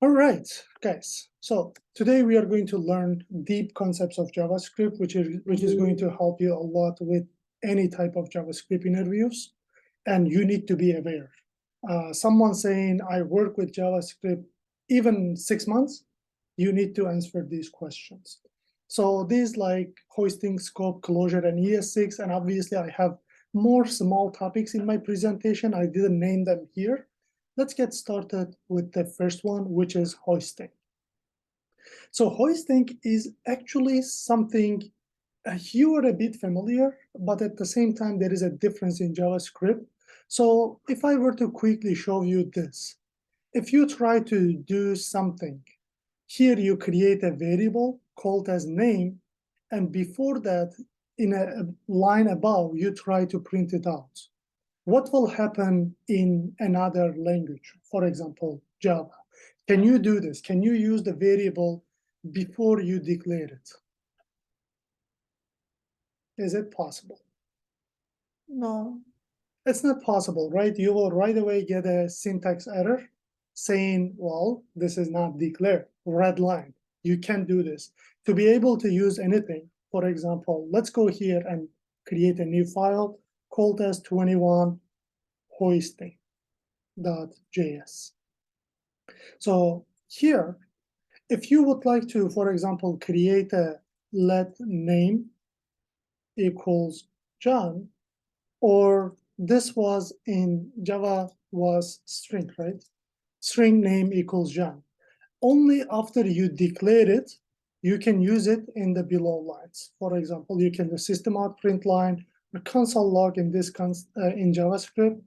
All right, guys. So today we are going to learn deep concepts of JavaScript, which is going to help you a lot with any type of JavaScript interviews, and you need to be aware. Someone saying, I work with JavaScript even 6 months, you need to answer these questions. So these like hoisting, scope, closure, and ES6, and obviously I have more small topics in my presentation. I didn't name them here. Let's get started with the first one, which is hoisting. So hoisting is actually something you are a bit familiar, but at the same time, there is a difference in JavaScript. So if I were to quickly show you this, if you try to do something, here you create a variable called as name, and before that, in a line above, you try to print it out. What will happen in another language, for example, Java? Can you do this? Can you use the variable before you declare it? Is it possible? No. It's not possible, right? You will right away get a syntax error saying, well, this is not declared, red line. You can't do this. To be able to use anything, for example, let's go here and create a new file called as 21 hoisting.js. So here, if you would like to, for example, create a let name equals John, or this was in Java was string, right? String name equals John. Only after you declare it, you can use it in the below lines. For example, you can do system out print line, or console log in this in JavaScript.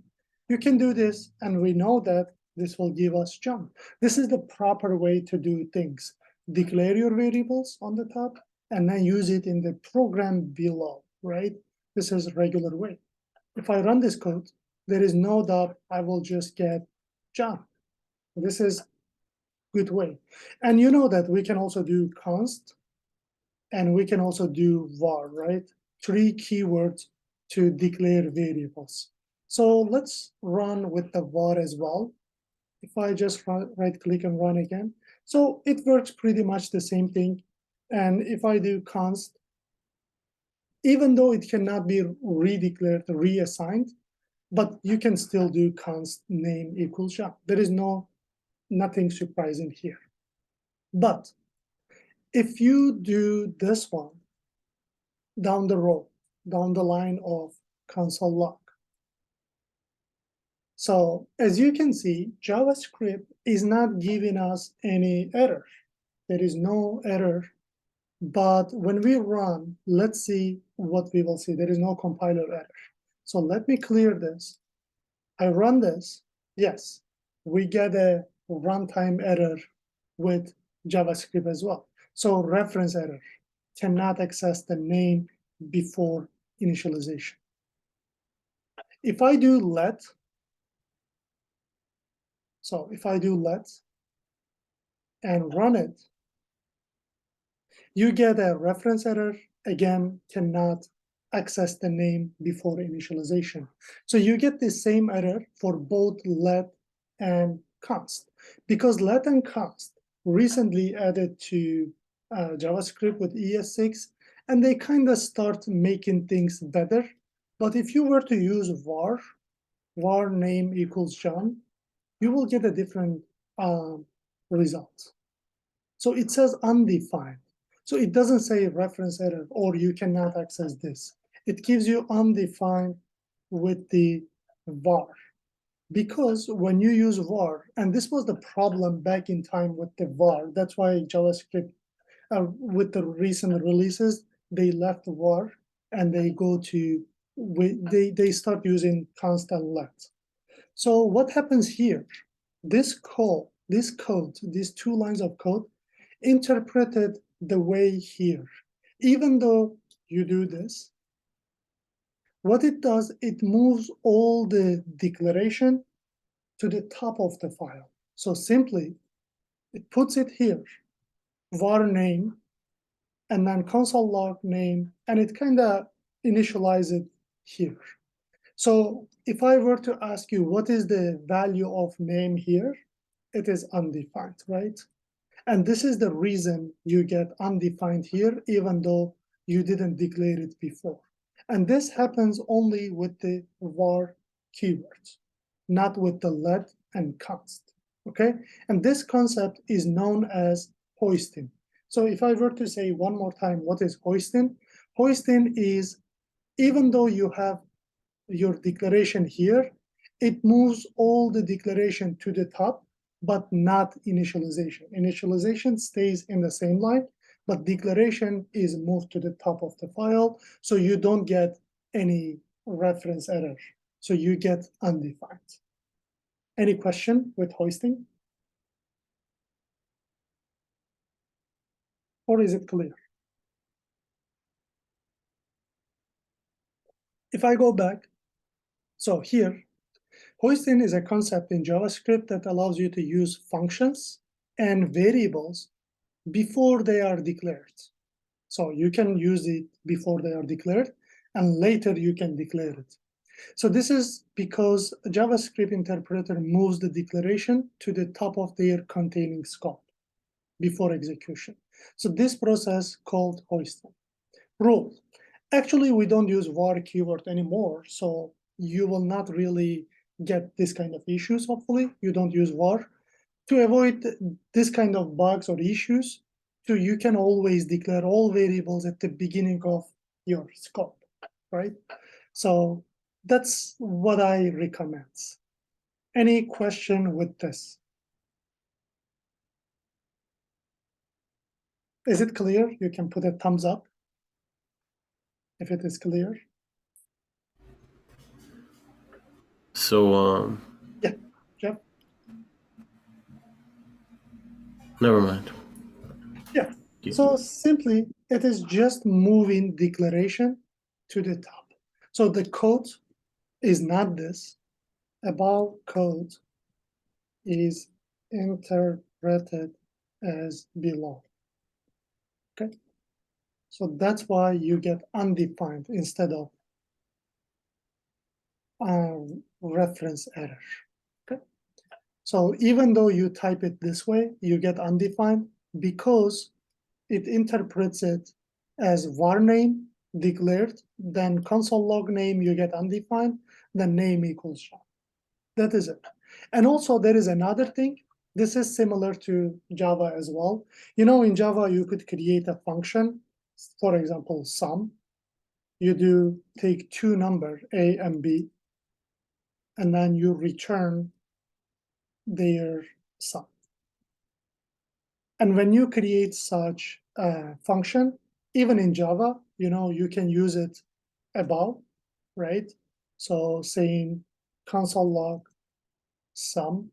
You can do this, and we know that this will give us John. This is the proper way to do things. Declare your variables on the top, and then use it in the program below, right? This is a regular way. If I run this code, there is no doubt I will just get John. This is good way. And you know that we can also do const, and we can also do var, right? 3 keywords to declare variables. So let's run with the var as well. If I just right click and run again. So it works pretty much the same thing. And if I do const, even though it cannot be redeclared, reassigned, but you can still do const name equals John. There is nothing surprising here. But if you do this one down the road, down the line of console log. So as you can see, JavaScript is not giving us any error. There is no error. But when we run, let's see what we will see. There is no compiler error. So let me clear this. I run this. Yes, we get a runtime error with JavaScript as well. So reference error, cannot access the name before initialization. If I do let, so if I do let and run it, you get a reference error, again, cannot access the name before initialization. So you get the same error for both let and const, because let and const recently added to JavaScript with ES6, and they kind of start making things better. But if you were to use var name equals John, you will get a different result. So it says undefined. So it doesn't say reference error or you cannot access this. It gives you undefined with the var. Because when you use var, and this was the problem back in time with the var, that's why JavaScript, with the recent releases, they left var and they go to, they start using constant let. So what happens here? This code, these 2 lines of code, interpreted the way here. Even though you do this, what it does, it moves all the declaration to the top of the file. So simply, it puts it here, var name, and then console log name, and it kind of initializes it here. So if I were to ask you, what is the value of name here? it is undefined, right? And this is the reason you get undefined here, even though you didn't declare it before. And this happens only with the var keywords, not with the let and const, okay? And this concept is known as hoisting. So if I were to say one more time, what is hoisting? Hoisting is, even though you have your declaration here, it moves all the declaration to the top, but not initialization. Initialization stays in the same line, but declaration is moved to the top of the file, so you don't get any reference error. So you get undefined. Any question with hoisting? Or is it clear? If I go back, so here, hoisting is a concept in JavaScript that allows you to use functions and variables before they are declared. So you can use it before they are declared, and later you can declare it. So this is because a JavaScript interpreter moves the declaration to the top of their containing scope before execution. So this process called hoisting. Rule. Actually, we don't use var keyword anymore, so you will not really get this kind of issues, hopefully. You don't use var. To avoid this kind of bugs or issues, so you can always declare all variables at the beginning of your scope, right? So that's what I recommend. Any question with this? Is it clear? You can put a thumbs up if it is clear. So, Yeah, Jeff? never mind. Yeah. So simply, it is just moving declaration to the top. So the code is not this. Above code is interpreted as below. Okay. So that's why you get undefined instead of reference error. Okay. So even though you type it this way, you get undefined because it interprets it as var name declared, then console log name, you get undefined, then name equals Sean. That is it. And also there is another thing. This is similar to Java as well. You know, in Java, you could create a function, for example, sum. You do take two numbers, A and B, and then you return their sum. And when you create such a function, even in Java, you know, you can use it above, right? So saying console log sum,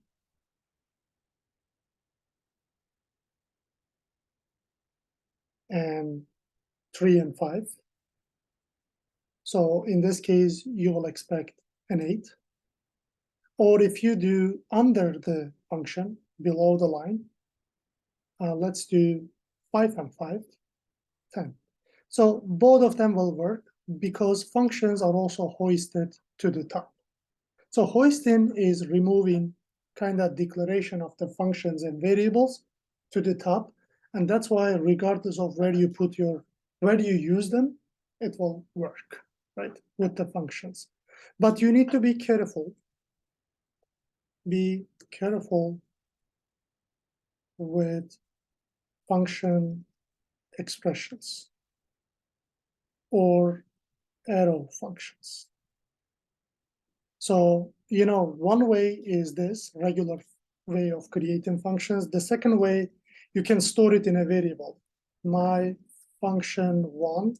and 3 and 5. So in this case, you will expect an 8. Or if you do under the function, below the line, let's do 5 and 5, 10. So both of them will work because functions are also hoisted to the top. So hoisting is removing kind of declaration of the functions and variables to the top. And that's why regardless of where you use them, it will work, right, with the functions. But you need to be careful. Be careful with function expressions or arrow functions. So, you know, one way is this regular way of creating functions. The second way, you can store it in a variable. My function one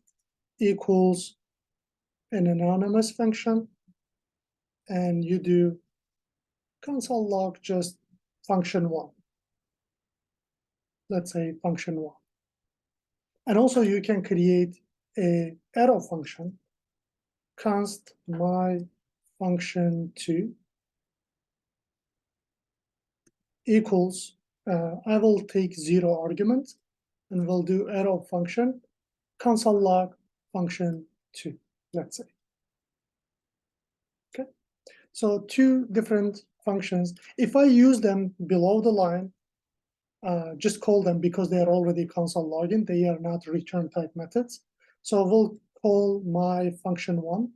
equals an anonymous function, and you do console log just function one. Let's say function one. And also you can create a arrow function, const my function two equals, I will take 0 argument and we'll do arrow function, console log function 2, let's say. Okay, so two different functions, if I use them below the line, just call them because they are already console login. They are not return type methods. So we'll call my function 1,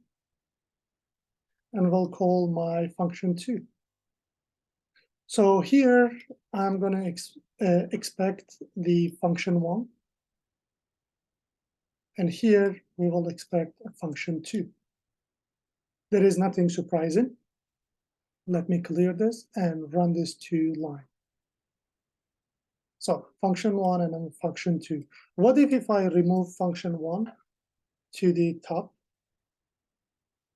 and we'll call my function 2. So here I'm going to expect the function 1. And here we will expect a function 2. There is nothing surprising. Let me clear this and run this to line. So function 1 and then function 2. What if I remove function 1 to the top?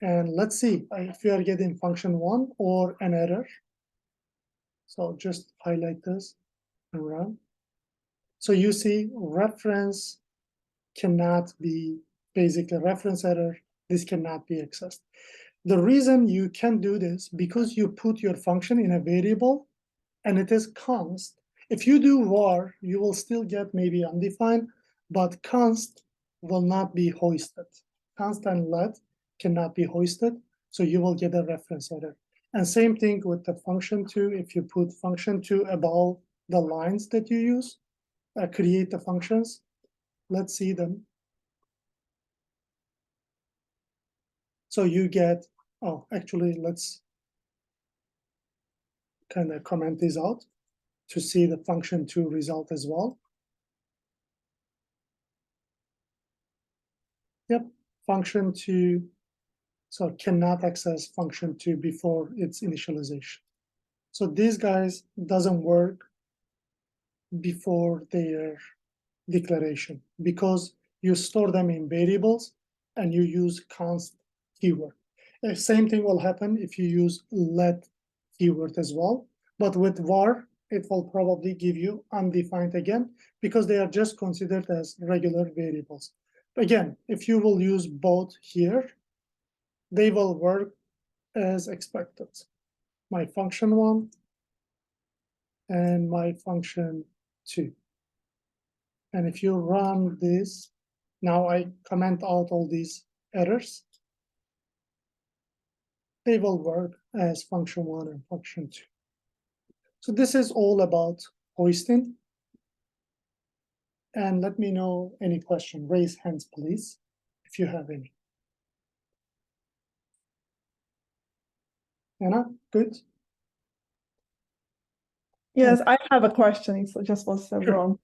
And let's see if we are getting function 1 or an error. So just highlight this and run. So you see reference cannot be, basically reference error, this cannot be accessed. The reason you can do this, because you put your function in a variable and it is const. If you do var, you will still get maybe undefined, but const will not be hoisted. Const and let cannot be hoisted, so you will get a reference error. And same thing with the function 2. If you put function 2 above the lines that you use, create the functions. Let's see them. So you get, oh, actually, let's kind of comment this out to see the function 2 result as well. Yep, function 2, so cannot access function 2 before its initialization. So these guys doesn't work before their declaration because you store them in variables and you use const keyword. The same thing will happen if you use let keyword as well, but with var, it will probably give you undefined again because they are just considered as regular variables. Again, if you will use both here, they will work as expected. My function 1 and my function 2. And if you run this, now I comment out all these errors, they will work as function 1 and function 2. So this is all about hoisting. And let me know any question. Raise hands, please, if you have any. Anna, good? Yes, I have a question. It just was wrong.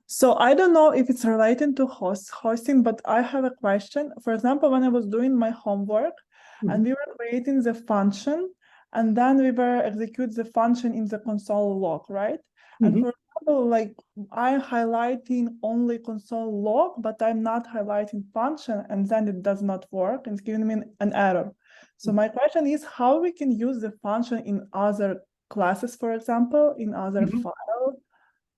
So I don't know if it's related to hosting, but I have a question. For example, when I was doing my homework and we were creating the function, and then we were execute the function in the console log, right? And for example, like I'm highlighting only console log, but I'm not highlighting function, and then it does not work and it's giving me an error. So my question is how we can use the function in other classes, for example, in other files.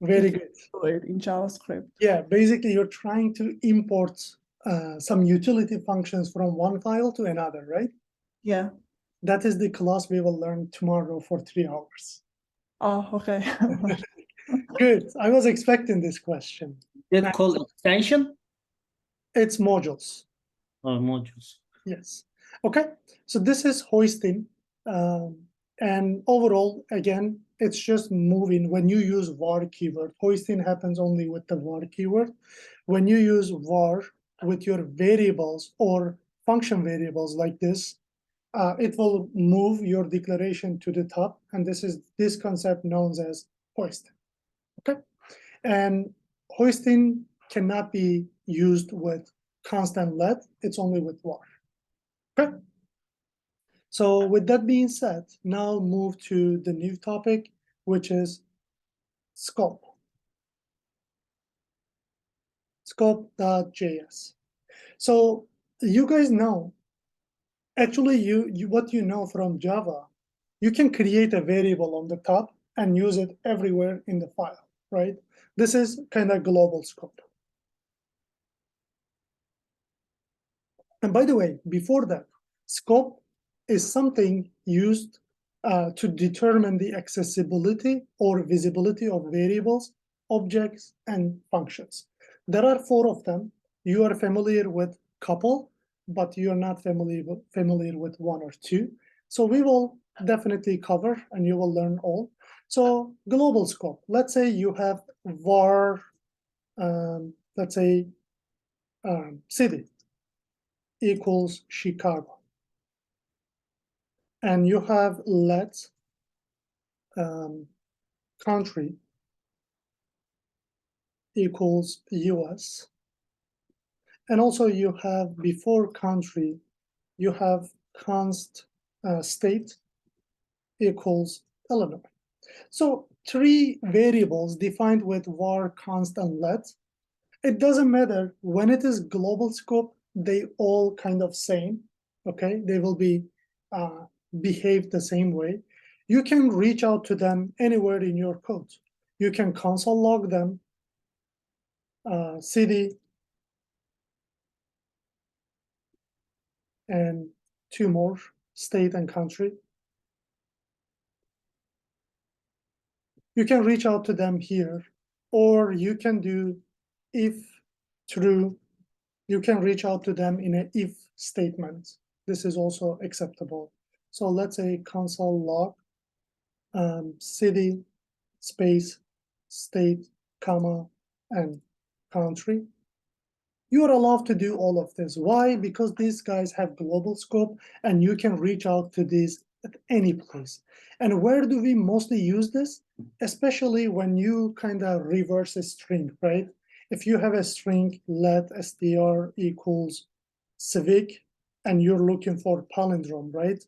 Very good. In JavaScript. Yeah, basically you're trying to import some utility functions from one file to another, right? Yeah. That is the class we will learn tomorrow for 3 hours. Oh, okay. Good. I was expecting this question. They're called extension It's modules. or modules? Yes. Okay. So this is hoisting. And overall, again, it's just moving. When you use var keyword, hoisting happens only with the var keyword. When you use var with your variables or function variables like this, it will move your declaration to the top. And this is this concept known as hoisting. Okay. And hoisting cannot be used with constant let. It's only with var. Okay. So with that being said, now move to the new topic, which is scope. Scope.js. So you guys know, actually what you know from Java, you can create a variable on the top and use it everywhere in the file, right? This is kind of global scope. And by the way, before that, scope is something used to determine the accessibility or visibility of variables, objects, and functions. There are 4 of them. You are familiar with couple, but you're not familiar with 1 or 2. So we will definitely cover, and you will learn all. So global scope, let's say you have var, let's say city equals Chicago. And you have let country equals US. And also you have before country, you have const state equals Illinois. So three variables defined with var, const, and let. It doesn't matter when it is global scope, they all kind of same, okay? They will be behave the same way. You can reach out to them anywhere in your code. You can console log them, city, and two more, state and country. You can reach out to them here, or you can do if true, you can reach out to them in an if statement. This is also acceptable. So let's say console log city space state comma and country. You are allowed to do all of this. Why? Because these guys have global scope and you can reach out to these at any place. And where do we mostly use this? Especially when you kind of reverse a string, right? If you have a string let str equals civic and you're looking for palindrome, right?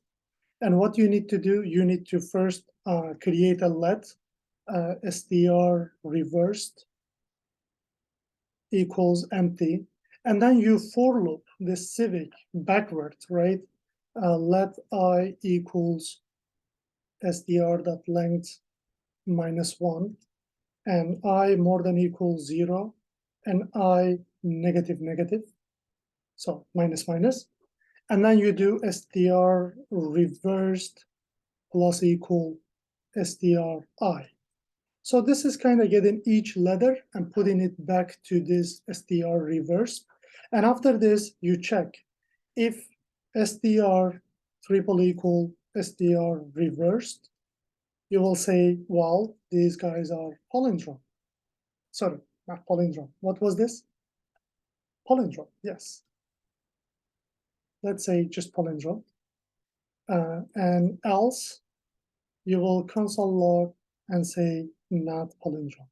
And what you need to do, you need to first create a let str reversed equals empty, and then you for loop this civic backwards, right? Let I equals str dot length -1, and I more than equals 0, and I negative negative, so minus minus, and then you do str reversed plus equal stri. So this is kind of getting each letter and putting it back to this str reverse. And after this, you check if str triple equal str reversed, you will say, well, these guys are palindrome. Sorry, not palindrome. What was this? Palindrome, yes. Let's say just palindrome. And else, you will console log and say not palindrome.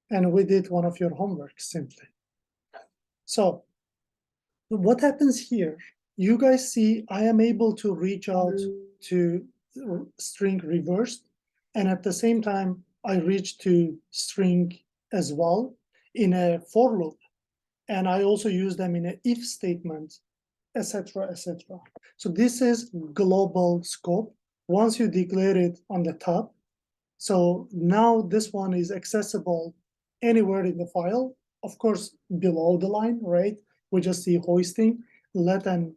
And we did one of your homework simply. So what happens here, you guys see I am able to reach out to string reversed, and at the same time, I reach to string as well in a for loop. And I also use them in an if statement, etc., etc. So this is global scope. Once you declare it on the top, so now this one is accessible anywhere in the file. Of course, below the line, right? We just see hoisting. Let and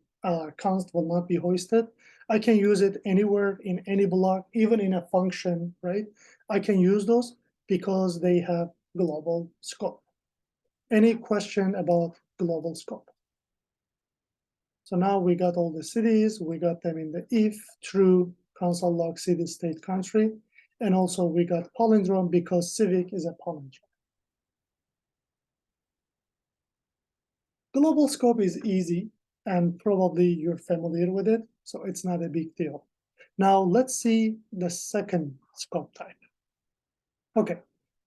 const will not be hoisted. I can use it anywhere in any block, even in a function, right? I can use those because they have global scope. Any question about global scope? So now we got all the cities, we got them in the if, true, console log, city, state, country, and also we got palindrome because civic is a palindrome. Global scope is easy and probably you're familiar with it, so it's not a big deal. Now let's see the second scope type. Okay,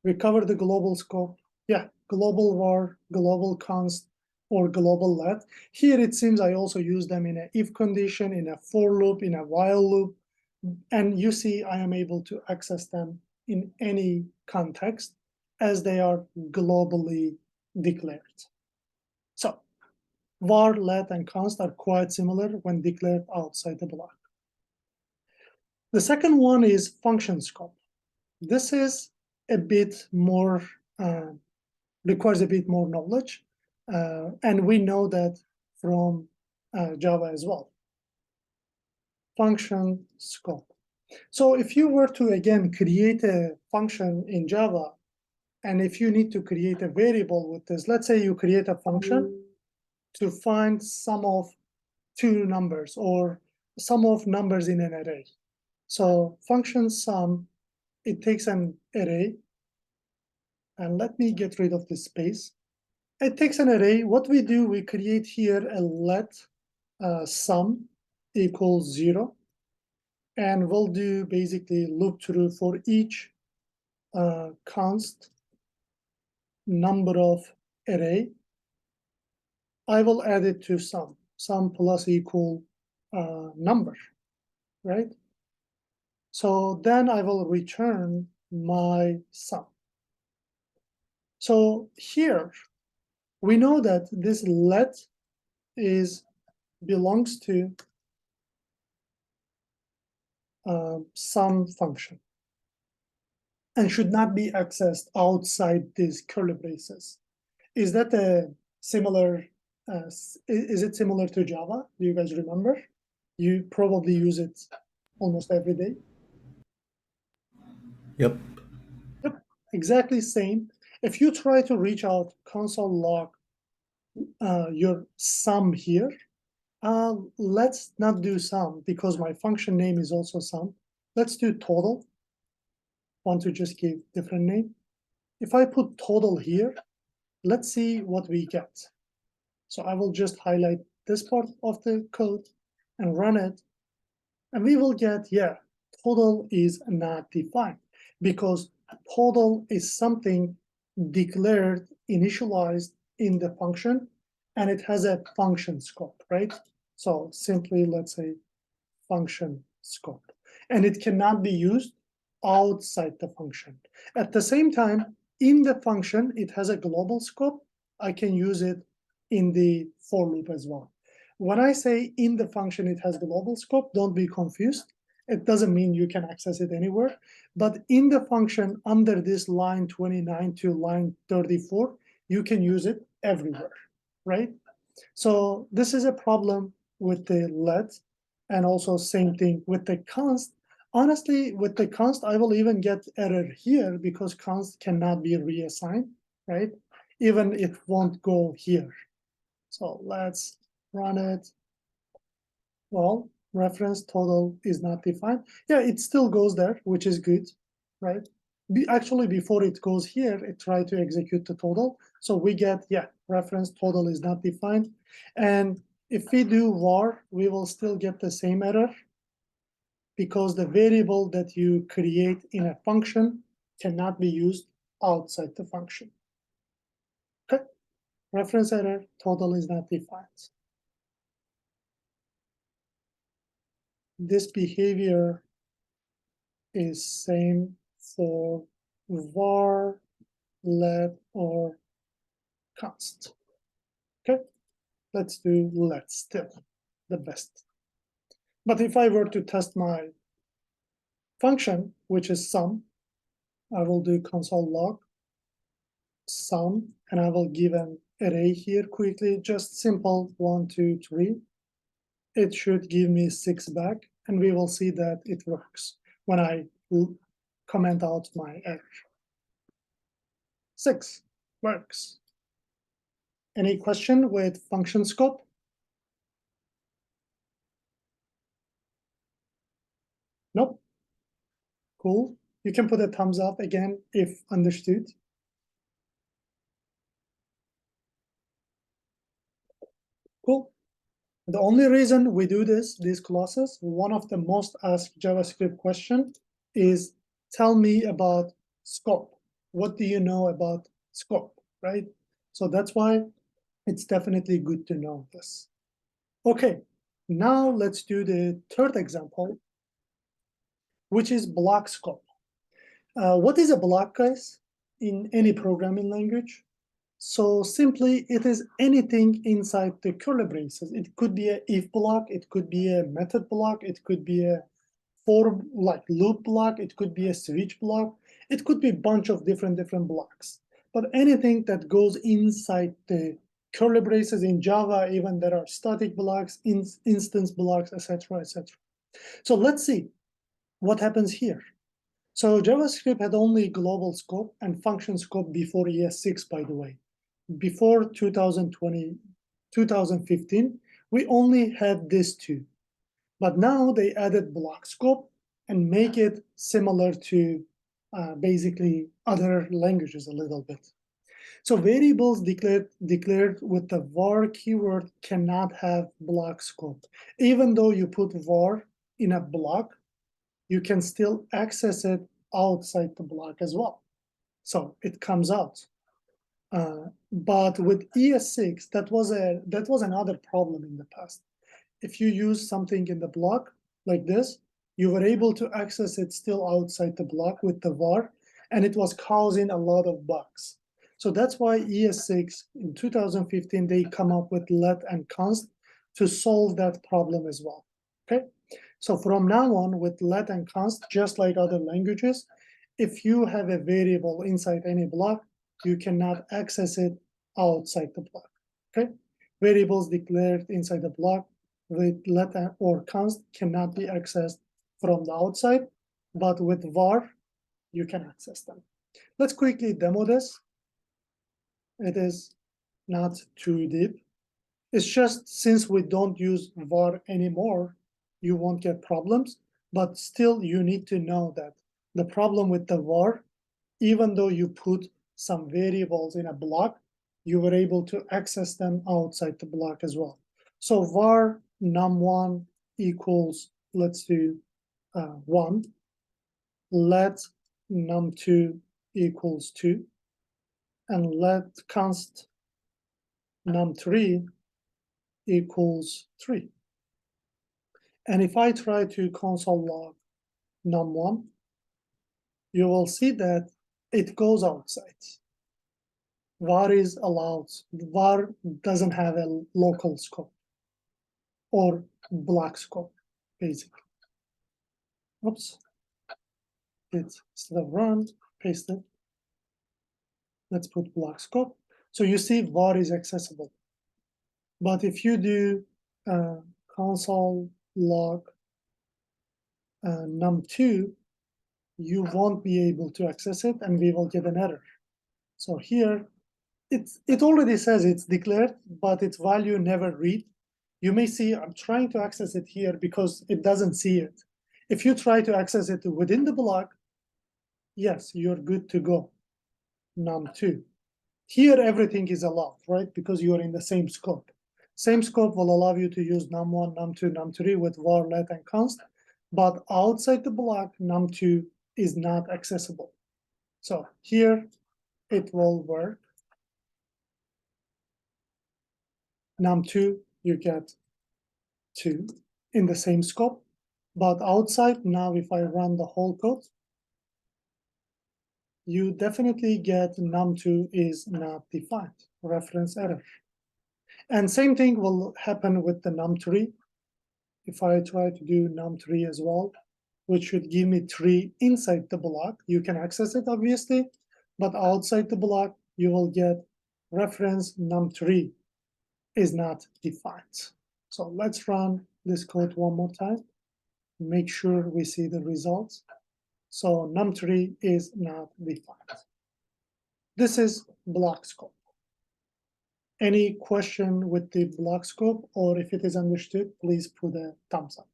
we covered the global scope. Yeah, global var, global const, or global let. Here it seems I also use them in an if condition, in a for loop, in a while loop. And you see I am able to access them in any context as they are globally declared. So var, let, and const are quite similar when declared outside the block. The second one is function scope. This is a bit more, requires a bit more knowledge. And we know that from Java as well. Function scope. So if you were to, again, create a function in Java, and if you need to create a variable with this, let's say you create a function to find sum of two numbers or sum of numbers in an array. So function sum, it takes an array, and let me get rid of this space. It takes an array. What we do, we create here a let sum equals 0, and we'll do basically loop through for each const number of array. I will add it to sum plus equal number, right? So then I will return my sum. So here we know that this let belongs to sum function and should not be accessed outside these curly braces. Is that a similar? Is it similar to Java? Do you guys remember? You probably use it almost every day. Yep. Yep, exactly same. If you try to reach out console log your sum here, let's not do sum because my function name is also sum. Let's do total. Want to just give different name. If I put total here, let's see what we get. So I will just highlight this part of the code and run it. And we will get, yeah, total is not defined because total is something declared, initialized in the function, and it has a function scope, right? So simply, let's say, function scope. And it cannot be used outside the function. At the same time, in the function, it has a global scope. I can use it in the for loop as well. When I say in the function it has global scope, don't be confused. It doesn't mean you can access it anywhere. But in the function under this line 29 to line 34, you can use it everywhere, right? So this is a problem with the let, and also same thing with the const. Honestly, with the const, I will even get error here because const cannot be reassigned, right? Even it won't go here. So let's run it. Well, reference total is not defined. Yeah, it still goes there, which is good, right? Actually, before it goes here, it tried to execute the total. So we get, yeah, reference total is not defined. And if we do var, we will still get the same error because the variable that you create in a function cannot be used outside the function. Okay, reference error, total is not defined. This behavior is same for var, let, or const. Okay, let's do let still, the best. But if I were to test my function, which is sum, I will do console log sum, and I will give an array here quickly, just simple 1, 2, 3. It should give me 6 back, and we will see that it works when I comment out my error. 6 works. Any question with function scope? Nope. Cool. You can put a thumbs up again if understood. Cool. The only reason we do these classes, one of the most asked JavaScript question is, tell me about scope. What do you know about scope, right? So that's why it's definitely good to know this. Okay, now let's do the third example, which is block scope. What is a block, guys, in any programming language? So simply, it is anything inside the curly braces. It could be an if block, it could be a method block, it could be a for like loop block, it could be a switch block, it could be a bunch of different blocks. But anything that goes inside the curly braces in Java, even there are static blocks, instance blocks, etc., etc. So let's see what happens here. So JavaScript had only global scope and function scope before ES6, by the way. Before 2015, we only had these two. But now they added block scope and make it similar to basically other languages a little bit. So variables declared with the var keyword cannot have block scope. Even though you put var in a block, you can still access it outside the block as well. So it comes out. But with ES6, that was another problem in the past. If you use something in the block like this, you were able to access it still outside the block with the var, and it was causing a lot of bugs. So that's why ES6 in 2015, they come up with let and const to solve that problem as well, okay? So from now on with let and const, just like other languages, if you have a variable inside any block, you cannot access it outside the block, okay? Variables declared inside the block with let or const cannot be accessed from the outside, but with var, you can access them. Let's quickly demo this. It is not too deep. It's just since we don't use var anymore, you won't get problems, but still you need to know that the problem with the var, even though you put some variables in a block, you were able to access them outside the block as well. So var num1 equals, let's do 1, let num2 equals 2, and let const num3 equals 3. And if I try to console log num1, you will see that it goes outside. var is allowed. var doesn't have a local scope or block scope, basically. Oops. It's instead of run, paste it. Let's put block scope. So you see var is accessible. But if you do console log num2, you won't be able to access it and we will get an error. So here, it already says it's declared, but its value never read. You may see I'm trying to access it here because it doesn't see it. If you try to access it within the block, yes, you're good to go, num2. Here, everything is allowed, right? Because you are in the same scope. Same scope will allow you to use num1, num2, num3 with var, let, and const, but outside the block, num2 is not accessible. So here, it will work. Num2, you get 2 in the same scope, but outside, now if I run the whole code, you definitely get num2 is not defined, reference error. And same thing will happen with the num3. If I try to do num3 as well, which should give me 3 inside the block, you can access it obviously, but outside the block, you will get reference num3 is not defined. So let's run this code one more time, make sure we see the results. So num3 is not defined. This is block scope. Any question with the block scope, or if it is understood, please put a thumbs up.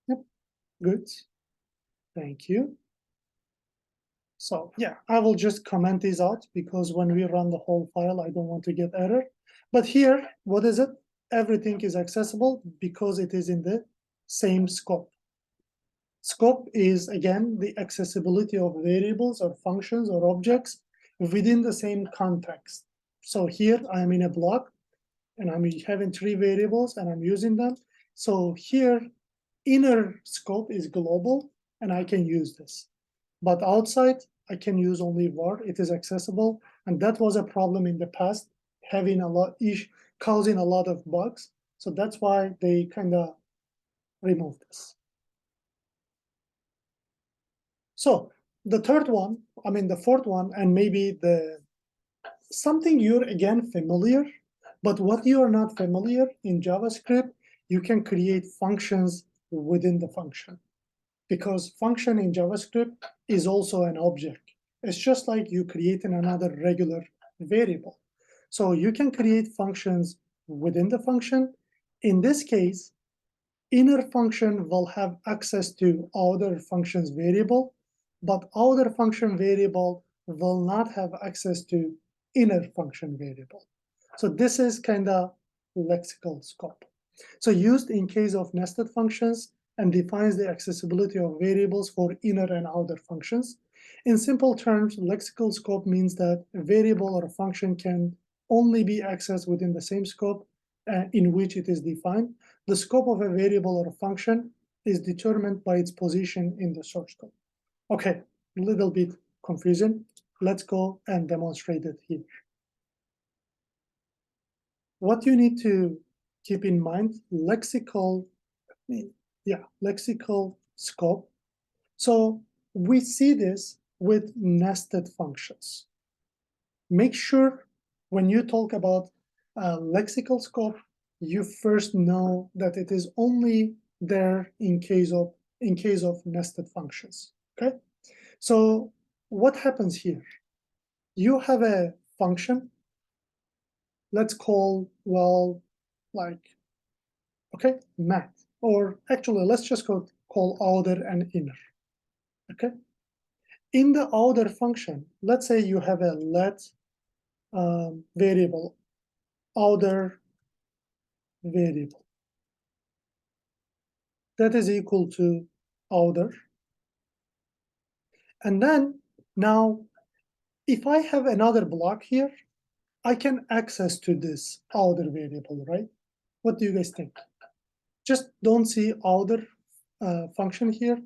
Yep, good. Thank you. So yeah, I will just comment these out because when we run the whole file, I don't want to get error. But here, what is it? Everything is accessible because it is in the same scope. Scope is, again, the accessibility of variables or functions or objects within the same context. So here I'm in a block and I'm having 3 variables and I'm using them. So here, inner scope is global and I can use this. But outside, I can use only var, it is accessible. And that was a problem in the past, having a lot, causing a lot of bugs. So that's why they kind of removed this. So the third one, the fourth one, and maybe something you're again familiar, but what you are not familiar in JavaScript, you can create functions within the function. Because function in JavaScript is also an object. It's just like you creating another regular variable. So you can create functions within the function. In this case, inner function will have access to outer function's variable, but outer function variable will not have access to inner function variable. So this is kind of lexical scope. So used in case of nested functions and defines the accessibility of variables for inner and outer functions. In simple terms, lexical scope means that a variable or a function can only be accessed within the same scope in which it is defined. The scope of a variable or a function is determined by its position in the source code. Okay, a little bit confusing. Let's go and demonstrate it here. What you need to keep in mind, lexical scope. So we see this with nested functions. Make sure when you talk about lexical scope, you first know that it is only there in case of nested functions. Okay, so what happens here? You have a function. Let's call, well, like, okay, math, or actually let's just call outer and inner. Okay, in the outer function, let's say you have a let variable, outer variable, that is equal to outer. And then now, if I have another block here, I can access to this outer variable, right? What do you guys think? Just don't see outer function here.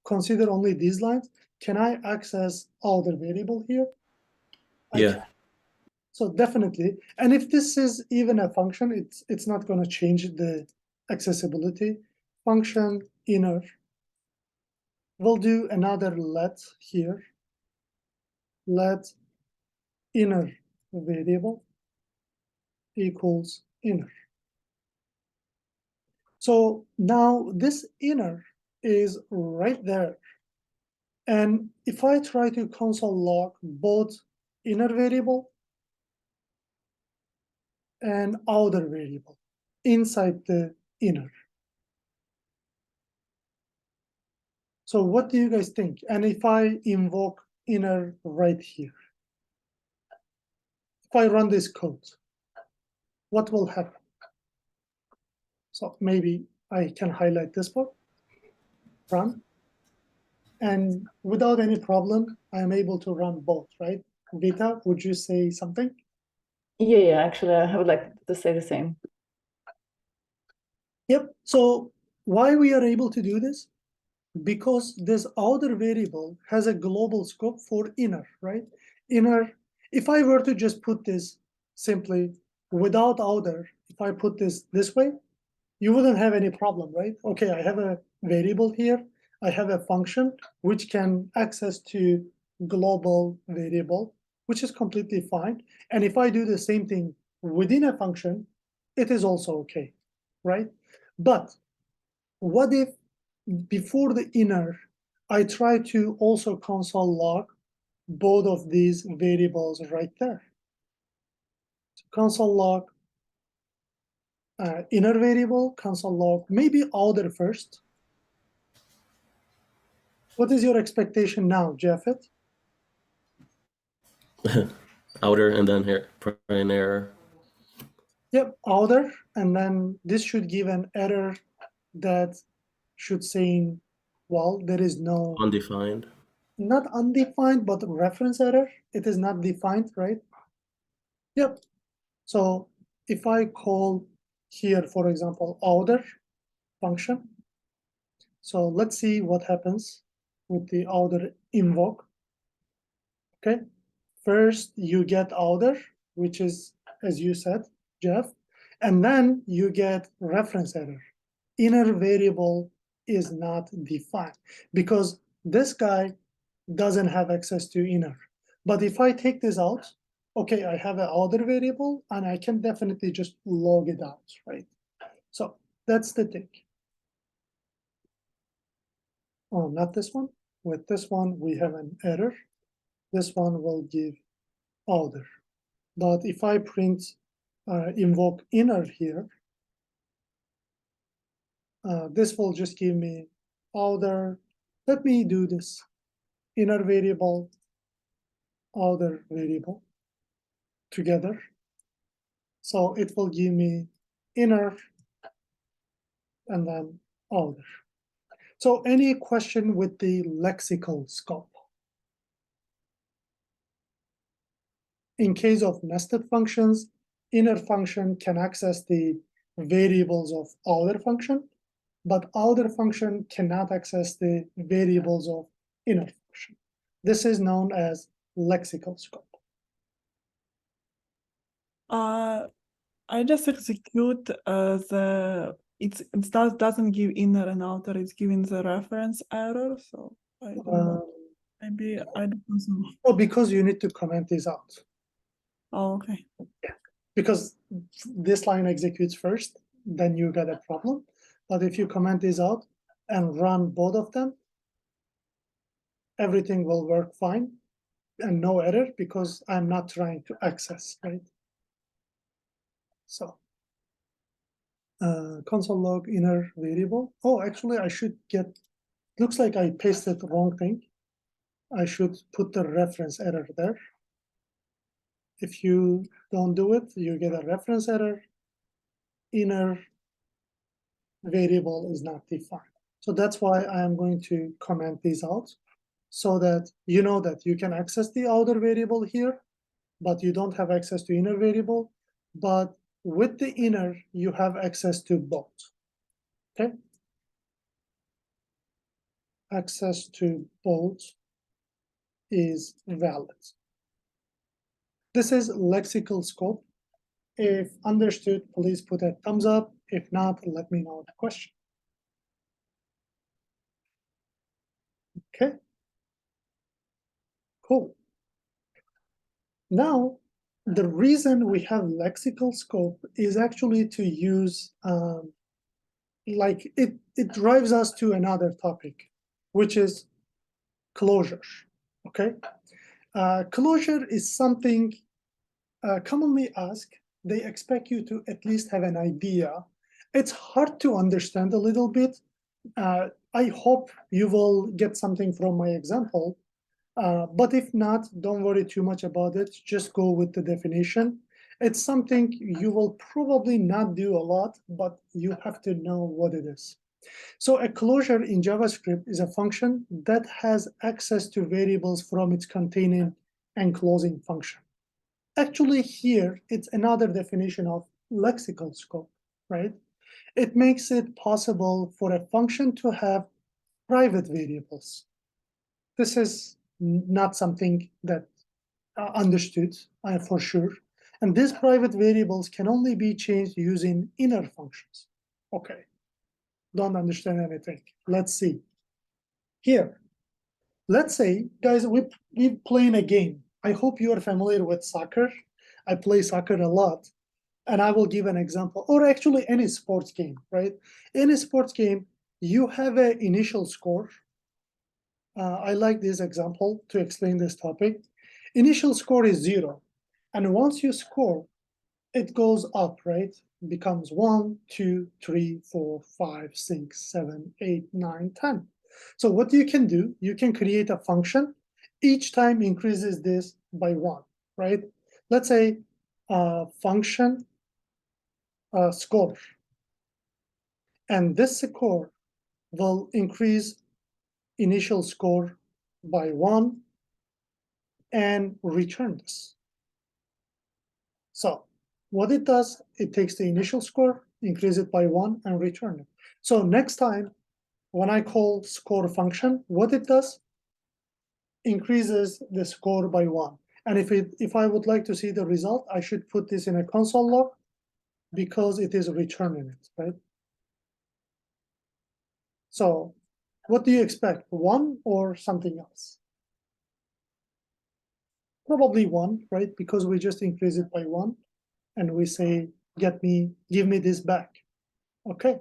Consider only these lines. Can I access outer variable here? Yeah. So definitely. And if this is even a function, it's not going to change the accessibility. Function inner. We'll do another let here. Let inner variable equals inner. So now this inner is right there. And if I try to console log both inner variable and outer variable inside the inner. So what do you guys think? And if I invoke inner right here, if I run this code, what will happen? So maybe I can highlight this part, run. And without any problem, I am able to run both, right? Vita, would you say something? Yeah, actually, I would like to say the same. Yep. So why we are able to do this? Because this outer variable has a global scope for inner, right? Inner, if I were to just put this simply without outer, if I put this way, you wouldn't have any problem, right? Okay, I have a variable here. I have a function which can access to global variable, which is completely fine. And if I do the same thing within a function, it is also okay, right? But what if before the inner, I try to also console log both of these variables right there? So console log inner variable, console log, maybe outer first. What is your expectation now, Japheth? Outer and then here, print error. Yep, outer, and then this should give an error that should say, well, there is no, Undefined. not undefined, but reference error. It is not defined, right? Yep. So if I call here, for example, outer function, so let's see what happens with the outer invoke. Okay, first you get outer, which is, as you said, Jeff, and then you get reference error. Inner variable is not defined because this guy doesn't have access to inner. But if I take this out, okay, I have an outer variable and I can definitely just log it out, right? So that's the thing. Oh, not this one. With this one, we have an error. this one will give outer. But if I print invoke inner here, this will just give me outer. Let me do this. Inner variable, outer variable together. So it will give me inner and then outer. So any question with the lexical scope? In case of nested functions, inner function can access the variables of outer function, but outer function cannot access the variables of inner function. This is known as lexical scope. I just execute it doesn't give inner and outer, it's giving the reference error, so I don't know. Maybe I don't know. Oh, because you need to comment this out. Oh, okay. Because this line executes first, then you get a problem. But if you comment this out and run both of them, everything will work fine and no error because I'm not trying to access, right? So console log inner variable. Oh, actually I should get, looks like I pasted the wrong thing. I should put the reference error there. If you don't do it, you get a reference error. Inner variable is not defined. So that's why I am going to comment these out so that you know that you can access the outer variable here, but you don't have access to inner variable. But with the inner, you have access to both. Okay? Access to both is valid. This is lexical scope. If understood, please put a thumbs up. If not, let me know the question. Okay. Cool. Now, the reason we have lexical scope is actually to use, like it drives us to another topic, which is closure, okay? Closure is something commonly asked. They expect you to at least have an idea. It's hard to understand a little bit. I hope you will get something from my example. But if not, don't worry too much about it. Just go with the definition. It's something you will probably not do a lot, but you have to know what it is. So a closure in JavaScript is a function that has access to variables from its containing and closing function. Actually, here, it's another definition of lexical scope, right? It makes it possible for a function to have private variables. This is not something that understood for sure. And these private variables can only be changed using inner functions. Okay, don't understand anything. Let's see. Here, let's say, guys, we're playing a game. I hope you are familiar with soccer. I play soccer a lot. And I will give an example, or actually any sports game, right? In a sports game, you have an initial score. I like this example to explain this topic. Initial score is 0. And once you score, it goes up, right? It becomes 1, 2, 3, 4, 5, 6, 7, 8, 9, 10. So what you can do, you can create a function. Each time increases this by 1, right? Let's say function score. And this score will increase initial score by 1 and return this. So what it does, it takes the initial score, increase it by 1 and return it. So next time when I call score function, what it does, increases the score by 1. And if I would like to see the result, I should put this in a console log because it is returning it, right? So what do you expect, 1 or something else? Probably 1, right? Because we just increase it by 1 and we say, give me this back. Okay.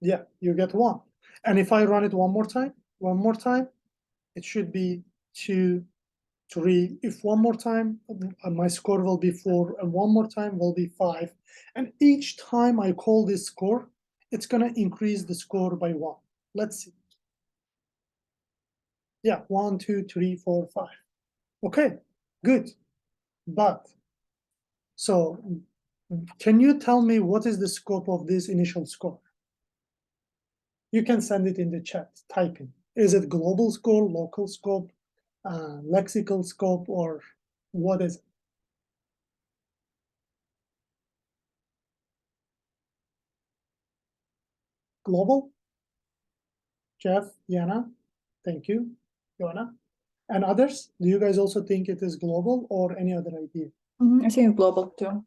Yeah, you get 1. And if I run it one more time, it should be 2, 3. If one more time, my score will be 4, and one more time will be 5. And each time I call this score, it's gonna increase the score by 1. Let's see. Yeah, 1, 2, 3, 4, 5. Okay, good. But, so, can you tell me what is the scope of this initial score? You can send it in the chat, type in. Is it global score, local scope, lexical scope, or what is it? Global? Jeff, Yana, thank you, Yona. And others, do you guys also think it is global or any other idea? I think it's global too.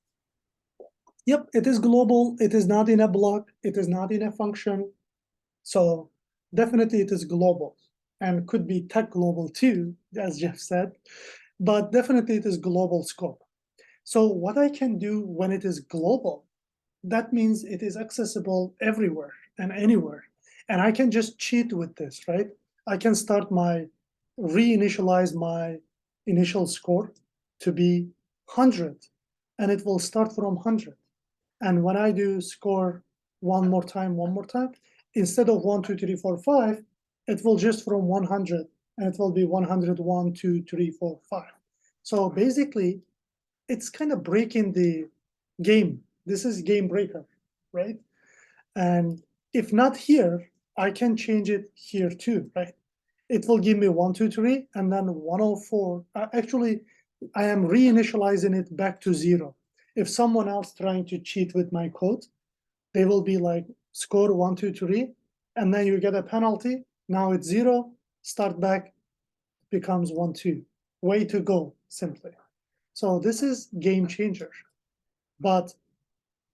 Yep, it is global. It is not in a block. It is not in a function. So definitely it is global, and could be tech global too, as Jeff said, but definitely it is global scope. So what I can do when it is global, that means it is accessible everywhere and anywhere. And I can just cheat with this, right? I can start reinitialize my initial score to be 100, and it will start from 100. And when I do score one more time, instead of 1, 2, 3, 4, 5, it will just from 100, and it will be 101, 2, 3, 4, 5. So basically, it's kind of breaking the game. This is game breaker, right? And if not here, I can change it here too, right? It will give me 1, 2, 3, and then 104. Actually, I am reinitializing it back to 0. If someone else trying to cheat with my code, they will be like, score 1, 2, 3, and then you get a penalty. Now it's 0, start back, becomes 1, 2. Way to go, simply. So this is game changer. But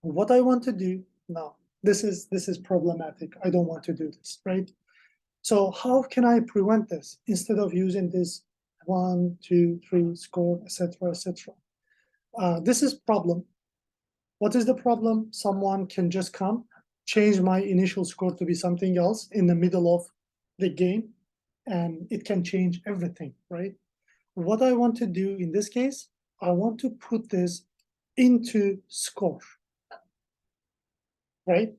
what I want to do now, this is problematic. I don't want to do this, right? So how can I prevent this instead of using this 1, 2, 3 score, etc., etc.? This is problem. What is the problem? Someone can just come, change my initial score to be something else in the middle of the game, and it can change everything, right? What I want to do in this case, I want to put this into score, right?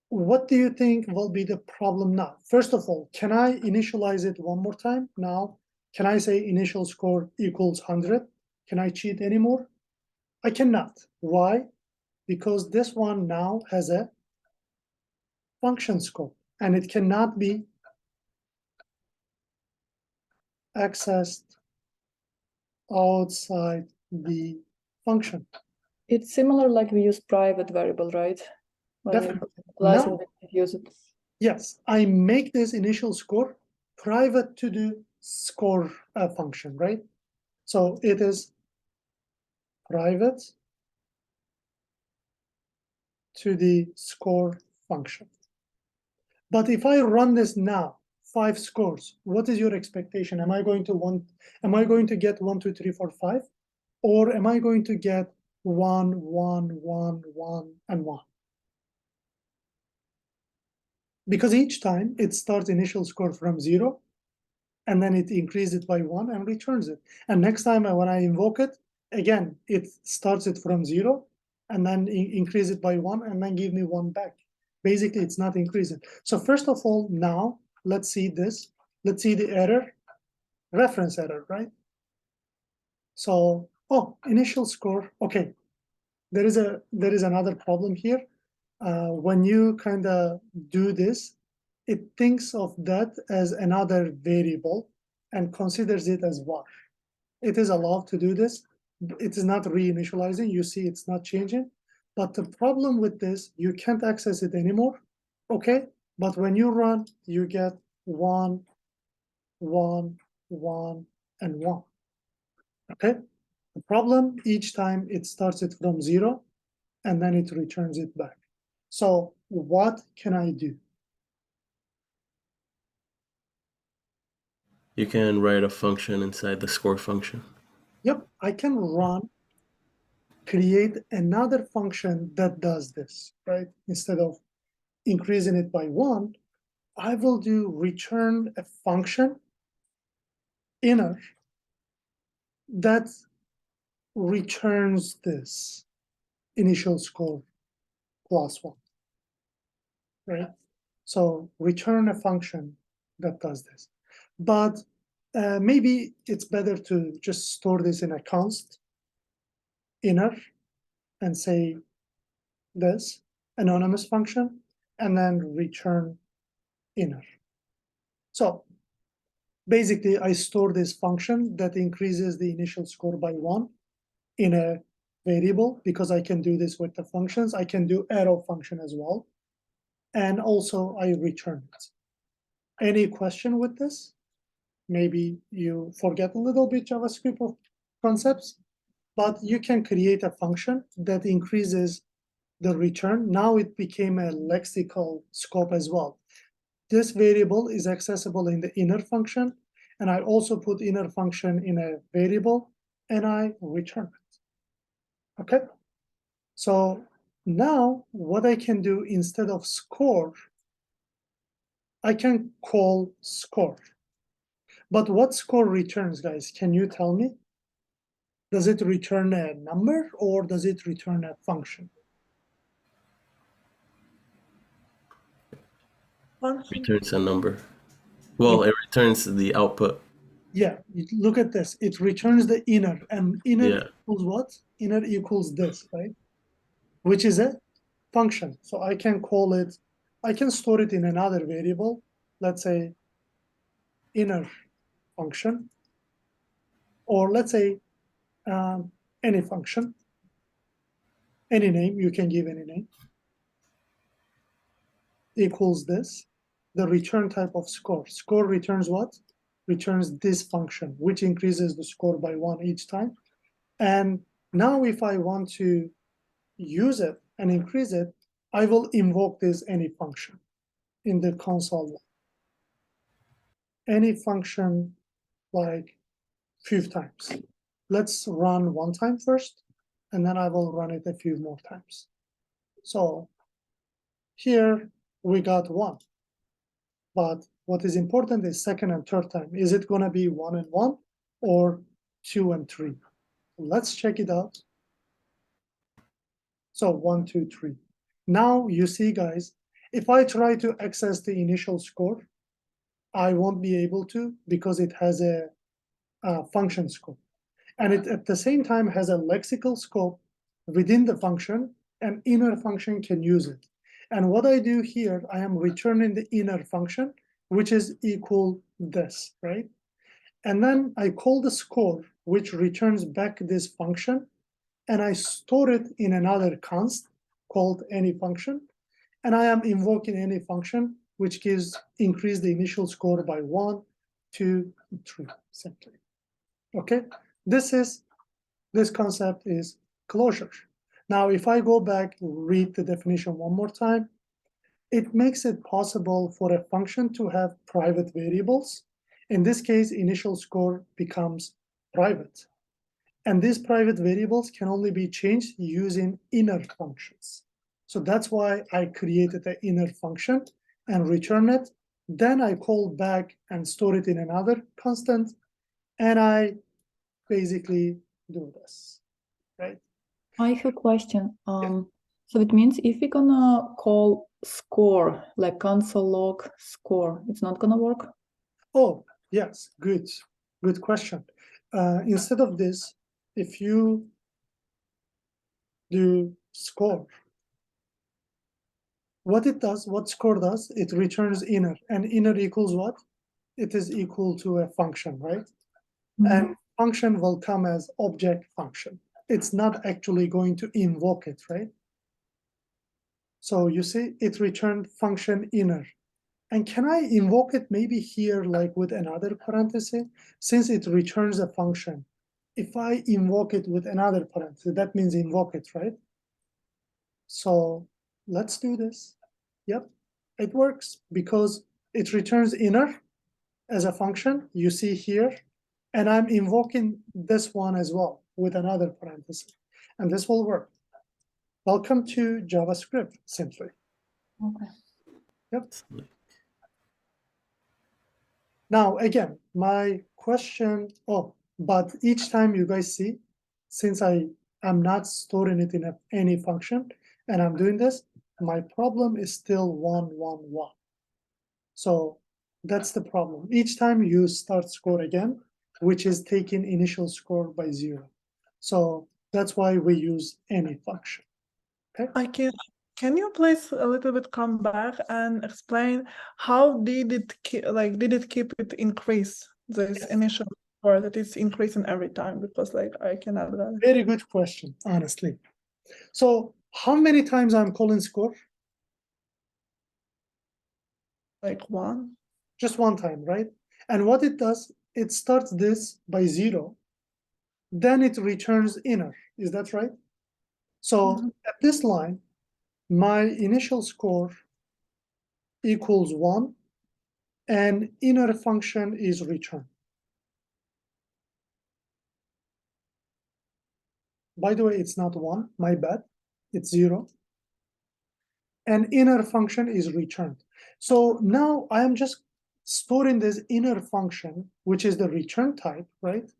What do you think will be the problem now? First of all, can I initialize it one more time now? Can I say initial score equals 100? Can I cheat anymore? I cannot. Why? Because this one now has a function scope, and it cannot be accessed outside the function. It's similar like we use private variable, right? When you Definitely. license No. it, use it. Yes, I make this initial score private to the score function, right? So it is private to the score function. But if I run this now, 5 scores, what is your expectation? Am I going to get 1, 2, 3, 4, 5? Or am I going to get 1, 1, 1, 1, and 1? Because each time it starts initial score from 0, and then it increases it by 1 and returns it. And next time when I invoke it, again, it starts it from 0, and then increase it by 1, and then give me 1 back. Basically, it's not increasing. So first of all, now, let's see this. Let's see the error, reference error, right? So, initial score, okay. There is another problem here. When you kind of do this, it thinks of that as another variable and considers it as var. It is allowed to do this. It is not reinitializing. You see it's not changing. But the problem with this, you can't access it anymore, okay? But when you run, you get 1, 1, 1, and 1, okay? The problem, each time it starts it from 0, and then it returns it back. So what can I do? You can write a function inside the score function. Yep, I can create another function that does this, right? Instead of increasing it by 1, I will do return a function inner that returns this initial score plus 1, right? So return a function that does this. But maybe it's better to just store this in a const inner and say this anonymous function and then return inner. So basically, I store this function that increases the initial score by 1 in a variable, because I can do this with the functions. I can do arrow function as well. And also I return it. Any question with this? Maybe you forget a little bit JavaScript of concepts, but you can create a function that increases the return. Now it became a lexical scope as well. This variable is accessible in the inner function, and I also put inner function in a variable, and I return it. Okay? So now what I can do instead of score, I can call score. But what score returns, guys? Can you tell me? Does it return a number or does it return a function? Function. Returns a number. Well, it returns the output. Yeah, look at this. It returns the inner, and inner Yeah. equals what? Inner equals this, right? Which is a function. So I can call it, I can store it in another variable. Let's say inner function, or let's say any function, any name, you can give any name, equals this, the return type of score. Score returns what? Returns this function, which increases the score by 1 each time. And now if I want to use it and increase it, I will invoke this any function in the console. Any function like few times. Let's run one time first, and then I will run it a few more times. So here we got 1. But what is important is second and third time. Is it going to be 1 and 1 or 2 and 3? Let's check it out. So 1, 2, 3. Now you see, guys, if I try to access the initial score, I won't be able to, because it has a function scope. And it at the same time has a lexical scope within the function, and inner function can use it. And what I do here, I am returning the inner function, which is equal this, right? And then I call the score, which returns back this function, and I store it in another const called any function. And I am invoking any function, which gives increase the initial score by 1, 2, 3, simply. Okay, this concept is closure. Now, if I go back, read the definition one more time, it makes it possible for a function to have private variables. In this case, initial score becomes private. And these private variables can only be changed using inner functions. So that's why I created an inner function and return it. Then I call back and store it in another constant, and I basically do this, right? I have a question. So it means if we're gonna call score, like console log score, it's not gonna work? Oh, yes, good question. Instead of this, if you do score, what it does, what score does, it returns inner, and inner equals what? It is equal to a function, right? And function will come as object function. It's not actually going to invoke it, right? So you see, it returned function inner. And can I invoke it maybe here, like with another parenthesis? Since it returns a function, if I invoke it with another parenthesis, that means invoke it, right? So let's do this. Yep, it works because it returns inner as a function, you see here, and I'm invoking this one as well with another parenthesis, and this will work. Welcome to JavaScript, simply. Okay. Yep. Now, again, my question, but each time you guys see, since I am not storing it in any function, and I'm doing this, my problem is still 1, 1, 1. So that's the problem. Each time you start score again, which is taking initial score by 0. So that's why we use any function. Okay. Can you please a little bit come back and explain how did it did it keep it increase this Yes. initial score that it's increasing every time? Because I cannot get it. Very good question, honestly. So how many times I'm calling score? Like 1. Just one time, right? And what it does, it starts this by 0, then it returns inner. Is that right? So at this line, my initial score equals 1, and inner function is returned. By the way, it's not 1, my bad, it's 0. And inner function is returned. So now I am just storing this inner function, which is the return type, right,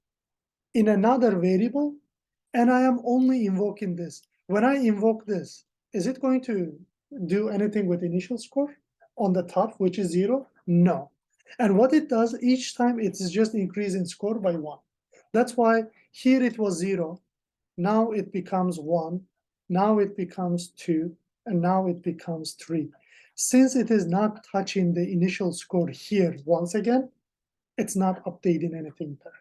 in another variable, and I am only invoking this. When I invoke this, is it going to do anything with initial score on the top, which is 0? No. And what it does each time, it's just increasing score by 1. That's why here it was 0, now it becomes 1, now it becomes 2, and now it becomes 3. Since it is not touching the initial score here once again, it's not updating anything there.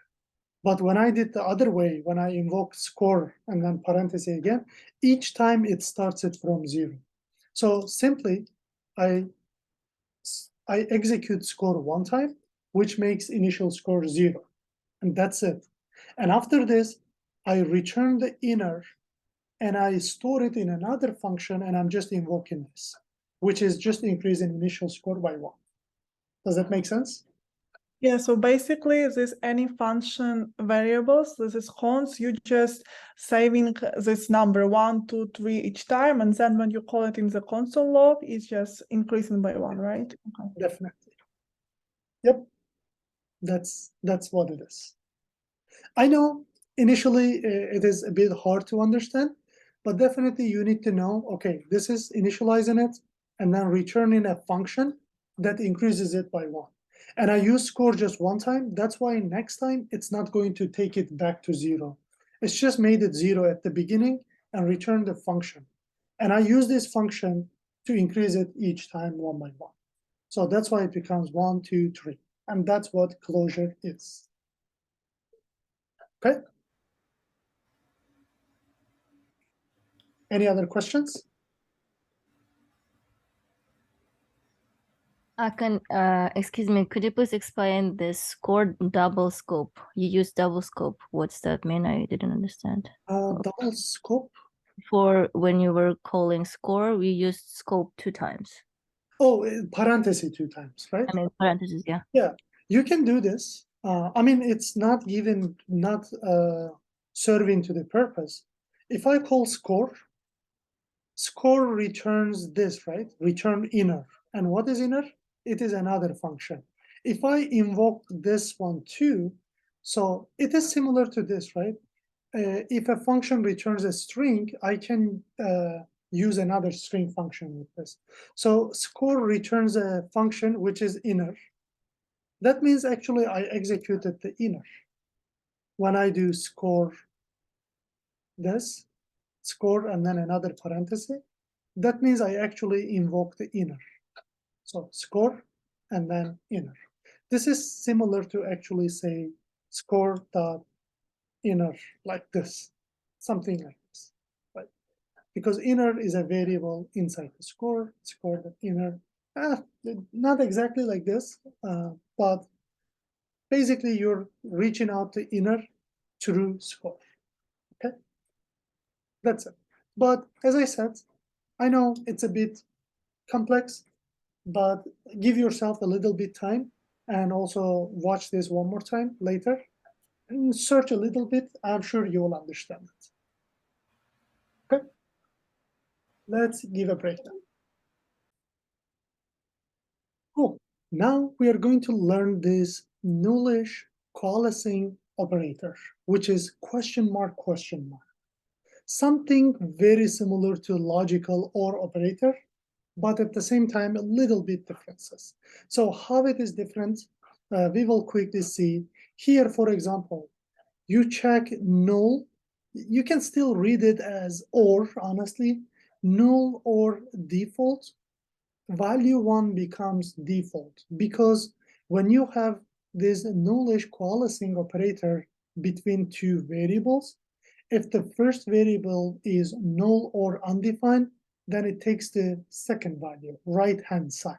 But when I did the other way, when I invoke score and then parenthesis again, each time it starts it from 0. So simply, I execute score one time, which makes initial score 0, and that's it. And after this, I return the inner, and I store it in another function, and I'm just invoking this, which is just increasing initial score by 1. Does that make sense? Yeah, so basically this any function variables, this is const, you just saving this number 1, 2, 3 each time, and then when you call it in the console log, it's just increasing by 1, right? Okay. Definitely. Yep. That's what it is. I know initially it is a bit hard to understand, but definitely you need to know, okay, this is initializing it and then returning a function that increases it by 1. And I use score just one time. That's why next time it's not going to take it back to 0. It's just made it 0 at the beginning and return the function. And I use this function to increase it each time 1 by 1. So that's why it becomes 1, 2, 3. And that's what closure is. Okay. Any other questions? Excuse me, could you please explain this score double scope? You use double scope. What's that mean? I didn't understand. Double scope? For when you were calling score, we used scope 2 times. Oh, parenthesis 2 times, right? I mean, parentheses, yeah. Yeah, you can do this. I mean, it's not serving to the purpose. If I call score, score returns this, right? Return inner. And what is inner? It is another function. If I invoke this one too, so it is similar to this, right? If a function returns a string, I can use another string function with this. So score returns a function which is inner. That means actually I executed the inner. When I do score this, score and then another parenthesis, that means I actually invoke the inner. So score and then inner. This is similar to actually say score dot inner like this, something like this, right? Because inner is a variable inside the score dot inner. Not exactly like this, but basically you're reaching out to inner through score. Okay, that's it. But as I said, I know it's a bit complex, but give yourself a little bit time and also watch this one more time later and search a little bit. I'm sure you will understand it. Okay, let's give a breakdown. Cool. Now we are going to learn this nullish coalescing operator, which is question mark, question mark. Something very similar to logical OR operator, but at the same time, a little bit differences. So how it is different, we will quickly see. Here, for example, you check null. You can still read it as OR, honestly. Null or default, value 1 becomes default, because when you have this nullish coalescing operator between two variables, if the first variable is null or undefined, then it takes the second value, right-hand side.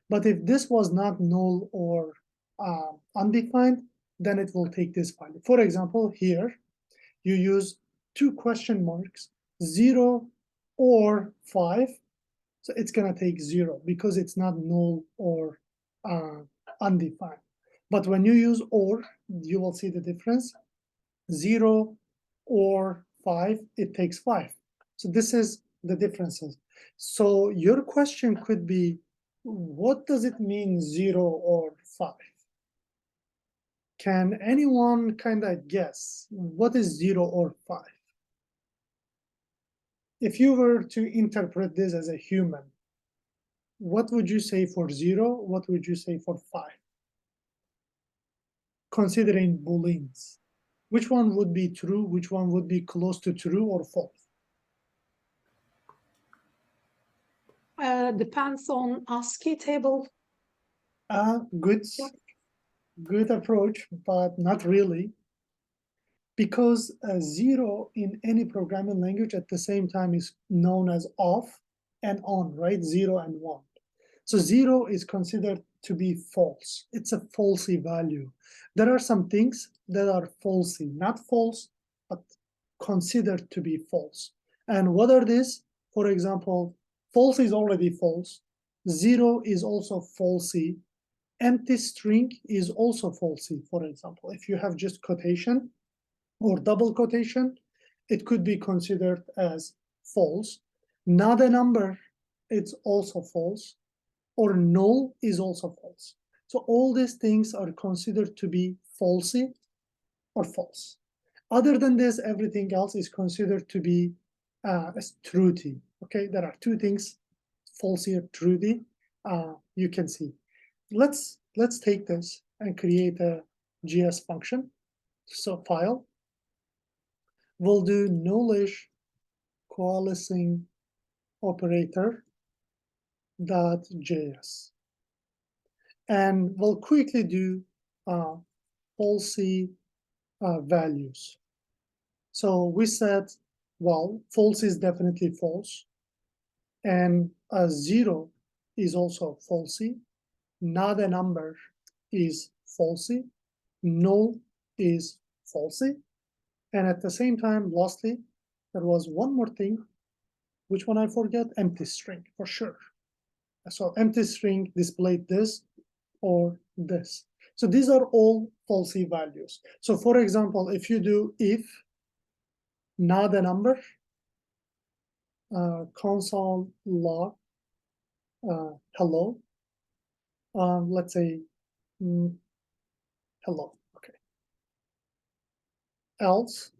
But if this was not null or undefined, then it will take this value. For example, here, you use two question marks, 0 or 5. So it's going to take 0 because it's not null or undefined. But when you use OR, you will see the difference. 0 or 5, it takes 5. So this is the differences. So your question could be, what does it mean 0 or 5? Can anyone kind of guess what is 0 or 5? If you were to interpret this as a human, what would you say for 0? What would you say for 5? Considering booleans, which one would be true? Which one would be close to true or false? Depends on ASCII table. Good approach, but not really. Because 0 in any programming language at the same time is known as off and on, right? 0 and 1. So 0 is considered to be false. It's a falsy value. There are some things that are falsy, not false, but considered to be false. And what are these? For example, false is already false. 0 is also falsy. Empty string is also falsy, for example. If you have just quotation or double quotation, it could be considered as false. Not a number, it's also false. Or null is also false. So all these things are considered to be falsy or false. Other than this, everything else is considered to be as truthy. Okay, there are two things, falsy or truthy. You can see. Let's take this and create a GS function. So file. We'll do nullish coalescing operator .js. And we'll quickly do falsy values. So we said, well, false is definitely false. And 0 is also falsy. Not a number is falsy. Null is falsy. And at the same time, lastly, there was one more thing. Which one I forget? Empty string, for sure. So empty string displayed this or this. So these are all falsy values. So for example, if you do if not a number, console log hello, let's say hello, okay. Else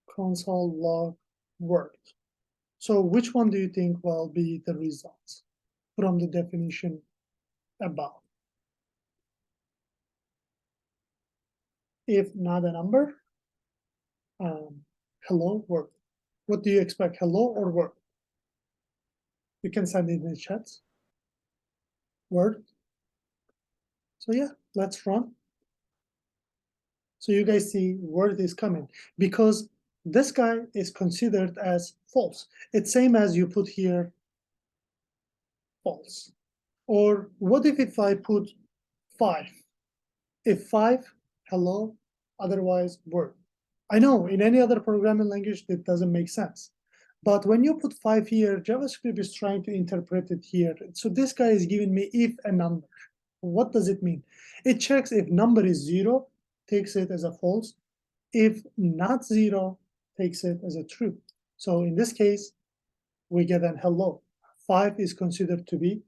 console log word. So which one do you think will be the results from the definition above? If not a number, hello, word. What do you expect, hello or word? You can send it in the chat. Word. So yeah, let's run. So you guys see word is coming because this guy is considered as false. It's same as you put here false. Or what if I put 5? If 5, hello, otherwise word. I know in any other programming language that doesn't make sense. But when you put 5 here, JavaScript is trying to interpret it here. So this guy is giving me if a number. What does it mean? It checks if number is 0, takes it as a false. If not 0, takes it as a true. So in this case, we get an hello. 5 is considered to be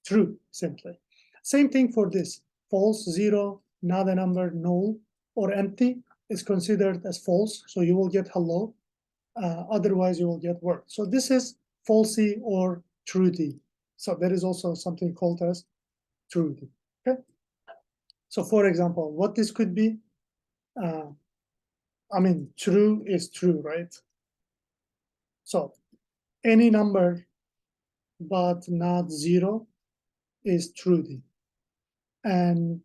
true, simply. Same thing for this. False, 0, not a number, null, or empty is considered as false, so you will get hello. Otherwise, you will get word. So this is falsy or truthy. So there is also something called as truthy. Okay. So for example, what this could be, I mean, true is true, right? So any number but not 0 is truthy. And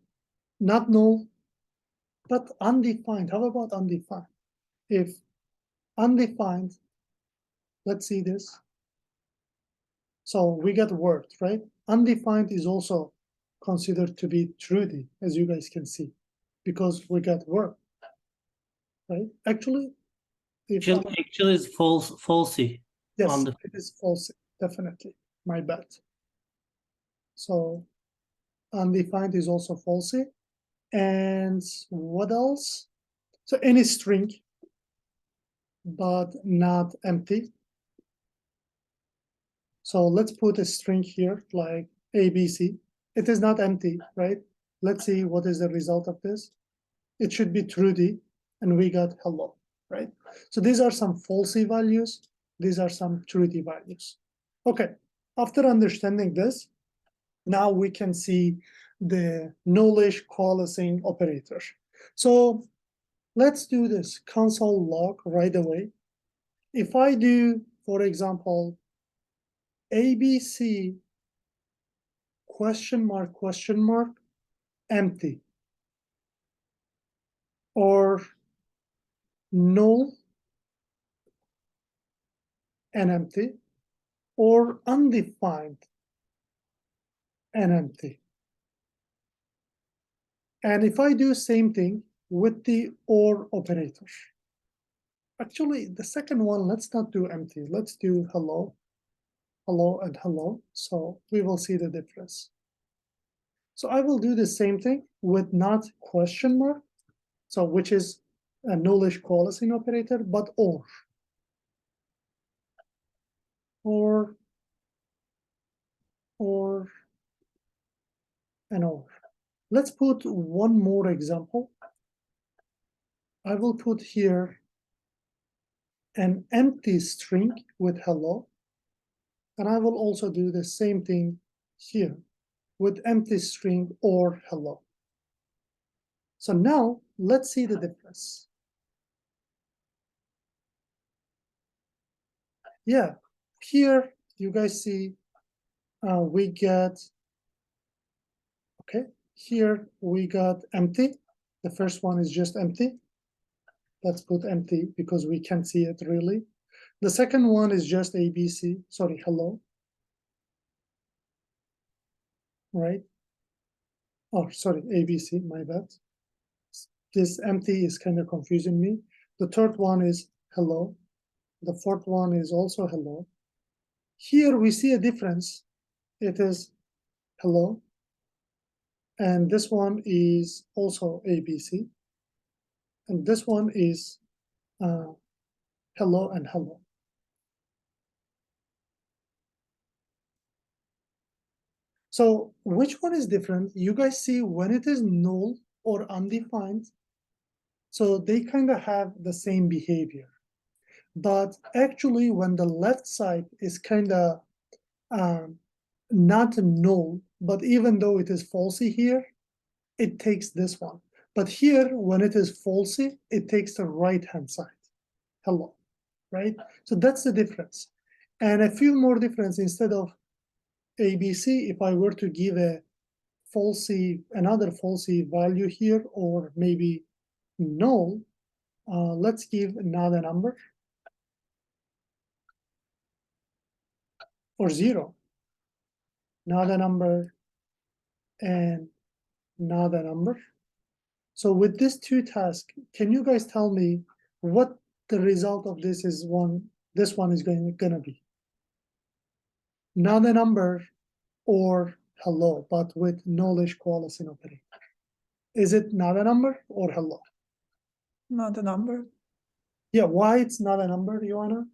not null, but undefined. How about undefined? If undefined, let's see this. So we got word, right? Undefined is also considered to be truthy, as you guys can see, because we got word, right? Actually, if Actually, it's falsy. yes, on the- it is false, definitely. My bad. So undefined is also falsy. And what else? So any string, but not empty. So let's put a string here like ABC. It is not empty, right? Let's see what is the result of this. It should be truthy, and we got hello, right? So these are some falsy values. These are some truthy values. Okay, after understanding this, now we can see the knowledge coalescing operator. So let's do this console log right away. If I do, for example, ABC question mark, empty, or null and empty, or undefined and empty. And if I do same thing with the or operator, actually the second one, let's not do empty, let's do hello, hello, and hello. So we will see the difference. So I will do the same thing with not question mark, so which is a knowledge coalescing operator, but or and or. Let's put one more example. I will put here an empty string with hello, and I will also do the same thing here with empty string or hello. So now let's see the difference. Yeah, here you guys see we get, okay, here we got empty. The first one is just empty. Let's put empty because we can't see it really. The second one is just ABC, sorry, hello. Right? Oh, sorry, ABC, my bad. This empty is kind of confusing me. The third one is hello. The fourth one is also hello. Here we see a difference. It is hello. And this one is also ABC. And this one is hello and hello. So which one is different? You guys see when it is null or undefined, so they kind of have the same behavior. But actually, when the left side is kind of not null, but even though it is falsy here, it takes this one. But here, when it is falsy, it takes the right-hand side. Hello, right? So that's the difference. And a few more difference, instead of ABC, if I were to give a another falsy value here, or maybe null, let's give not a number, or 0, not a number, and not a number. So with these two tasks, can you guys tell me what the result of this is? This one is gonna be not a number or hello, but with knowledge coalescing operator. Is it not a number or hello? Not a number. Yeah, why it's not a number, Joanna?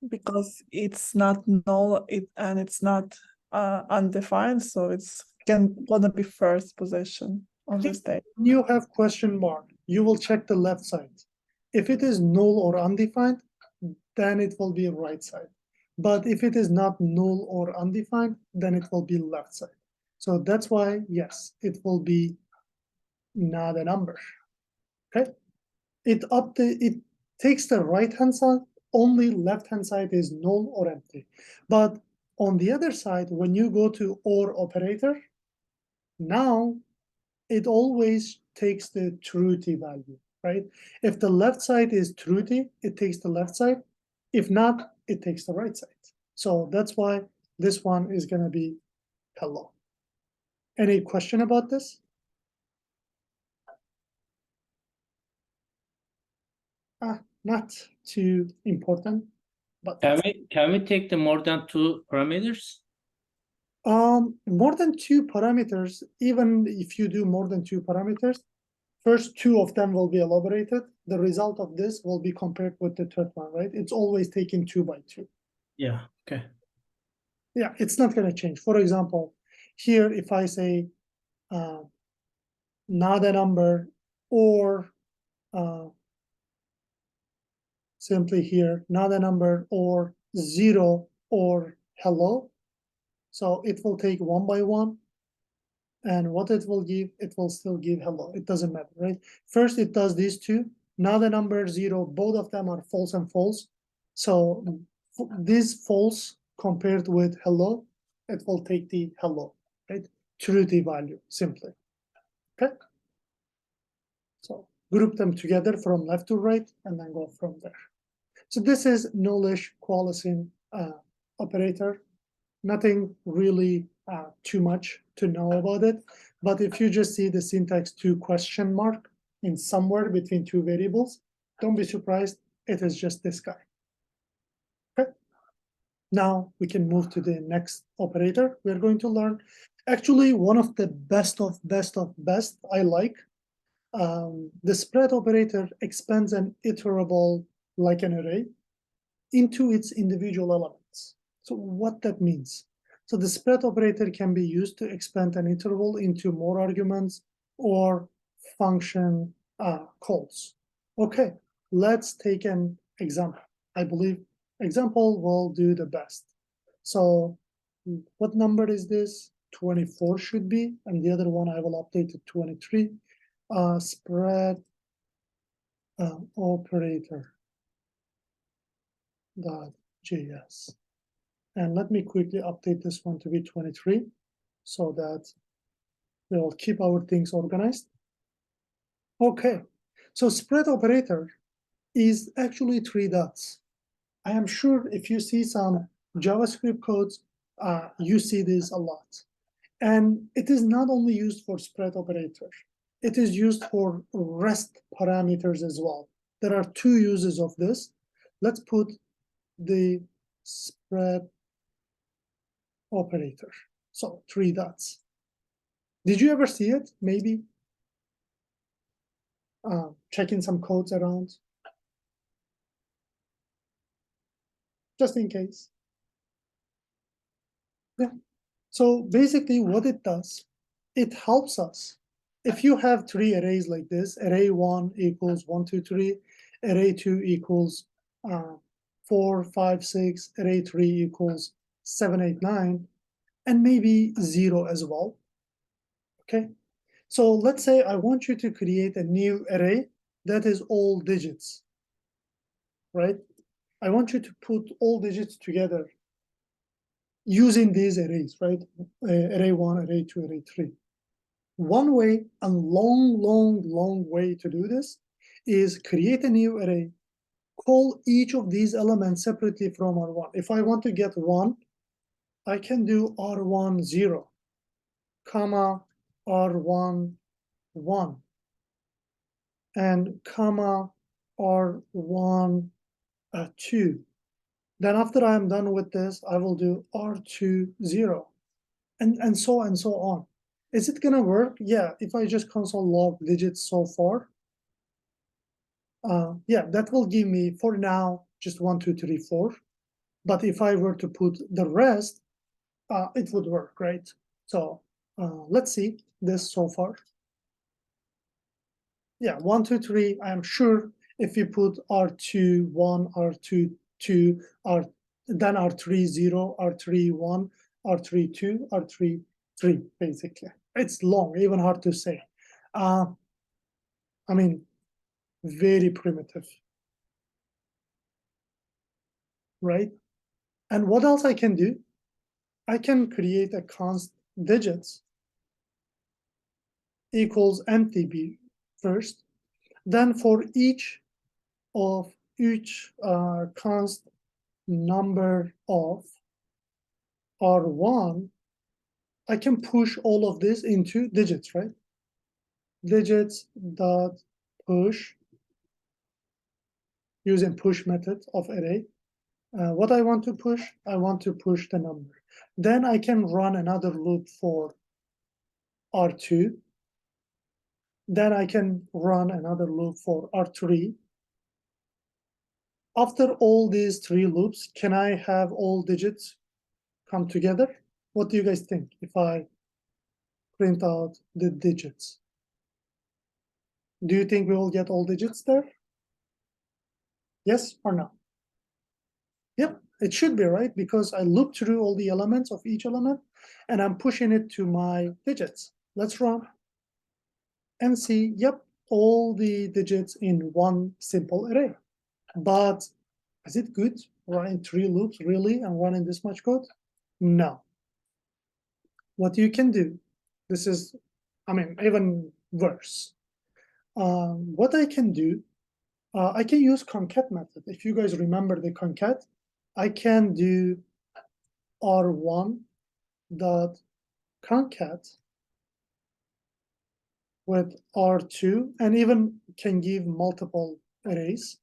because it's not null and it's not undefined, so it's gonna be first position on the state. When you have question mark, you will check the left side. If it is null or undefined, then it will be right side. But if it is not null or undefined, then it will be left side. So that's why, yes, it will be not a number. Okay? It takes the right-hand side, only left-hand side is null or empty. But on the other side, when you go to OR operator, now it always takes the truity value, right? If the left side is truity, it takes the left side. If not, it takes the right side. So that's why this one is going to be hello. Any question about this? Not too important, but Can we take the more than two parameters? more than two parameters, even if you do more than two parameters, first two of them will be elaborated. The result of this will be compared with the third one, right? It's always taken 2 by 2. Yeah, okay. Yeah, it's not going to change. For example, here, if I say not a number or simply here, not a number or 0 or hello. So it will take 1 by 1. And what it will give, it will still give hello. It doesn't matter, right? First, it does these two. Now the number 0, both of them are false and false. So this false compared with hello, it will take the hello, right? Truity value, simply. Okay? So group them together from left to right and then go from there. So this is nullish Qualicin operator. Nothing really too much to know about it. But if you just see the syntax to question mark in somewhere between two variables, don't be surprised. It is just this guy. Okay. Now we can move to the next operator. We're going to learn actually one of the best of best I like. The spread operator expands an iterable like an array into its individual elements. So what that means? So the spread operator can be used to expand an interval into more arguments or function calls. Okay, let's take an example. I believe example will do the best. So what number is this? 24 should be, and the other one I will update to 23. Spread operator .js. And let me quickly update this one to be 23 so that we'll keep our things organized. Okay, so spread operator is actually 3 dots. I am sure if you see some JavaScript codes, you see this a lot. And it is not only used for spread operator, it is used for REST parameters as well. There are 2 uses of this. Let's put the spread operator. So 3 dots. Did you ever see it? Maybe checking some codes around, just in case. Yeah. So basically what it does, it helps us. If you have 3 arrays like this, array 1 equals 1, 2, 3, array 2 equals 4, 5, 6, array 3 equals 7, 8, 9, and maybe 0 as well. Okay. So let's say I want you to create a new array that is all digits, right? I want you to put all digits together using these arrays, right? Array 1, array 2, array 3. One way, a long way to do this is create a new array, call each of these elements separately from R1. If I want to get 1, I can do R1, 0, comma, R1, 1, and comma, R1, 2. Then after I am done with this, I will do R2, 0, and so on. Is it gonna work? Yeah, if I just console log digits so far, yeah, that will give me, for now, just 1, 2, 3, 4. But if I were to put the rest, it would work, right? So let's see this so far. Yeah, 1, 2, 3. I'm sure if you put R2, 1, R2, 2, then R3, 0, R3, 1, R3, 2, R3, 3, basically. It's long, even hard to say. I mean, very primitive, right? And what else I can do? I can create a const digits equals empty b first. Then for each const number of R1, I can push all of this into digits, right? Digits dot push using push method of array. What I want to push? I want to push the number. Then I can run another loop for R2. Then I can run another loop for R3. After all these 3 loops, can I have all digits come together? What do you guys think if I print out the digits? Do you think we will get all digits there? Yes or no? Yep, it should be, right? Because I looped through all the elements of each element and I'm pushing it to my digits. Let's run and see, yep, all the digits in one simple array. But is it good running 3 loops really and running this much code? No. What you can do, this is, I mean, even worse. What I can do, I can use concat method. If you guys remember the concat, I can do R1 dot concat with R2 and even can give multiple arrays,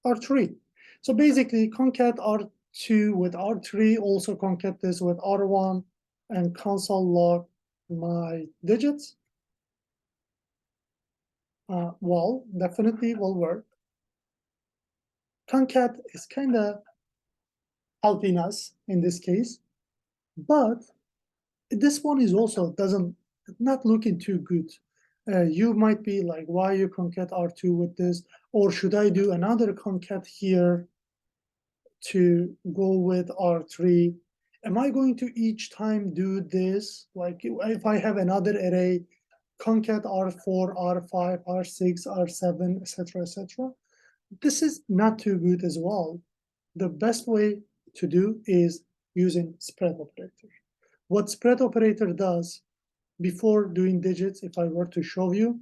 R3. So basically concat R2 with R3, also concat this with R1 and console log my digits. Well, definitely will work. Concat is kind of helping us in this case, but this one is also not looking too good. You might be like, why you concat R2 with this? Or should I do another concat here to go with R3? Am I going to each time do this? Like if I have another array, concat R4, R5, R6, R7, etc., etc. This is not too good as well. The best way to do is using spread operator. What spread operator does before doing digits, if I were to show you,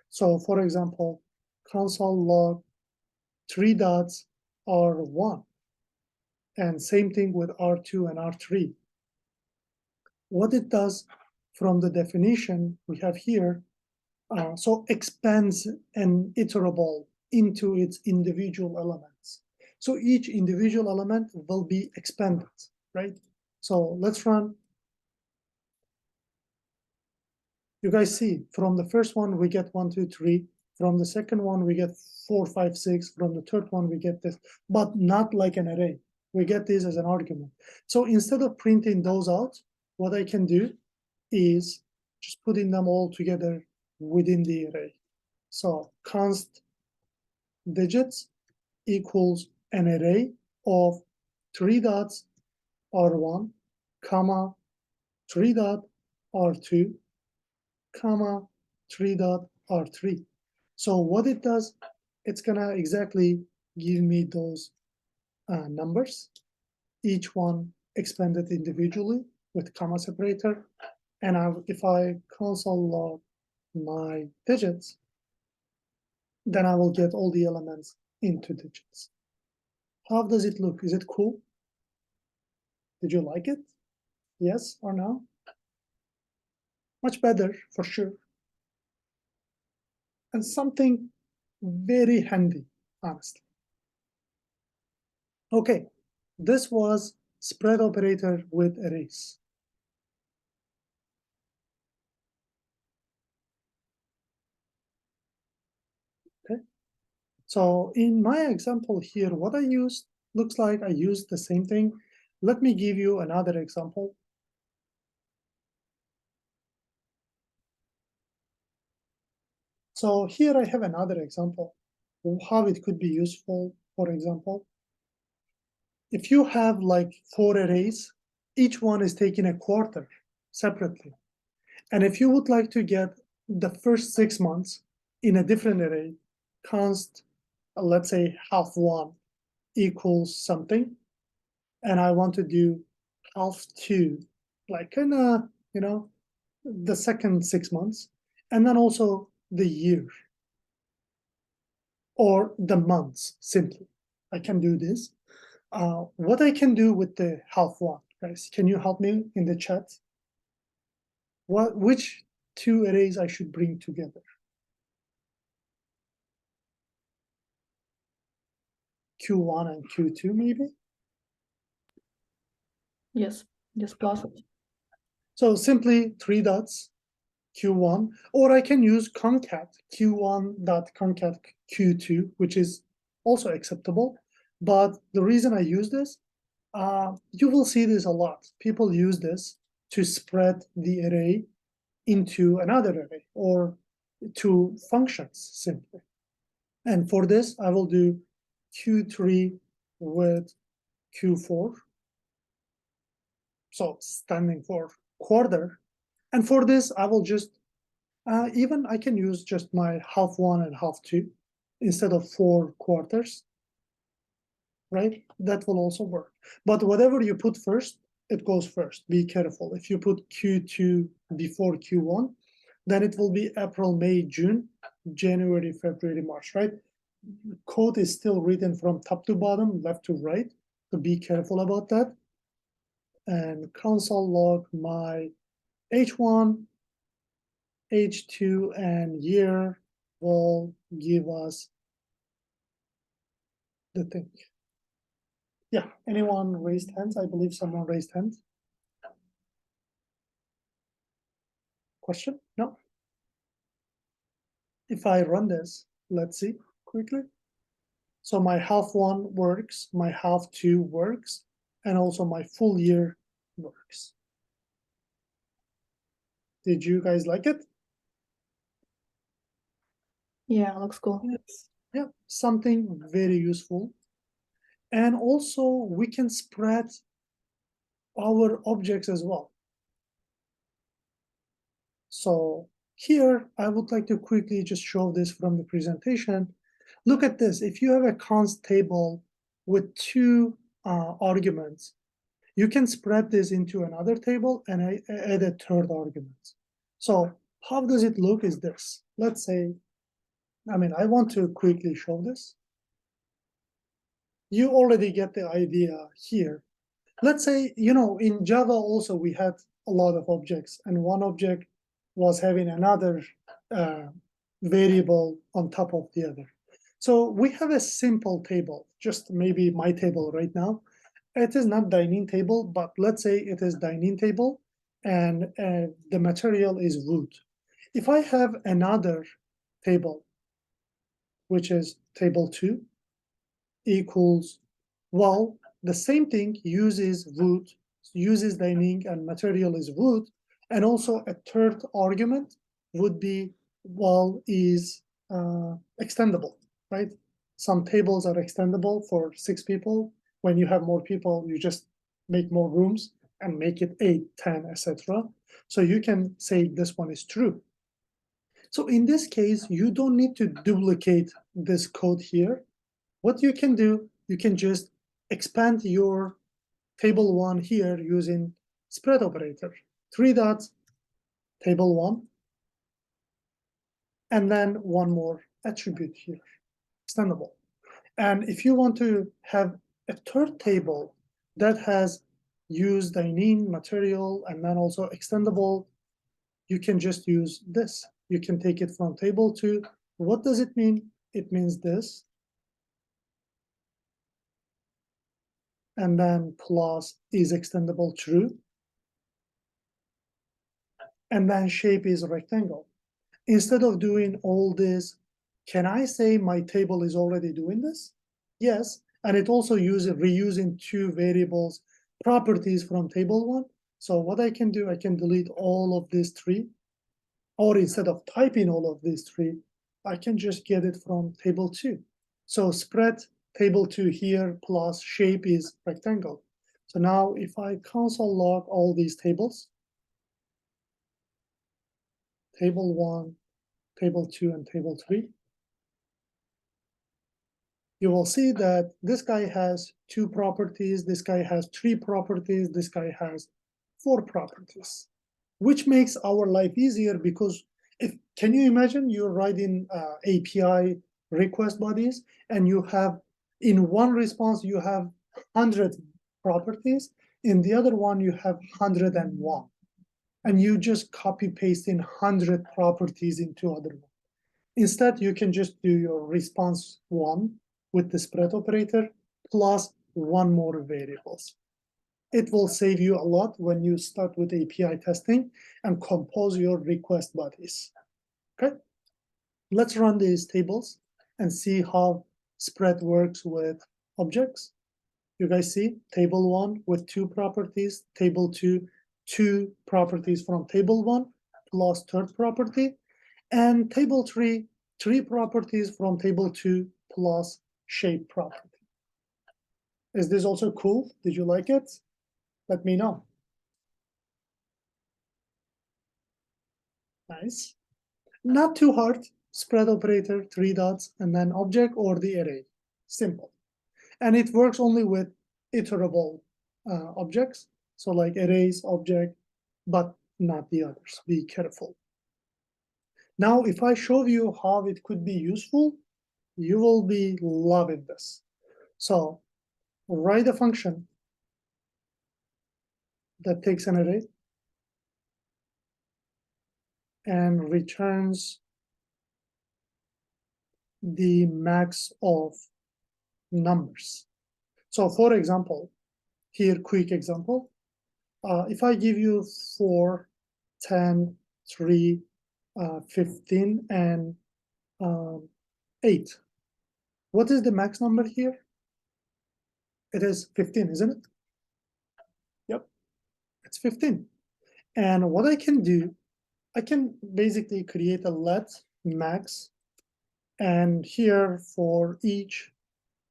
so for example, console log 3 dots R1, and same thing with R2 and R3. What it does from the definition we have here, so expands an iterable into its individual elements. So each individual element will be expanded, right? So let's run. You guys see, from the first one, we get 1, 2, 3. From the second one, we get 4, 5, 6. From the third one, we get this, but not like an array. We get this as an argument. So instead of printing those out, what I can do is just putting them all together within the array. So const digits equals an array of 3 dots R1, comma, 3 dot R2, comma, 3 dot R3. So what it does, it's gonna exactly give me those numbers, each one expanded individually with comma separator. And if I console log my digits, then I will get all the elements into digits. How does it look? Is it cool? Did you like it? Yes or no? Much better, for sure. And something very handy, honestly. Okay, this was spread operator with arrays. Okay, so in my example here, what I used looks like I used the same thing, Let me give you another example. So here I have another example of how it could be useful. For example, if you have like 4 arrays, each one is taking a quarter separately. And if you would like to get the first 6 months in a different array, const, let's say half one equals something, and I want to do half two, like in a, the second 6 months, and then also the year or the months simply. I can do this. What I can do with the half one, guys, can you help me in the chat? Which 2 arrays I should bring together? Q1 and Q2 maybe? Yes, just plus it. So simply 3 dots, Q1, or I can use concat, Q1 dot concat Q2, which is also acceptable. But the reason I use this, you will see this a lot. People use this to spread the array into another array or to functions simply. And for this, I will do Q3 with Q4. So standing for quarter. And for this, I will just, even I can use just my half one and half two instead of 4 quarters, right? That will also work. But whatever you put first, it goes first. Be careful. If you put Q2 before Q1, then it will be April, May, June, January, February, March, right? Code is still written from top to bottom, left to right, so be careful about that. And console log my H1, H2, and year will give us the thing. Yeah, anyone raised hands? I believe someone raised hands. Question? No? If I run this, let's see quickly. So my half one works, my half two works, and also my full year works. Did you guys like it? Yeah, looks cool. Yeah, something very useful. And also we can spread our objects as well. So here, I would like to quickly just show this from the presentation. Look at this. If you have a const table with 2 arguments, you can spread this into another table and add a 3rd argument. So how does it look is this. Let's say, I want to quickly show this. You already get the idea here. Let's say, in Java also we had a lot of objects, and one object was having another variable on top of the other. So we have a simple table, just maybe my table right now. It is not dining table, but let's say it is dining table, and the material is wood. If I have another table, which is table 2, equals, well, the same thing uses wood, uses dining, and material is wood, and also a 3rd argument would be, well, is extendable, right? Some tables are extendable for 6 people. When you have more people, you just make more rooms and make it 8, 10, etc. So you can say this one is true. So in this case, you don't need to duplicate this code here. What you can do, you can just expand your table 1 here using spread operator. 3 dots, table 1, and then one more attribute here, extendable. And if you want to have a 3rd table that has used dining, material, and then also extendable, you can just use this. You can take it from table 2. What does it mean? It means this. And then plus is extendable true. And then shape is rectangle. Instead of doing all this, can I say my table is already doing this? Yes, and it also reusing 2 variables properties from table 1. So what I can do, I can delete all of these 3, or instead of typing all of these 3, I can just get it from table 2. So spread table 2 here plus shape is rectangle. So now if I console log all these tables, table 1, table 2, and table 3, you will see that this guy has 2 properties, this guy has 3 properties, this guy has 4 properties, which makes our life easier because can you imagine you're writing API request bodies and you have, in one response, you have 100 properties, in the other one, you have 101. And you just copy pasting 100 properties into other one. Instead, you can just do your response 1 with the spread operator plus 1 more variables. It will save you a lot when you start with API testing and compose your request bodies. Okay, let's run these tables and see how spread works with objects. You guys see table 1 with 2 properties, table 2, 2 properties from table 1 plus third property, and table 3, 3 properties from table 2 plus shape property. Is this also cool? Did you like it? Let me know. Nice. Not too hard. Spread operator, 3 dots, and then object or the array. Simple. And it works only with iterable objects. So like arrays, object, but not the others. Be careful. Now, if I show you how it could be useful, you will be loving this. So write a function that takes an array and returns the max of numbers. So for example, here, quick example, if I give you 4, 10, 3, 15, and 8, what is the max number here? It is 15, isn't it? Yep, it's 15. And what I can do, I can basically create a let max, and here for each,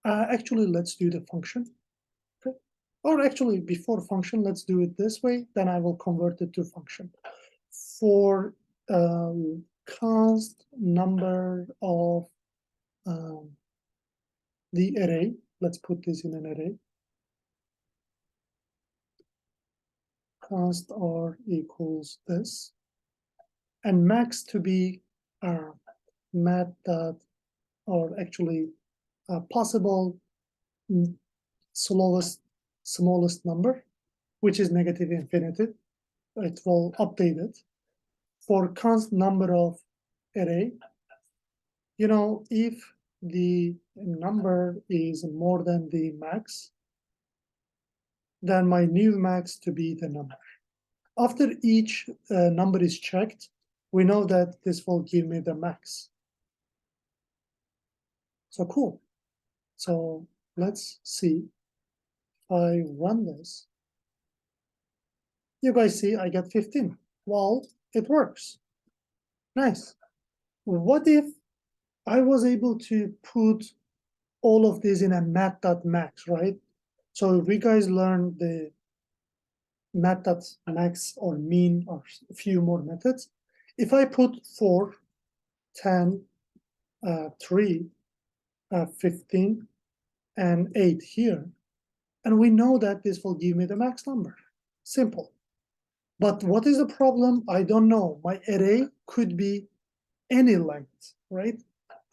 actually, let's do the function. Okay. Or actually, before function, let's do it this way, then I will convert it to function. For const number of the array, let's put this in an array. Const r equals this, and max to be mat dot, or actually possible smallest number, which is negative infinity. It will update it. For const number of array, you know, if the number is more than the max, then my new max to be the number. After each number is checked, we know that this will give me the max. So cool. So let's see. If I run this, you guys see I get 15. Well, it works. Nice. What if I was able to put all of this in a mat.max, right? So if we guys learn the mat.max or mean or a few more methods, if I put 4, 10, 3, 15, and 8 here, and we know that this will give me the max number. Simple. But what is the problem? I don't know. My array could be any length, right?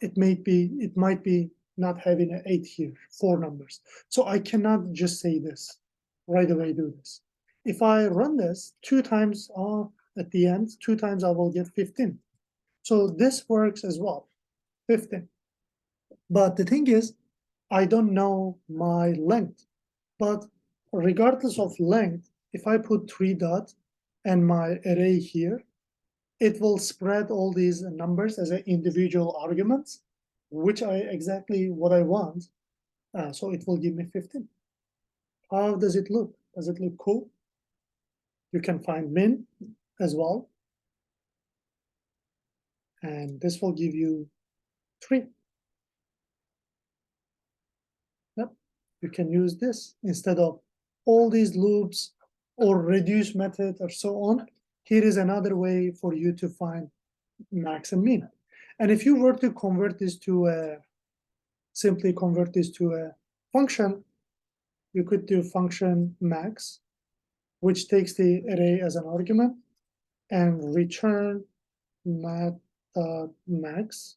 It might be not having an 8 here, 4 numbers. So I cannot just say this, right away do this. If I run this 2 times at the end, 2 times I will get 15. So this works as well, 15. But the thing is, I don't know my length. But regardless of length, if I put 3 dots and my array here, it will spread all these numbers as individual arguments, which I exactly what I want. So it will give me 15. How does it look? Does it look cool? You can find min as well. And this will give you 3. Yep. You can use this instead of all these loops or reduce method or so on. Here is another way for you to find max and min. And if you were to convert this to simply convert this to a function, you could do function max, which takes the array as an argument, and return max,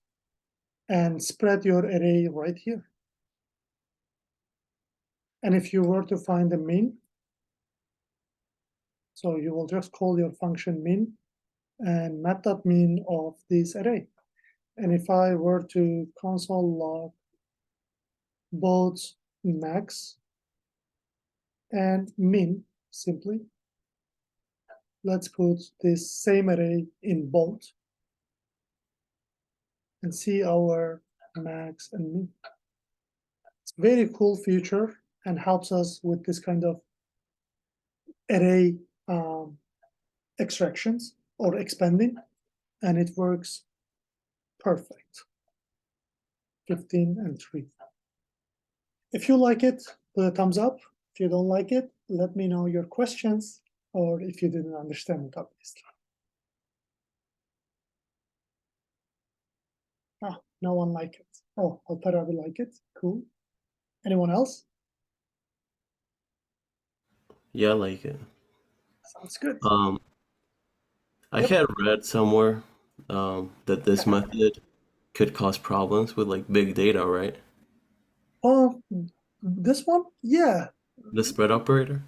and spread your array right here. And if you were to find the min, so you will just call your function min and math.min of this array. And if I were to console log both max and min simply, let's put this same array in both and see our max and min. It's a very cool feature and helps us with this kind of array extractions or expanding, and it works perfect. 15 and 3. If you like it, put a thumbs up. If you don't like it, let me know your questions, or if you didn't understand it, obviously. Ah, no one like it. Oh, Altara will like it. Cool. Anyone else? Yeah, I like it. Sounds good. I Yep. had read somewhere that this method could cause problems with like big data, right? Oh, this one? Yeah, The spread operator?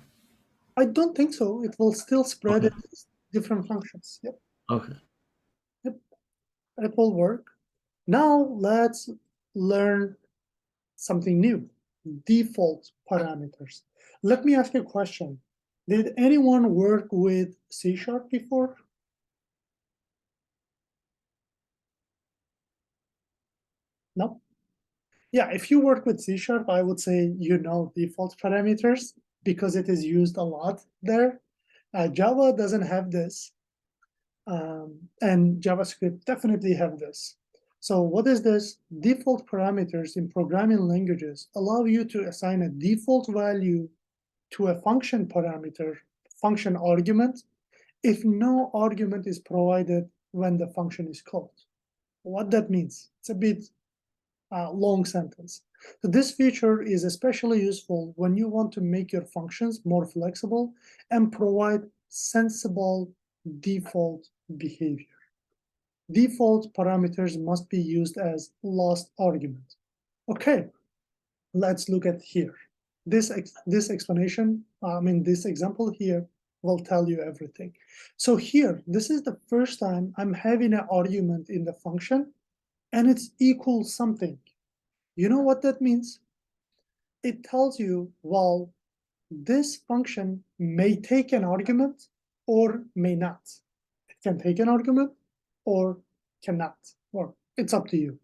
I don't think so. It will still spread Okay. it as different functions. Yep, Okay. it will work. Now let's learn something new, default parameters. Let me ask you a question. Did anyone work with C# before? No? Yeah, if you work with C#, I would say you know default parameters because it is used a lot there. Java doesn't have this, and JavaScript definitely have this. So what is this? Default parameters in programming languages allow you to assign a default value to a function parameter, function argument, if no argument is provided when the function is called. What that means? It's a bit long sentence. So this feature is especially useful when you want to make your functions more flexible and provide sensible default behavior. Default parameters must be used as last argument. Okay, let's look at here. This explanation, this example here will tell you everything. So here, this is the first time I'm having an argument in the function and it's equal something. You know what that means? It tells you, well, this function may take an argument or may not. It can take an argument or cannot, or it's up to you.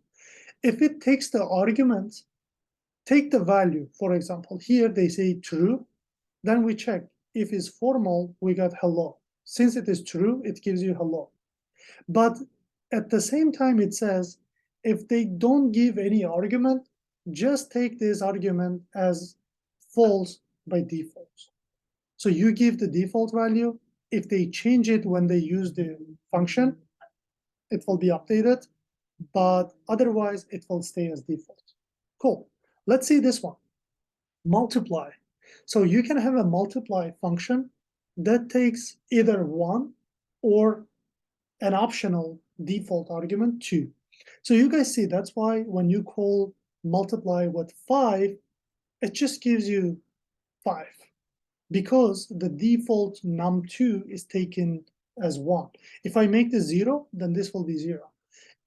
If it takes the argument, take the value. For example, here they say true, then we check. If it's formal, we got hello. Since it is true, it gives you hello. But at the same time, it says, if they don't give any argument, just take this argument as false by default. So you give the default value. If they change it when they use the function, it will be updated, but otherwise it will stay as default. Cool. Let's see this one, multiply. So you can have a multiply function that takes either 1 or an optional default argument 2. So you guys see that's why when you call multiply with 5, it just gives you 5 because the default num2 is taken as 1. If I make this 0, then this will be 0.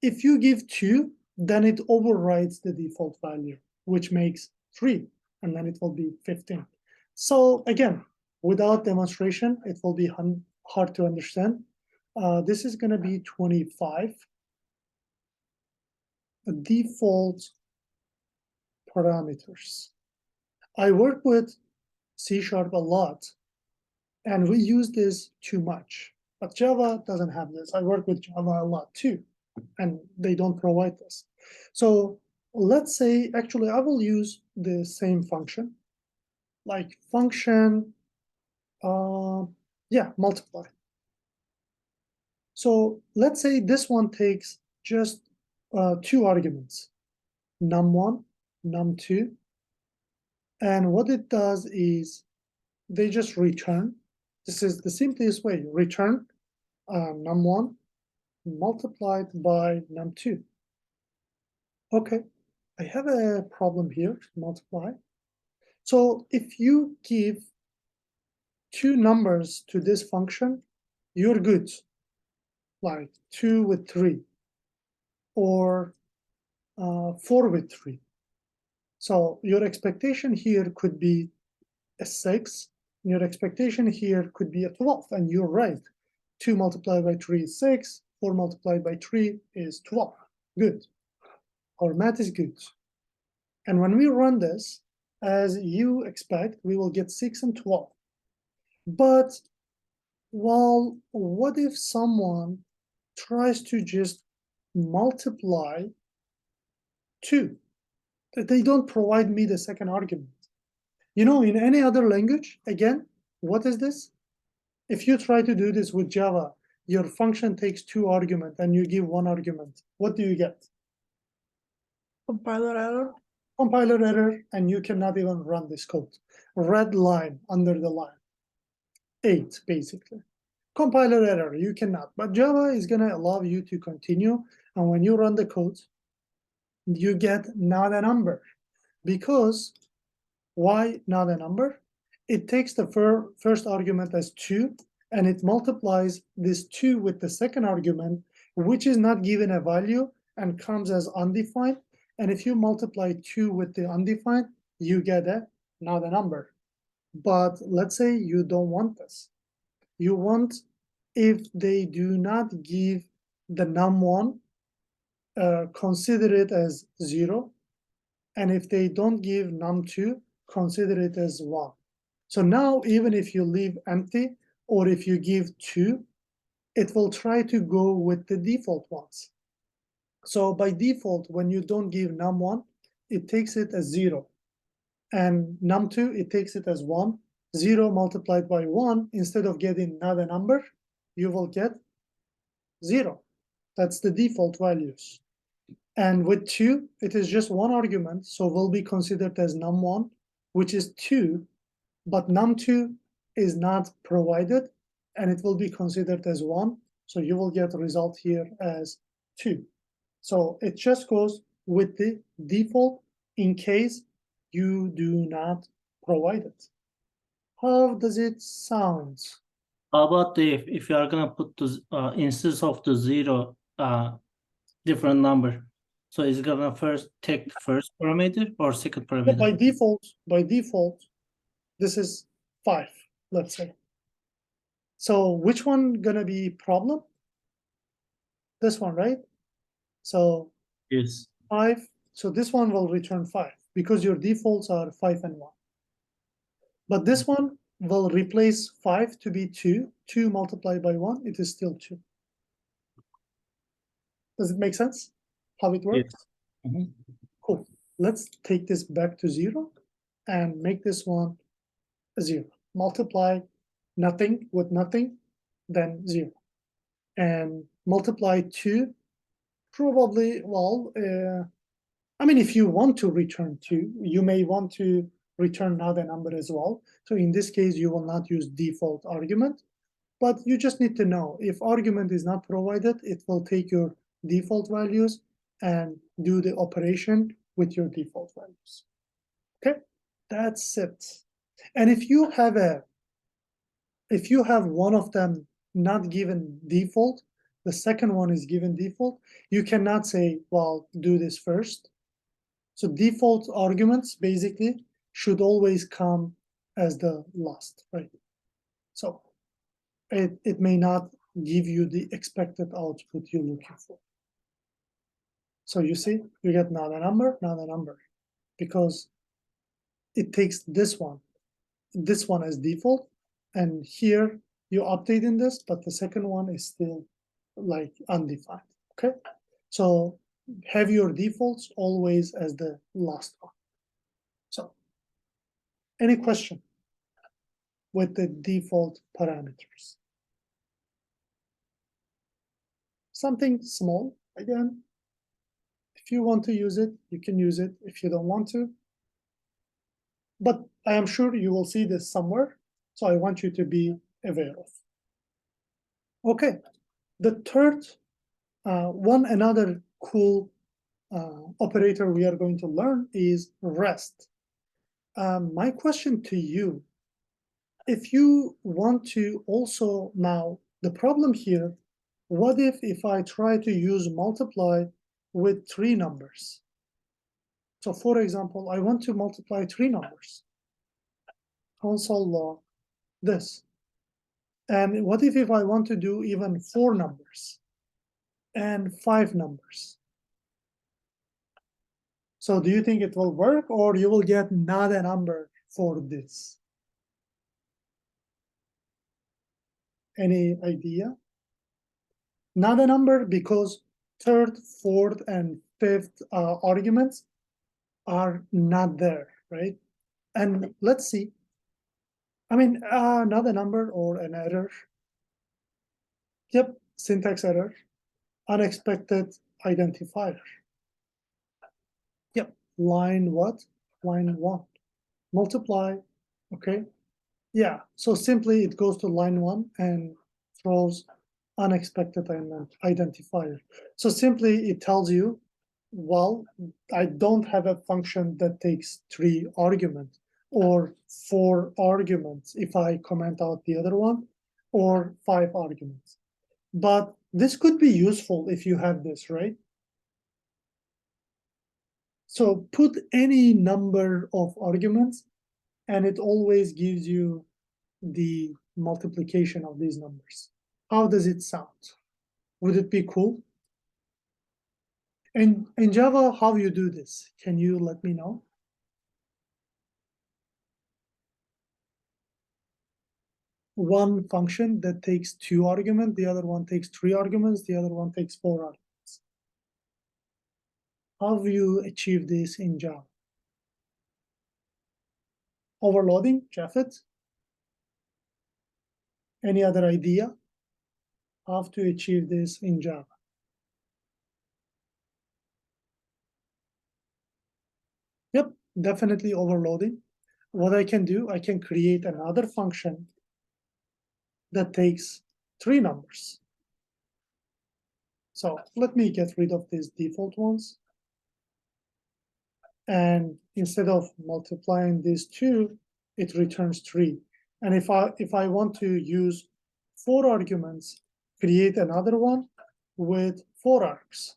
If you give 2, then it overrides the default value, which makes 3, and then it will be 15. So again, without demonstration, it will be hard to understand. This is going to be 25. Default parameters. I work with C# a lot, and we use this too much. But Java doesn't have this. I work with Java a lot too, and they don't provide this. So let's say, actually, I will use the same function, like function, yeah, multiply. So let's say this one takes just 2 arguments, num1, num2, and what it does is they just return. This is the simplest way, return num1 multiplied by num2. Okay, I have a problem here, multiply. So if you give 2 numbers to this function, you're good, like 2 with 3, or 4 with 3. So your expectation here could be a 6, your expectation here could be a 12, and you're right. 2 multiplied by 3 is 6, 4 multiplied by 3 is 12. Good. Our math is good. And when we run this, as you expect, we will get 6 and 12. But, well, what if someone tries to just multiply 2? They don't provide me the second argument. You know, in any other language, again, what is this? If you try to do this with Java, your function takes 2 arguments and you give 1 argument. What do you get? Compiler error. Compiler error, and you cannot even run this code. Red line under the line. 8, basically. Compiler error, you cannot. But Java is going to allow you to continue, and when you run the code, you get not a number. Because, why not a number? It takes the first argument as 2, and it multiplies this 2 with the second argument, which is not given a value and comes as undefined. And if you multiply 2 with the undefined, you get not a number. But let's say you don't want this. You want, if they do not give the num1, consider it as 0. And if they don't give num2, consider it as 1. So now, even if you leave empty, or if you give 2, it will try to go with the default ones. So by default, when you don't give num1, it takes it as 0. And num2, it takes it as 1. 0 multiplied by 1, instead of getting not a number, you will get 0. That's the default values. And with 2, it is just 1 argument, so will be considered as num1, which is 2, but num2 is not provided, and it will be considered as 1, so you will get a result here as 2. So it just goes with the default in case you do not provide it. How does it sound? How about if you are gonna put the instead of the 0 different number? So is it gonna first take the first parameter or second parameter? By default, this is 5, let's say. So which one gonna be problem? This one, right? So Yes. 5, so this one will return 5 because your defaults are 5 and 1. But this one will replace 5 to be 2. 2 multiplied by 1, it is still 2. Does it make sense how it works? Yes. Mm-hmm. Cool. Let's take this back to 0 and make this one a 0. Multiply nothing with nothing, then 0. And multiply 2, probably, well, I mean, if you want to return 2, you may want to return another number as well. So in this case, you will not use default argument, but you just need to know if argument is not provided, it will take your default values and do the operation with your default values. Okay, that's it. And if you have one of them not given default, the second one is given default, you cannot say, well, do this first. So default arguments basically should always come as the last, right? So it may not give you the expected output you're looking for. So you see, you get not a number, because it takes this one this one as default, and here you update in this, but the second one is still like undefined, okay? So have your defaults always as the last one. So any question with the default parameters? Something small, again, if you want to use it, you can use it. If you don't want to, but I am sure you will see this somewhere, so I want you to be aware of. Okay, the third another cool operator we are going to learn is rest. My question to you, if you want to also now, the problem here, what if I try to use multiply with 3 numbers? So for example, I want to multiply 3 numbers. Console log this. And what if I want to do even 4 numbers and 5 numbers? So do you think it will work, or you will get not a number for this? Any idea? Not a number because third, fourth, and fifth arguments are not there, right? And let's see. I mean, not a number or an error. Yep, syntax error. Unexpected identifier. Yep, line what? Line 1. Multiply, okay? Yeah, so simply it goes to line 1 and throws unexpected identifier. So simply it tells you, well, I don't have a function that takes 3 arguments or 4 arguments if I comment out the other one, or 5 arguments. But this could be useful if you have this, right? So put any number of arguments and it always gives you the multiplication of these numbers. How does it sound? Would it be cool? And in Java, how you do this? Can you let me know? One function that takes 2 arguments, the other one takes 3 arguments, the other one takes 4 arguments. How do you achieve this in Java? Overloading, Jafet? Any other idea? How to achieve this in Java? Yep, definitely overloading. What I can do, I can create another function that takes 3 numbers. So let me get rid of these default ones. And instead of multiplying these 2, it returns 3. And if I want to use 4 arguments, create another one with 4 args.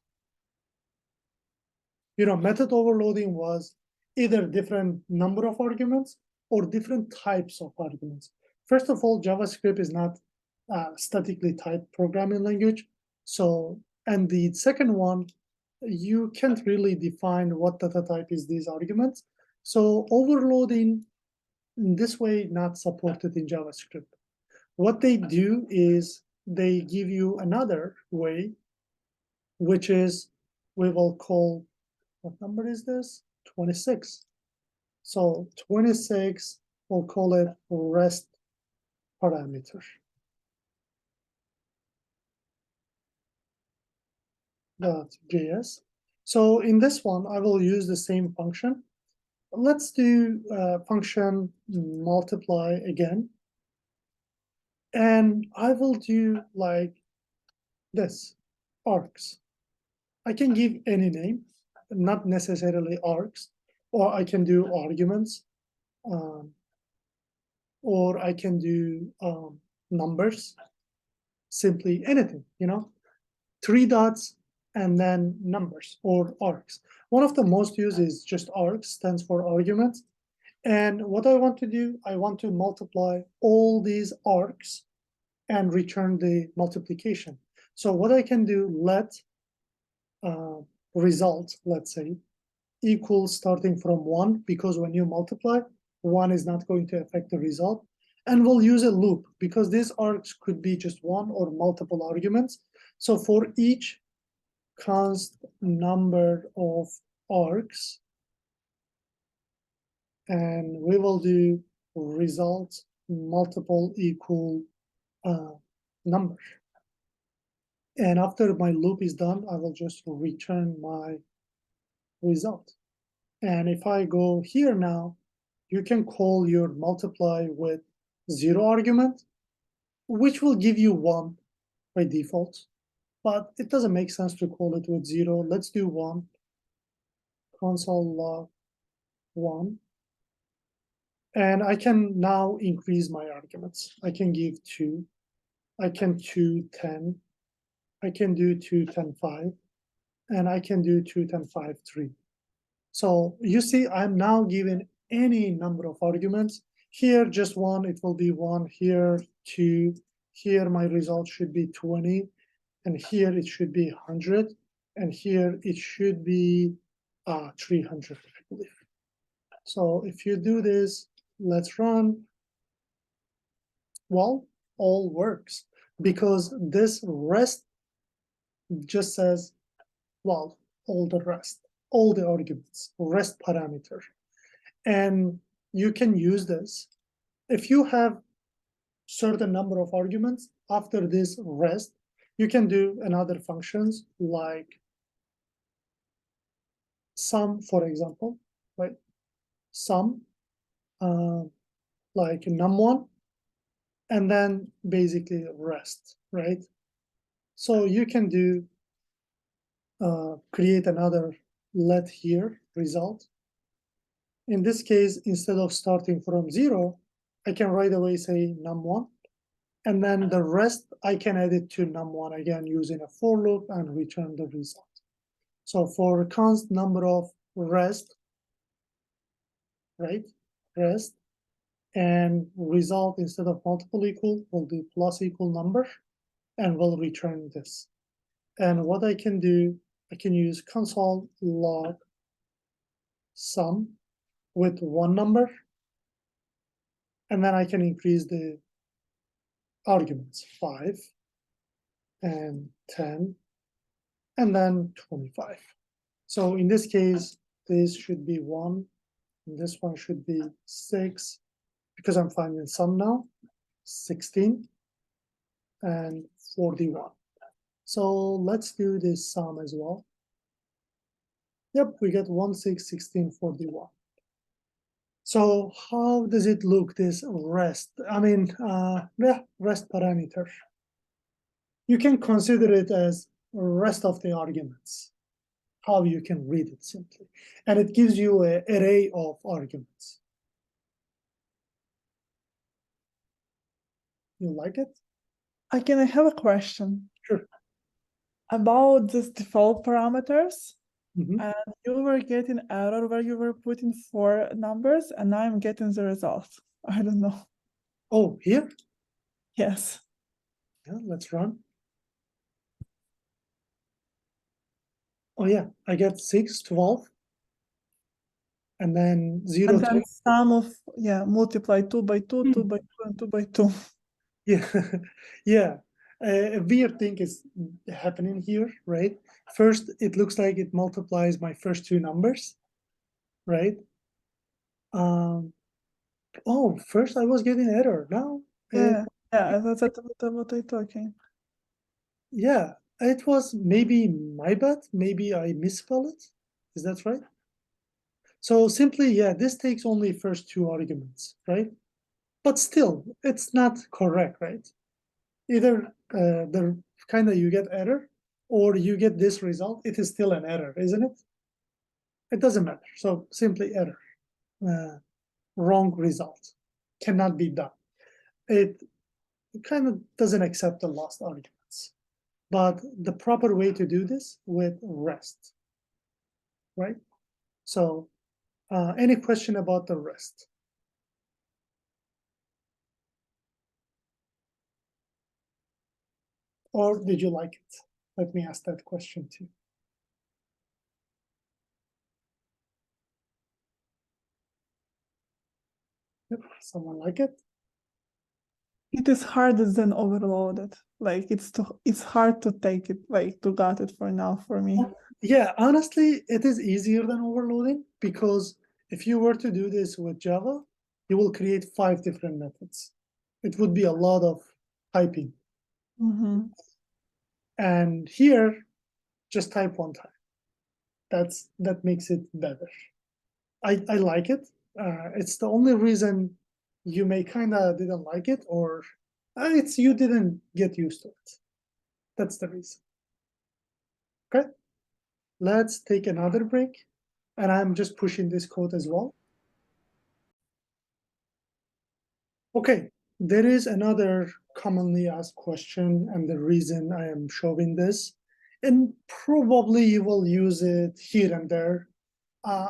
You know, method overloading was either different number of arguments or different types of arguments. First of all, JavaScript is not statically typed programming language. So, and the second one, you can't really define what data type is these arguments. So overloading in this way, not supported in JavaScript. What they do is they give you another way, which is we will call, what number is this? 26. So 26, we'll call it rest parameter. .js. So in this one, I will use the same function. Let's do function multiply again. And I will do like this, args. I can give any name, not necessarily args, or I can do arguments, or I can do numbers, simply anything, you know, 3 dots and then numbers or args. One of the most used is just args, stands for arguments. And what I want to do, I want to multiply all these args and return the multiplication. So what I can do, let result, let's say, equals starting from 1, because when you multiply, one is not going to affect the result. And we'll use a loop because these args could be just one or multiple arguments. So for each const number of args, and we will do result multiple equal number. And after my loop is done, I will just return my result. And if I go here now, you can call your multiply with 0 argument, which will give you 1 by default. But it doesn't make sense to call it with 0. Let's do 1. Console log 1. And I can now increase my arguments. I can give 2. I can 2, 10. I can do 2, 10, 5. And I can do 2, 10, 5, 3. So you see, I'm now given any number of arguments. Here, just 1, it will be 1. Here, 2. Here, my result should be 20. And here, it should be 100. And here, it should be 300, I believe. So if you do this, let's run. Well, all works because this rest just says, well, all the rest, all the arguments, rest parameter. And you can use this. If you have certain number of arguments after this rest, you can do another functions like sum, for example, right? Sum, like num1, and then basically rest, right? So you can do create another let here result. In this case, instead of starting from 0, I can right away say num1, and then the rest I can add it to num1 again using a for loop and return the result. So for const number of rest, right, rest, and result instead of multiple equal, we'll do plus equal number, and we'll return this. And what I can do, I can use console log sum with 1 number, and then I can increase the arguments 5 and 10 and then 25. So in this case, this should be 1, and this one should be 6, because I'm finding sum now, 16 and 41. So let's do this sum as well. Yep, we get 1, 6, 16, 41. So how does it look, this rest? I mean, yeah, rest parameter. You can consider it as rest of the arguments, how you can read it simply. And it gives you an array of arguments. You like it? I have a question. Sure. About this default parameters. Mhm. And you were getting error where you were putting 4 numbers, and now I'm getting the result. I don't know. Oh, here? Yes. Yeah, let's run. Oh yeah, I get 6, 12. And then 0, And then 3. sum of, yeah, multiply 2 by 2, 2 by 2, and 2 by 2. Yeah, yeah. A weird thing is happening here, right? First, it looks like it multiplies my first 2 numbers, right? Oh, first I was getting error. Now, Yeah, that's what I talking. yeah, it was maybe my bad. Maybe I misspelled it. Is that right? So simply, yeah, this takes only first 2 arguments, right? But still, it's not correct, right? Either the kind of you get error or you get this result, it is still an error, isn't it? It doesn't matter. So simply error, wrong result, cannot be done. It kind of doesn't accept the lost arguments. But the proper way to do this with rest, right? So any question about the rest? Or did you like it? Let me ask that question too. Yep, someone like it? It is harder than overloaded. Like it's hard to take it, like to got it for now for me. Yeah, honestly, it is easier than overloading because if you were to do this with Java, you will create 5 different methods. It would be a lot of typing. Mhm. And here, just type one time. That makes it better. I like it. It's the only reason you may kinda didn't like it, or it's you didn't get used to it. That's the reason. Okay, let's take another break, and I'm just pushing this code as well. Okay, there is another commonly asked question, and the reason I am showing this, and probably you will use it here and there.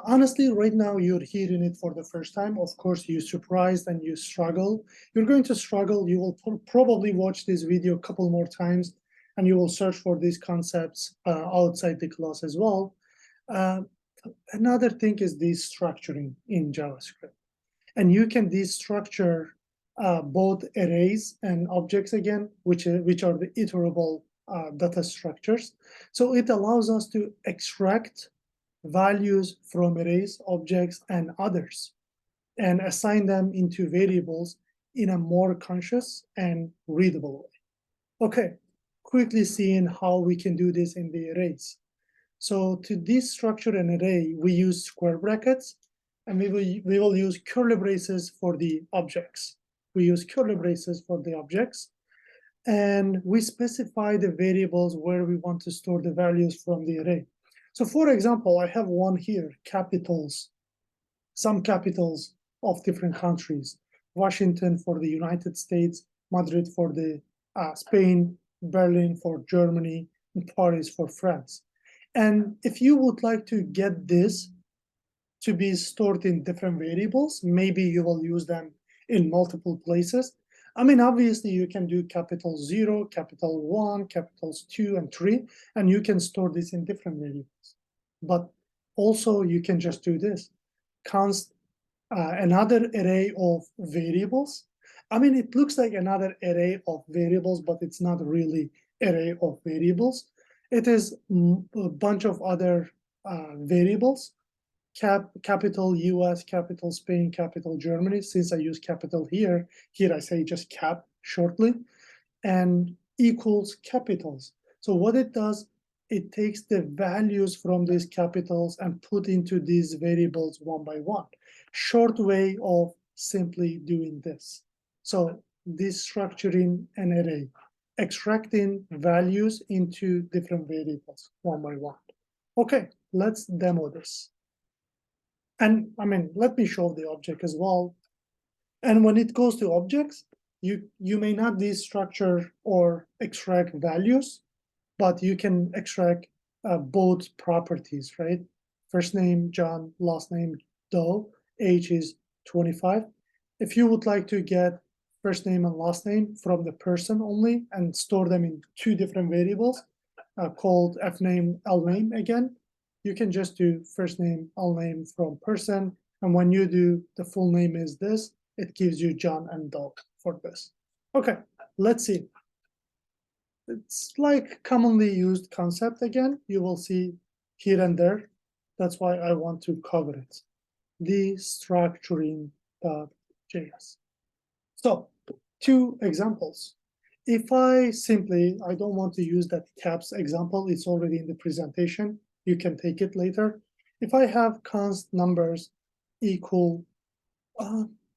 Honestly, right now you're hearing it for the first time. Of course, you're surprised and you struggle. You're going to struggle. You will probably watch this video a couple more times, and you will search for these concepts outside the class as well. Uh, Another thing is destructuring in JavaScript. And you can destructure both arrays and objects again, which are the iterable data structures. So it allows us to extract values from arrays, objects, and others, and assign them into variables in a more conscious and readable way. Okay, quickly seeing how we can do this in the arrays. So to destructure an array, we use square brackets, and we will use curly braces for the objects. We use curly braces for the objects, and we specify the variables where we want to store the values from the array. So for example, I have one here, capitals, some capitals of different countries. Washington for the United States, Madrid for the Spain, Berlin for Germany, and Paris for France. And if you would like to get this to be stored in different variables, maybe you will use them in multiple places. I mean, obviously you can do capital 0, capital 1, capitals 2 and 3, and you can store this in different variables. But also you can just do this, const another array of variables. I mean, it looks like another array of variables, but it's not really array of variables. It is a bunch of other variables, capital US, capital Spain, capital Germany. Since I use capital here I say just cap shortly, and equals capitals. So what it does, it takes the values from these capitals and put into these variables one by one. Short way of simply doing this. So destructuring an array, extracting values into different variables one by one. Okay, let's demo this. And I mean, let me show the object as well. And when it goes to objects, you may not destructure or extract values, but you can extract both properties, right? First name, John, last name, Doe, age is 25. If you would like to get first name and last name from the person only and store them in 2 different variables called fname, lname again, you can just do first name, lname from person. And when you do the full name is this, it gives you John and Doe for this. Okay, let's see. It's like commonly used concept again. You will see here and there. That's why I want to cover it. Destructuring.js. So 2 examples. If I don't want to use that caps example, it's already in the presentation. You can take it later. If I have const numbers equal,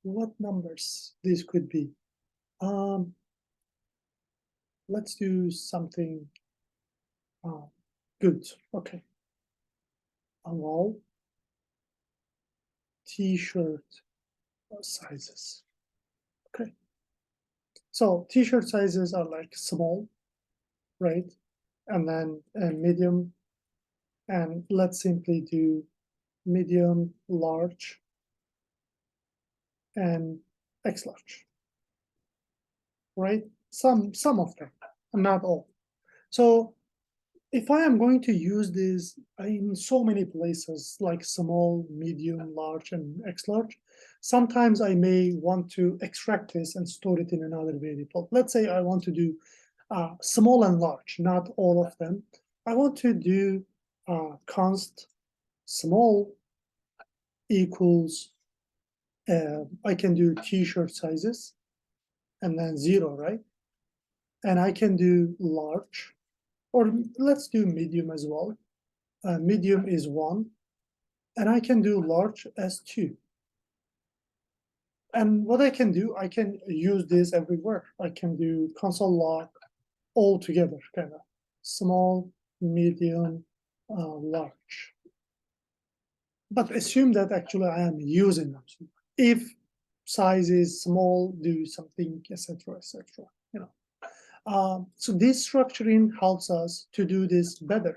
what numbers this could be? Let's do something good. Okay. Allow t-shirt sizes. Okay. So t-shirt sizes are like small, right? And then medium. And let's simply do medium, large, and X large, right? Some of them, not all. So if I am going to use this in so many places, like small, medium, large, and X large, Sometimes I may want to extract this and store it in another variable. Let's say I want to do small and large, not all of them. I want to do const small equals, I can do t-shirt sizes and then 0, right? And I can do large, or let's do medium as well. Medium is 1, and I can do large as 2. And what I can do, I can use this everywhere. I can do console log all together, kind of small, medium, large. But assume that actually I am using them. If size is small, do something, etc., etc. You know. So this structuring helps us to do this better.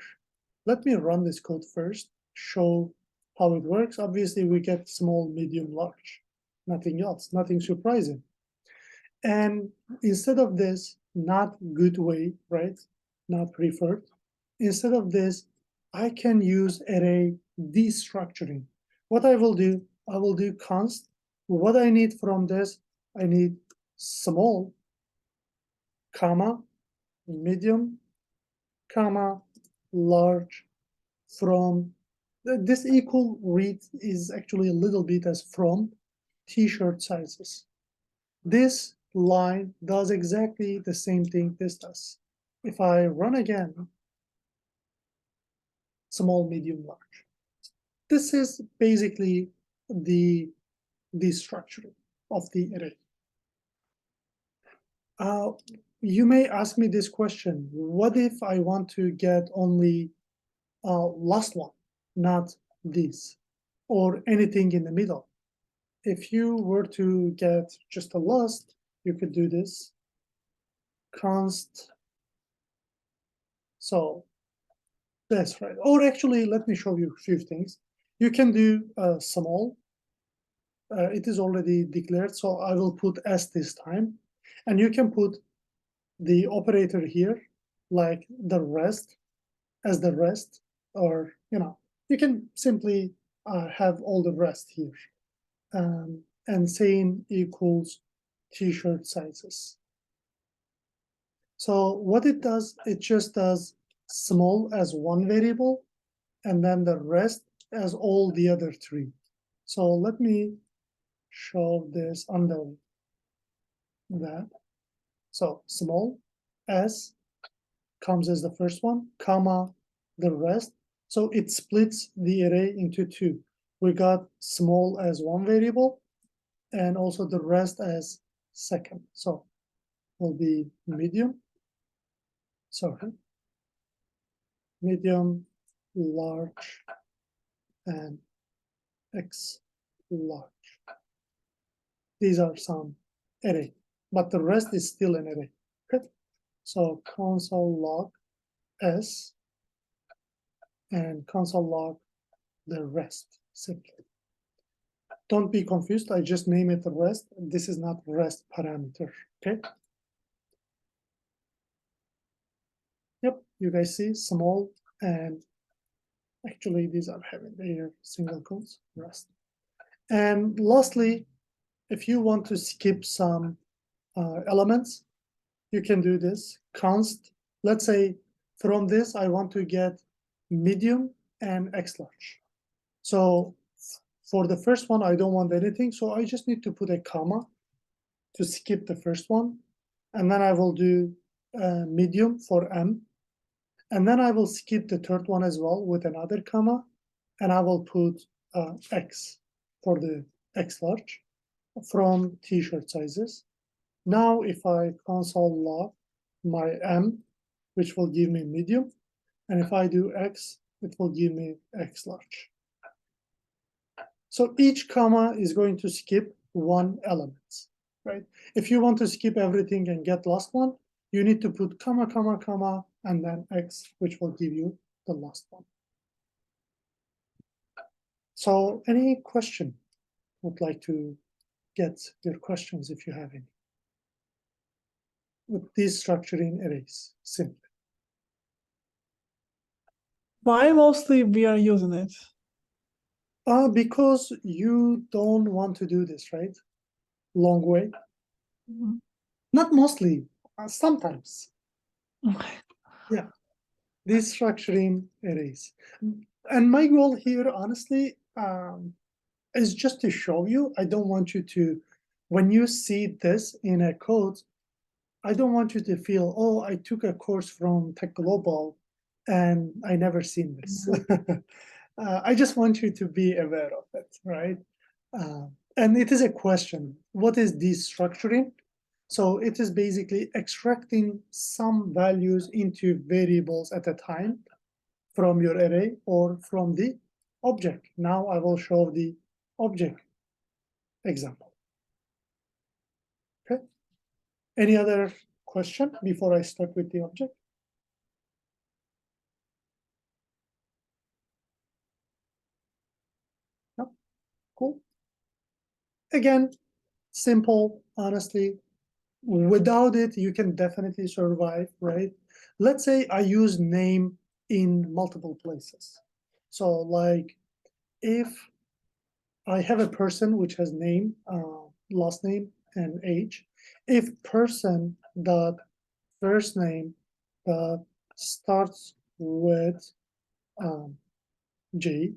Let me run this code first, show how it works. Obviously, we get small, medium, large. Nothing else, nothing surprising. And instead of this, not good way, right? Not preferred. Instead of this, I can use array destructuring. What I will do const. What I need from this, I need small, comma, medium, comma, large from. This equal read is actually a little bit as from t-shirt sizes. This line does exactly the same thing this does. If I run again, small, medium, large. This is basically the structuring of the array. You may ask me this question: what if I want to get only last one, not this, or anything in the middle? If you were to get just a last, you could do this const. So that's right. Or actually, let me show you a few things. You can do small. It is already declared, so I will put s this time. And you can put the operator here, like the rest, as the rest, or, you know, you can simply have all the rest here. And same equals t-shirt sizes. So what it does, it just does small as one variable, and then the rest as all the other 3. So let me show this under that. So small s comes as the first one, comma, the rest. So it splits the array into 2. We got small as one variable, and also the rest as second. So will be medium, sorry, medium, large, and x large. These are some array, but the rest is still an array. Okay? So console log s and console log the rest simply. Don't be confused. I just name it the rest. This is not rest parameter. Okay. Yep. You guys see small, and actually these are having their single quotes rest. And lastly, if you want to skip some elements, you can do this const. Let's say from this, I want to get medium and x large. So for the first one, I don't want anything. So I just need to put a comma to skip the first one. And then I will do medium for m. And then I will skip the third one as well with another comma. And I will put x for the x large from t-shirt sizes. Now, if I console log my m, which will give me medium, and if I do x, it will give me x large. So each comma is going to skip one element, right? If you want to skip everything and get last one, you need to put comma, comma, comma, and then x, which will give you the last one. So any question? Would like to get your questions if you have any. With these structuring arrays, simply. Why mostly we are using it? Because you don't want to do this, right? Long way. Mhm. Not mostly, sometimes. Okay. Destructuring arrays. And my goal here, honestly, is just to show you. I don't want you to, when you see this in a code, I don't want you to feel, oh, I took a course from Tech Global and I never seen this. I just want you to be aware of it, right? And it is a question. What is destructuring? So it is basically extracting some values into variables at a time from your array or from the object. Now I will show the object example. Okay. Any other question before I start with the object? No? Cool. Again, simple, honestly. Without it, you can definitely survive, right? Let's say I use name in multiple places. So like if I have a person which has name, last name, and age, if person dot first name that starts with J,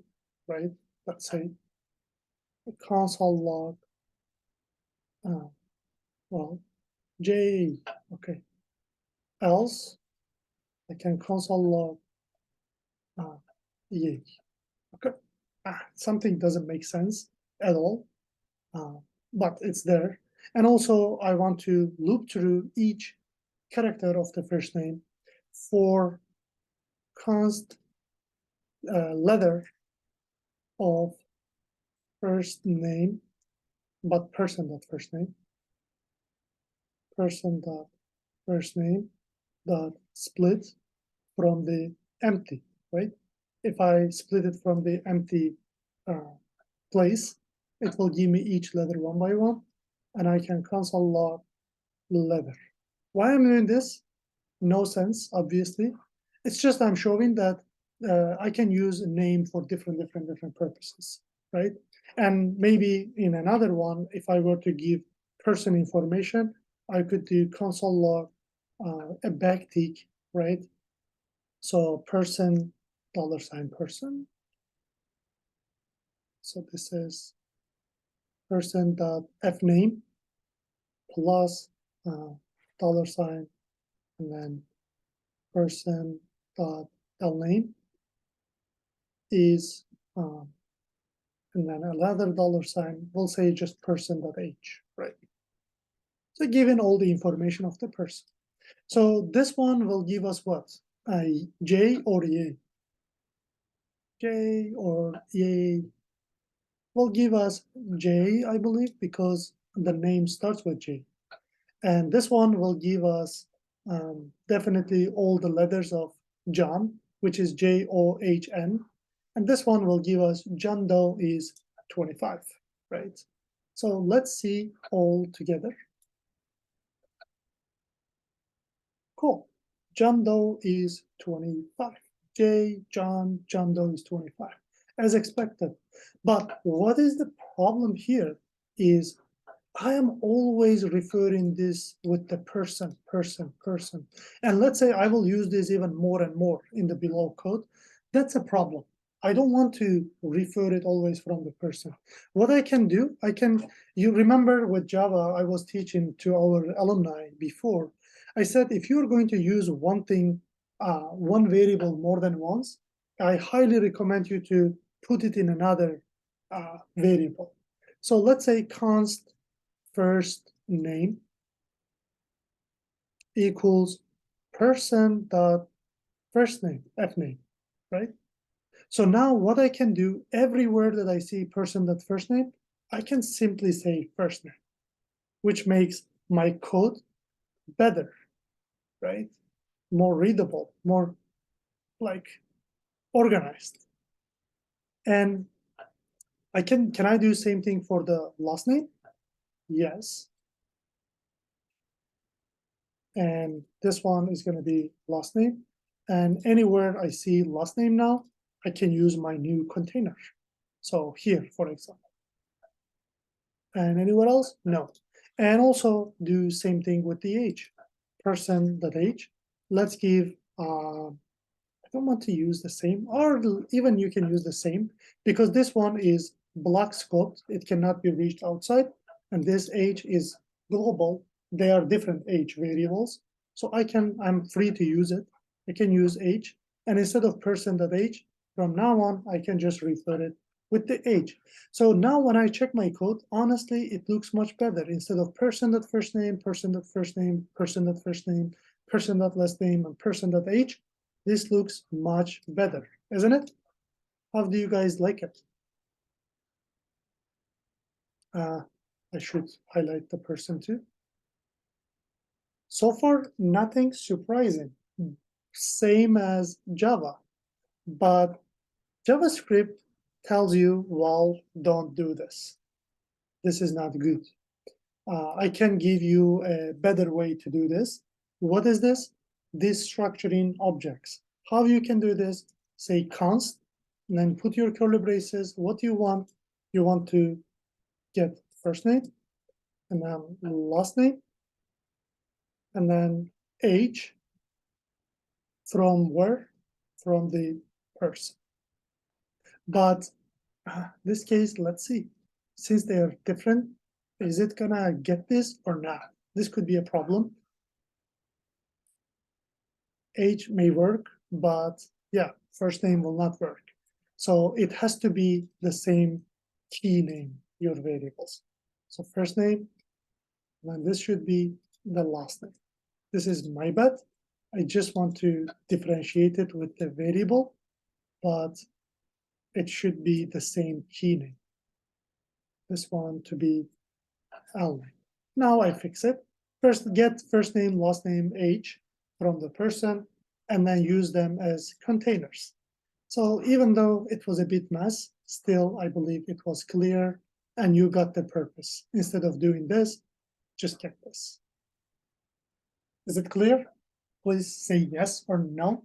right? Let's say console log, well, J, okay. Else, I can console log EA. Okay, something doesn't make sense at all, but it's there. And also, I want to loop through each character of the first name for const letter of first name, but person dot first name, person dot first name dot split from the empty, right? If I split it from the empty place, it will give me each letter one by one, and I can console log letter. Why I'm doing this? No sense, obviously. It's just I'm showing that I can use a name for different purposes, right? And maybe in another one, if I were to give person information, I could do console log a backtick, right? So person, $ person. So this is person dot f name plus $, and then person dot l name is and then another $, we'll say just person dot h, right? So given all the information of the person. So this one will give us what? J or EA? J or EA will give us J, I believe, because the name starts with J. And this one will give us definitely all the letters of John, which is JOHN. And this one will give us John Doe is 25, right? So let's see all together. Cool. John Doe is 25. John Doe is 25, as expected. But what is the problem here is I am always referring this with the person. And let's say I will use this even more and more in the below code. That's a problem. I don't want to refer it always from the person. What I can do, you remember with Java, I was teaching to our alumni before. I said, if you're going to use one thing, one variable more than once, I highly recommend you to put it in another variable. So let's say const first name equals person dot first name, f name, right? So now what I can do, everywhere that I see person dot first name, I can simply say first name, which makes my code better, right? More readable, more like organized. And can I do the same thing for the last name? Yes. And this one is going to be last name. And anywhere I see last name now, I can use my new container. So here, for example. And anywhere else? No. And also do same thing with the age. Person.age. Let's give, I don't want to use the same, or even you can use the same, because this one is block scoped. It cannot be reached outside. And this age is global. They are different age variables. So I'm free to use it. I can use age. And instead of person.age, from now on, I can just refer it with the age. So now when I check my code, honestly, it looks much better. Instead of person.first name, person.first name, person.first name, person.last name, and person.age, this looks much better, isn't it? How do you guys like it? I should highlight the person too. So far, nothing surprising. Same as Java, but JavaScript tells you, well, don't do this. This is not good. I can give you a better way to do this. What is this? This structuring objects. How you can do this? Say const, and then put your curly braces. What you want? You want to get first name, and then last name, and then age. From where? From the person. But this case, let's see. Since they are different, is it gonna get this or not? This could be a problem. Age may work, but yeah, first name will not work. So it has to be the same key name, your variables. So first name, and this should be the last name. This is my bad. I just want to differentiate it with the variable, but it should be the same key name. This one to be L name. Now I fix it. First, get first name, last name, age from the person, and then use them as containers. So even though it was a bit mess, still I believe it was clear and you got the purpose. Instead of doing this, just get this. Is it clear? Please say yes or no.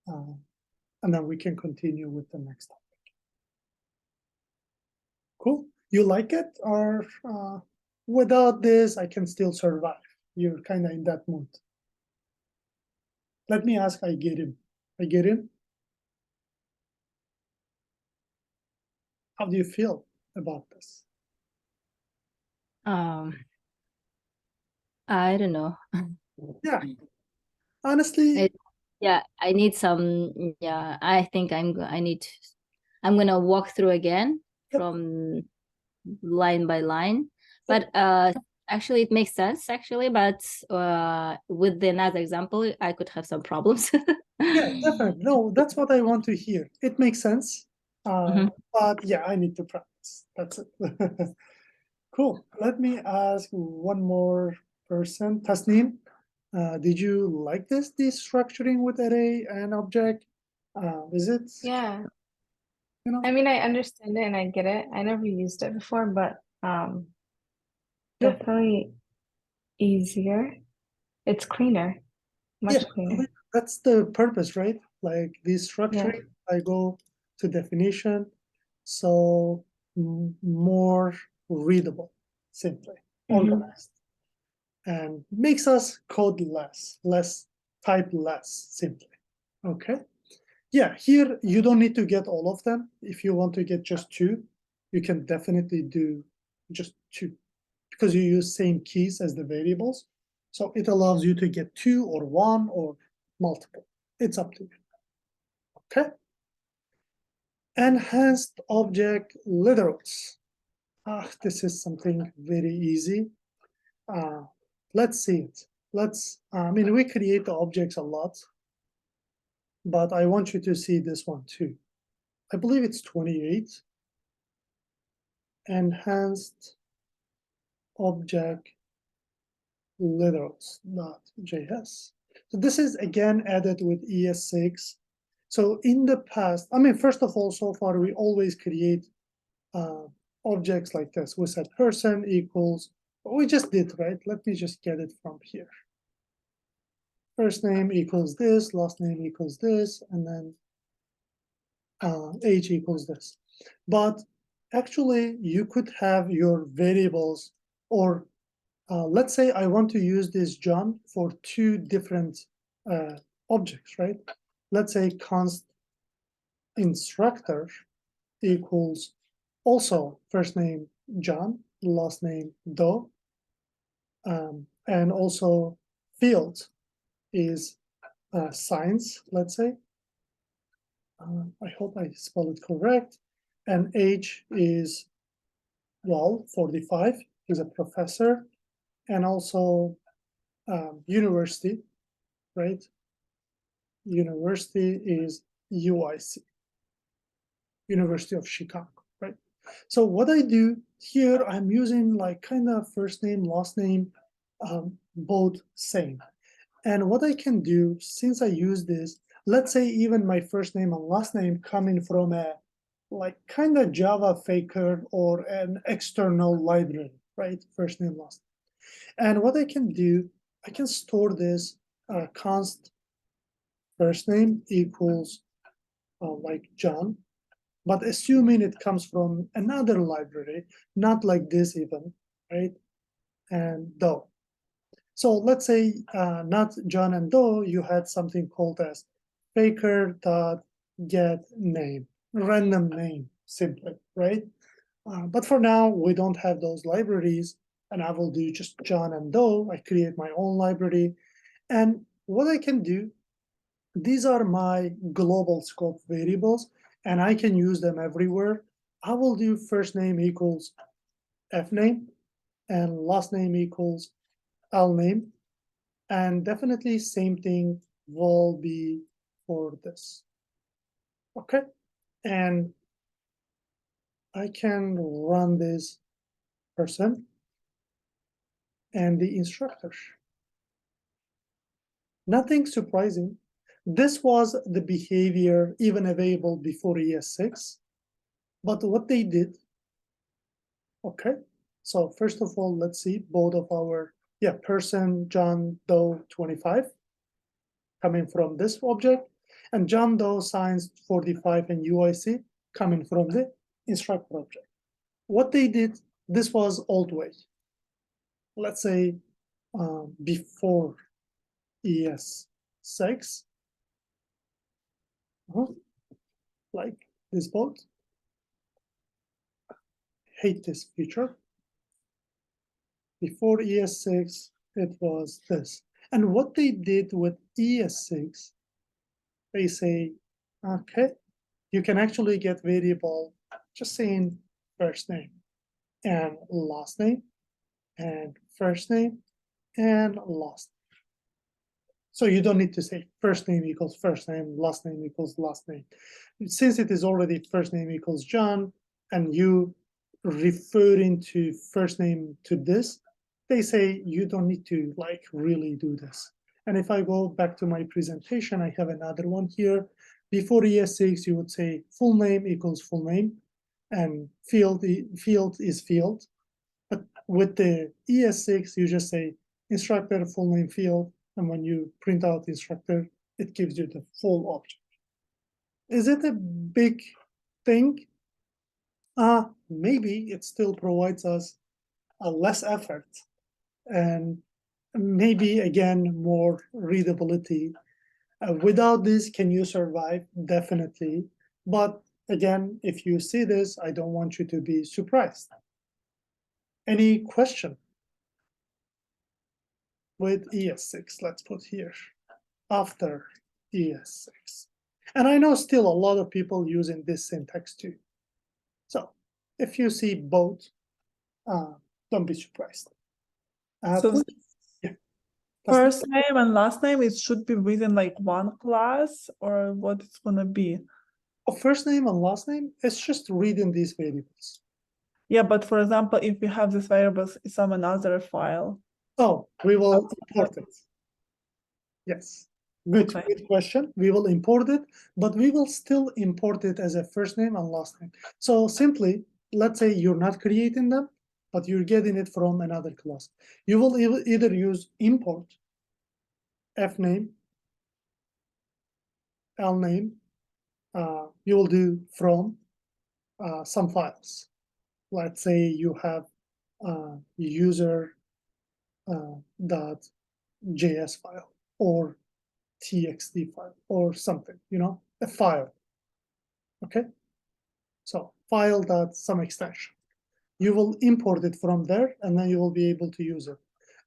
And then we can continue with the next topic. Cool. You like it? Or without this, I can still survive? You're kind of in that mood. Let me ask, I get him. I get him. How do you feel about this? I don't know. Yeah. Honestly, Yeah, I need some. Yeah, I think I'm gonna walk through again from line by line. But actually, it makes sense actually. But with the another example, I could have some problems. yeah, definitely. No, that's what I want to hear. It makes sense. But yeah, I need to practice. That's it. Cool. Let me ask one more person. Tasneem, did you like this structuring with array and object? Is it, Yeah, you know? I mean, I understand it and I get it. I never used it before, but Yep. definitely easier. It's cleaner, much Yeah, cleaner. that's the purpose, right? Like this structuring, I go to definition, so more readable, simply, organized, and makes us code less type less, simply. Okay. Yeah, here you don't need to get all of them. If you want to get just two, you can definitely do just two because you use same keys as the variables. So it allows you to get two or one or multiple. It's up to you. Okay. Enhanced object literals. This is something very easy. Let's see it. I mean, we create the objects a lot, but I want you to see this one too. I believe it's 28. Enhanced object literals.js. So this is again added with ES6. So in the past, I mean, first of all, so far we always create objects like this. We said person equals, we just did, right? Let me just get it from here. First name equals this, last name equals this, and then age equals this. But actually, you could have your variables, or let's say I want to use this John for two different objects, right? Let's say const instructor equals also first name John, last name Doe, and also field is science, let's say. I hope I spell it correct. And age is, well, 45, he's a professor, and also university, right? University is UIC, University of Chicago, right? So what I do here, I'm using like kind of first name, last name, both same. And what I can do, since I use this, let's say even my first name and last name coming from a like kind of Java faker or an external library, right? First name, last name. And what I can do, I can store this const first name equals like John, but assuming it comes from another library, not like this even, right? And Doe. So let's say not John and Doe, you had something called as faker.get name, random name simply, right? But for now, we don't have those libraries, and I will do just John and Doe. I create my own library. And what I can do, these are my global scope variables, and I can use them everywhere. I will do first name equals F name, and last name equals L name. And definitely same thing will be for this. Okay, and I can run this person and the instructor. Nothing surprising. This was the behavior even available before ES6. But what they did, okay, so first of all, let's see both of our, person, John Doe 25, coming from this object, and John Doe science 45 and UIC coming from the instructor object. What they did, this was old way. Let's say before ES6, like this boat. Hate this feature. Before ES6, it was this. And what they did with ES6, they say, okay, you can actually get variable just saying first name and last name and first name and last name. So you don't need to say first name equals first name, last name equals last name. Since it is already first name equals John, and you referring to first name to this, they say you don't need to like really do this. And if I go back to my presentation, I have another one here. Before ES6, you would say full name equals full name, and field is field. But with the ES6, you just say instructor full name field, and when you print out instructor, it gives you the full object. Is it a big thing? Maybe it still provides us a less effort and maybe again more readability. Without this, can you survive? Definitely. But again, if you see this, I don't want you to be surprised. Any question with ES6? Let's put here after ES6. And I know still a lot of people using this syntax too. So if you see both, don't be surprised. So Please, yeah. first name and last name, it should be within like one class, or what it's gonna be? First name and last name, it's just reading these variables. Yeah, but for example, if we have these variables in some another file. Oh, we will import it. Yes, good, Okay. good question. We will import it, but we will still import it as a first name and last name. So simply, let's say you're not creating them, but you're getting it from another class. You will either use import F name, L name, you will do from, some files. Let's say you have user dot JS file or txt file or something, a file. Okay, so file dot some extension. You will import it from there, and then you will be able to use it.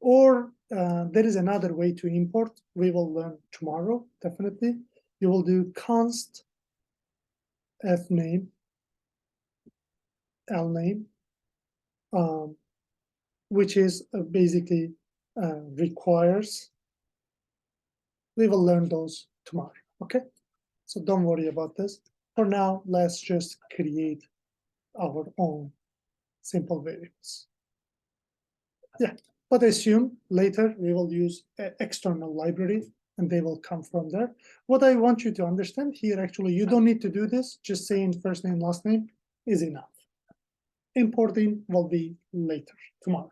Or there is another way to import. We will learn tomorrow, definitely. You will do const fname, lname, which is basically requires. We will learn those tomorrow, okay? So don't worry about this. For now, let's just create our own simple variables. Yeah, but assume later we will use an external library and they will come from there. What I want you to understand here, actually, you don't need to do this. Just saying first name, last name is enough. Importing will be later, tomorrow.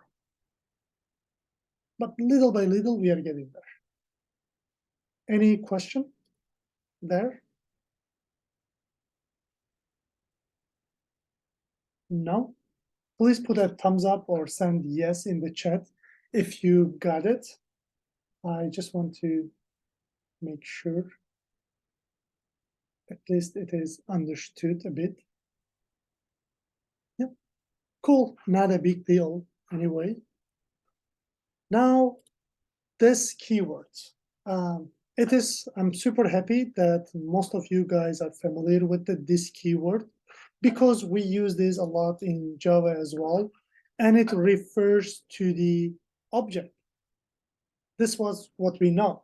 But little by little, we are getting there. Any question there? No? Please put a thumbs up or send yes in the chat if you got it. I just want to make sure at least it is understood a bit. Yep, cool, not a big deal anyway. Now, this keyword. I'm super happy that most of you guys are familiar with this keyword because we use this a lot in Java as well, and it refers to the object. This was what we know.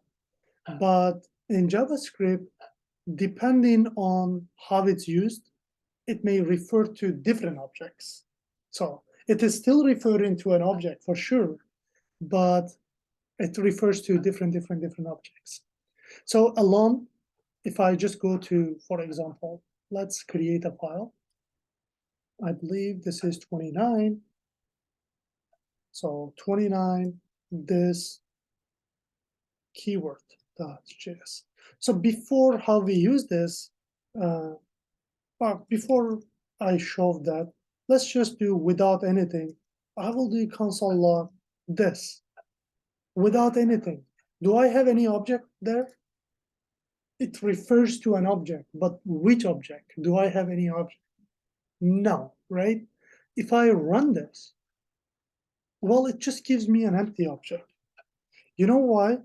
But in JavaScript, depending on how it's used, it may refer to different objects. So it is still referring to an object for sure, but it refers to different objects. So alone, if I just go to, for example, let's create a file. I believe this is 29. So 29, this keyword.js. So before how we use this, before I show that, let's just do without anything. I will do console log this without anything. Do I have any object there? It refers to an object, but which object? Do I have any object? No, right? If I run this, well, it just gives me an empty object. You know why?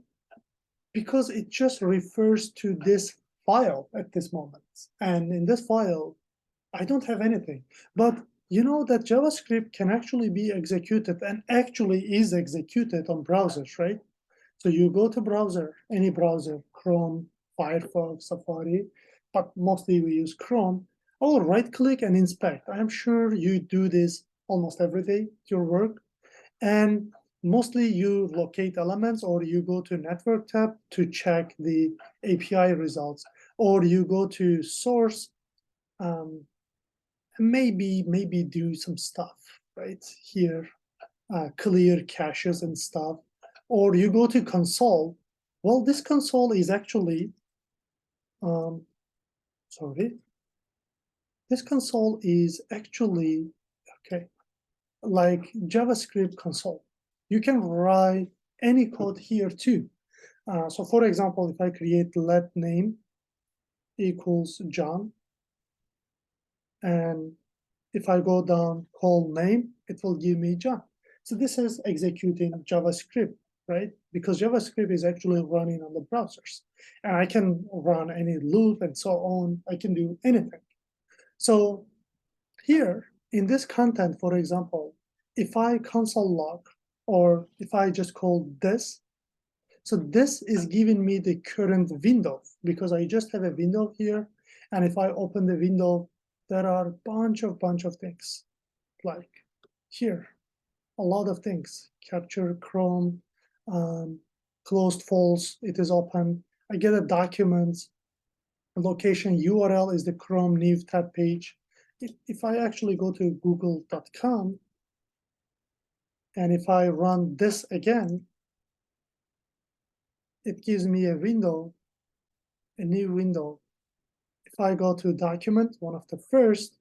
Because it just refers to this file at this moment. And in this file, I don't have anything. But you know that JavaScript can actually be executed and actually is executed on browsers, right? So you go to browser, any browser, Chrome, Firefox, Safari, but mostly we use Chrome. I will right-click and inspect. I'm sure you do this almost every day, your work. And mostly you locate elements or you go to network tab to check the API results, or you go to source, maybe do some stuff right here, clear caches and stuff, or you go to console. Well, this console is actually, this console is actually, okay, like JavaScript console. You can write any code here too. So for example, if I create let name equals John, and if I go down call name, it will give me John. So this is executing JavaScript, right? Because JavaScript is actually running on the browsers. And I can run any loop and so on. I can do anything. So here in this content, for example, if I console log, or if I just call this, so this is giving me the current window because I just have a window here. And if I open the window, there are a bunch of things like here, a lot of things, capture Chrome, closed false, it is open. I get a document, location URL is the Chrome new tab page. If I actually go to google.com, and if I run this again, it gives me a window, a new window. If I go to document, one of the first,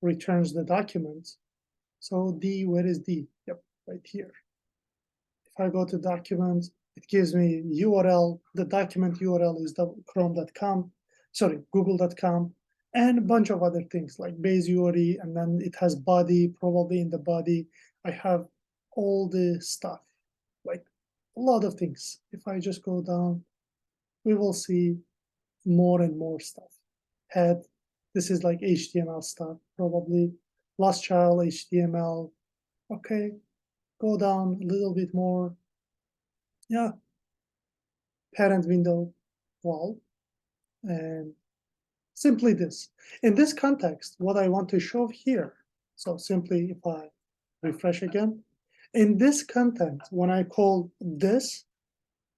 returns the document. So D, where is D? Yep, right here. If I go to document, it gives me URL. The document URL is the chrome.com, sorry, google.com, and a bunch of other things like base URI, and then it has body, probably in the body, I have all the stuff, like a lot of things. If I just go down, we will see more and more stuff. Head, this is like HTML stuff, probably. Last child, HTML. Okay, go down a little bit more. Yeah, parent window, wall, and simply this. In this context, what I want to show here, so simply if I refresh again, in this content, when I call this,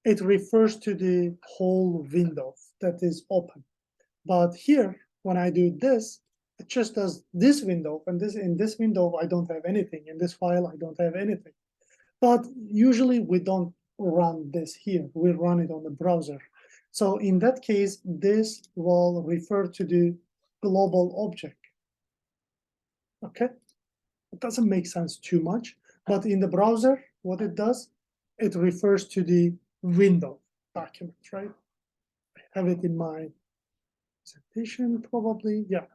it refers to the whole window that is open. But here, when I do this, it just does this window, and this in this window, I don't have anything. In this file, I don't have anything. But usually we don't run this here, we run it on the browser. So in that case, this will refer to the global object. Okay, it doesn't make sense too much, but in the browser, what it does, it refers to the window document, right? I have it in my presentation, probably, yeah.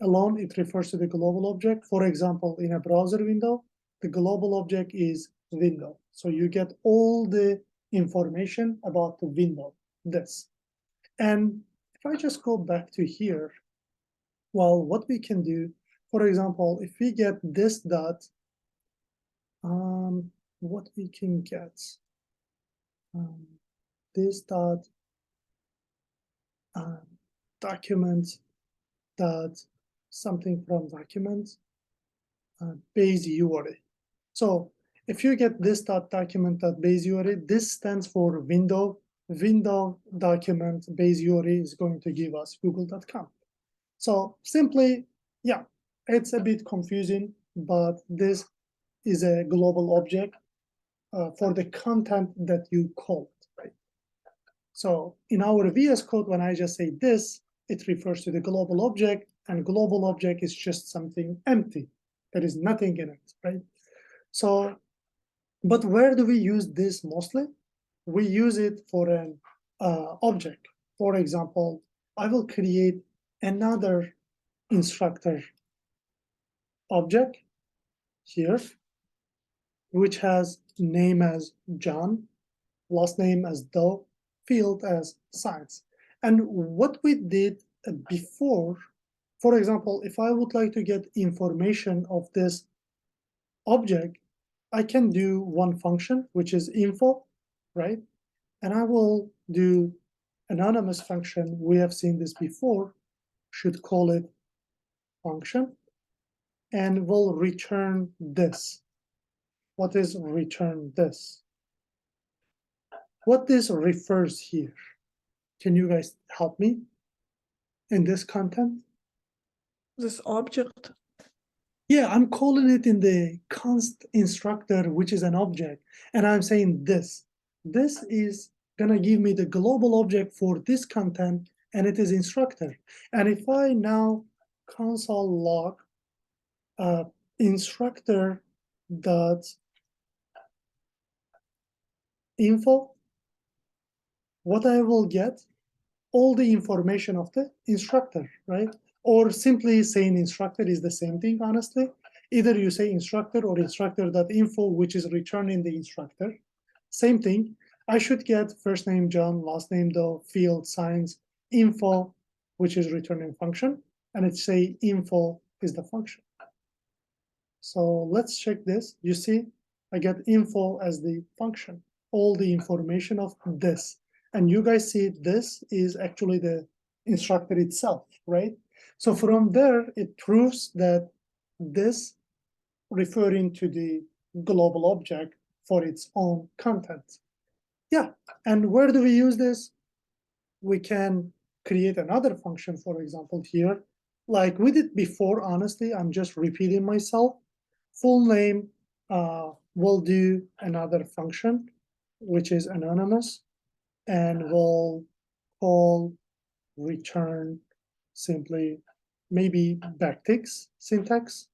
Alone, it refers to the global object. For example, in a browser window, the global object is window. So you get all the information about the window, this. And if I just go back to here, well, what we can do, for example, if we get this dot, what we can get, this dot document dot something from document base URI. So if you get this dot document dot base URI, this stands for window document base URI is going to give us google.com. So simply, yeah, it's a bit confusing, but this is a global object for the content that you call it, right? So in our VS Code, when I just say this, it refers to the global object, and global object is just something empty. There is nothing in it, right? So, but where do we use this mostly? We use it for an object. For example, I will create another instructor object here, which has name as John, last name as Doe, field as science. And what we did before, for example, if I would like to get information of this object, I can do one function, which is info, right? And I will do anonymous function. We have seen this before, should call it function, and will return this. What is return this? What this refers here? Can you guys help me in this content? This object. Yeah, I'm calling it in the const instructor, which is an object, and I'm saying this. This is gonna give me the global object for this content, and it is instructor. And if I now console log instructor dot info, what I will get, all the information of the instructor, right? Or simply saying instructor is the same thing, honestly. Either you say instructor or instructor.info, which is returning the instructor. Same thing. I should get first name John, last name Doe, field, science, info, which is returning function, and it say info is the function. So let's check this. You see, I get info as the function, all the information of this. And you guys see this is actually the instructor itself, right? So from there, it proves that this referring to the global object for its own content. Yeah, and where do we use this? We can create another function, for example, here, like we did before. Honestly, I'm just repeating myself. Full name will do another function, which is anonymous, and we'll call return simply maybe backticks syntax,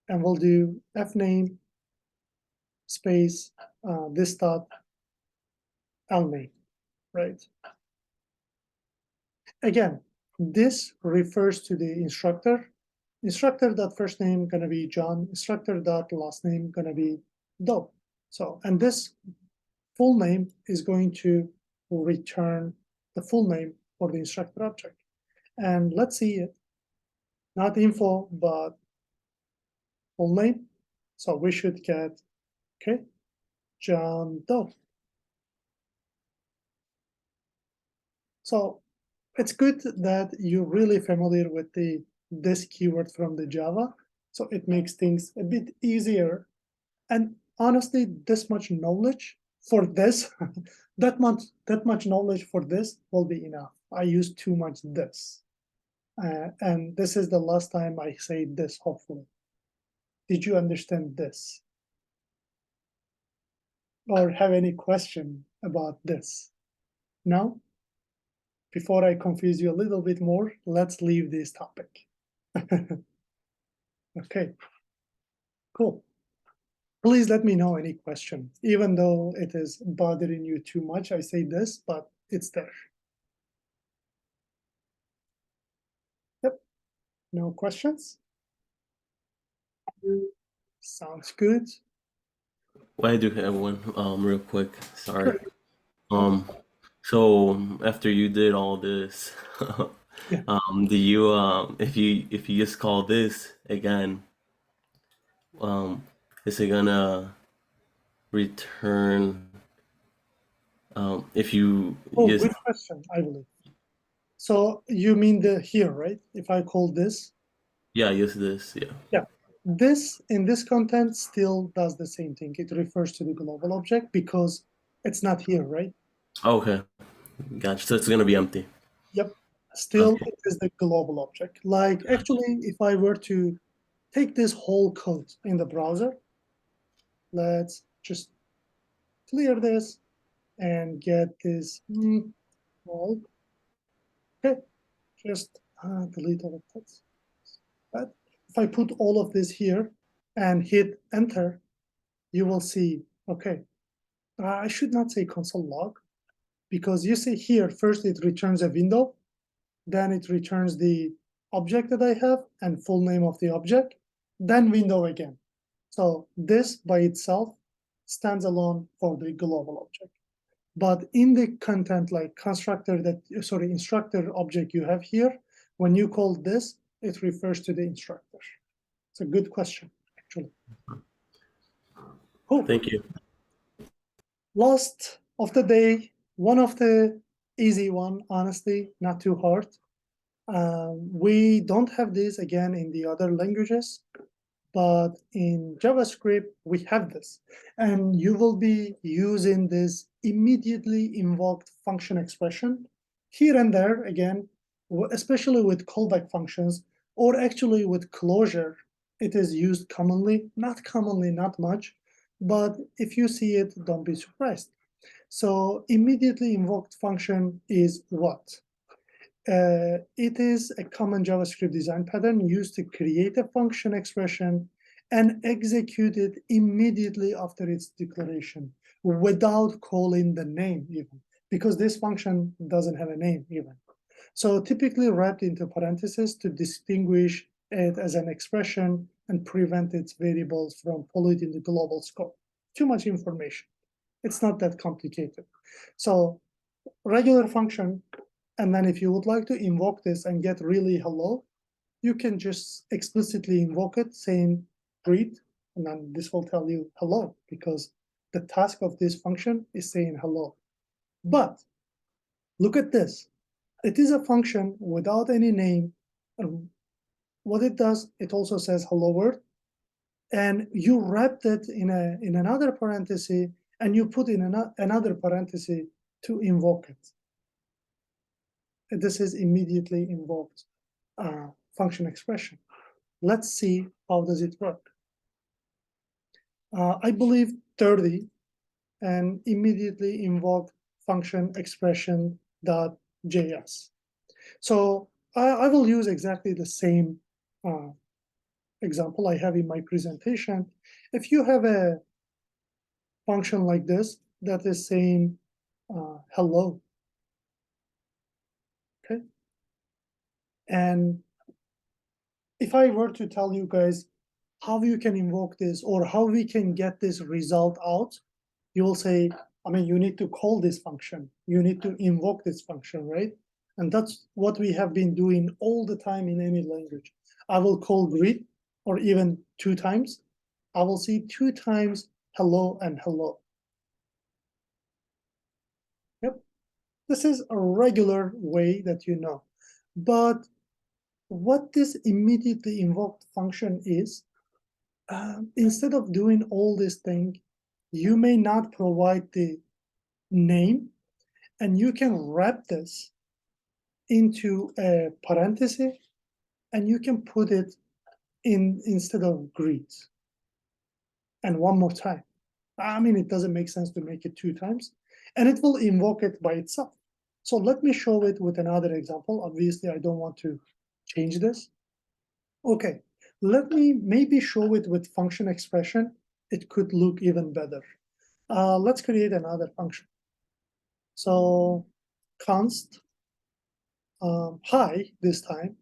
and we'll do fname space this dot lname, right? Again, this refers to the instructor. Instructor dot first name gonna be John. Instructor dot last name gonna be Doe. So, and this full name is going to return the full name for the instructor object. And let's see it. Not info, but full name. So we should get, okay, John Doe. So it's good that you're really familiar with this keyword from the Java. So it makes things a bit easier. And honestly, this much knowledge for this, that much knowledge for this will be enough. I use too much this. And this is the last time I say this, hopefully. Did you understand this? Or have any question about this? No? Before I confuse you a little bit more, let's leave this topic. Okay, cool. Please let me know any question, even though it is bothering you too much. I say this, but it's there. Yep, no questions? Sounds good. Well, I do have one, real quick. Sorry. So after you did all this, Yeah. do you, if you just call this again, is it gonna return, if you Oh, just, good question, I believe. So you mean the here, right? If I call this, yeah, use this, yeah. yeah. This in this content still does the same thing. It refers to the global object because it's not here, right? Okay, gotcha. So it's gonna be empty. Yep. Still, Okay. it is the global object. Like actually, if I were to take this whole code in the browser, let's just clear this and get this all. Okay, just delete all of that. But if I put all of this here and hit enter, you will see, okay, I should not say console log, because you see here, first it returns a window, then it returns the object that I have and full name of the object, then window again. So this by itself stands alone for the global object. But in the content like instructor object you have here, when you call this, it refers to the instructor. It's a good question, actually. Cool. Thank you. Last of the day, one of the easy one, honestly, not too hard. We don't have this again in the other languages, but in JavaScript, we have this. And you will be using this immediately invoked function expression here and there, again, especially with callback functions, or actually with closure. It is used commonly, not much, but if you see it, don't be surprised. So immediately invoked function is what? It is a common JavaScript design pattern used to create a function expression and execute it immediately after its declaration without calling the name even, because this function doesn't have a name even. So typically wrapped into parentheses to distinguish it as an expression and prevent its variables from polluting the global scope. Too much information. It's not that complicated. So regular function, and then if you would like to invoke this and get really hello, you can just explicitly invoke it saying greet, and then this will tell you hello, because the task of this function is saying hello. But look at this. It is a function without any name. And what it does, it also says hello world, and you wrapped it in another parenthesis, and you put in another parenthesis to invoke it. This is immediately invoked function expression. Let's see how does it work. I believe 30 and immediately invoke function expression.js. So I will use exactly the same example I have in my presentation. If you have a function like this that is saying hello, okay? And if I were to tell you guys how you can invoke this or how we can get this result out, you will say, I mean, you need to call this function. You need to invoke this function, right? And that's what we have been doing all the time in any language. I will call greet, or even 2 times. I will see 2 times hello and hello. Yep. This is a regular way that you know. But what this immediately invoked function is, instead of doing all this thing, you may not provide the name, and you can wrap this into a parenthesis, and you can put it in instead of greet. And one more time. I mean, it doesn't make sense to make it 2 times, and it will invoke it by itself. So let me show it with another example. Obviously, I don't want to change this. Okay, let me maybe show it with function expression. It could look even better. Let's create another function. So const hi this time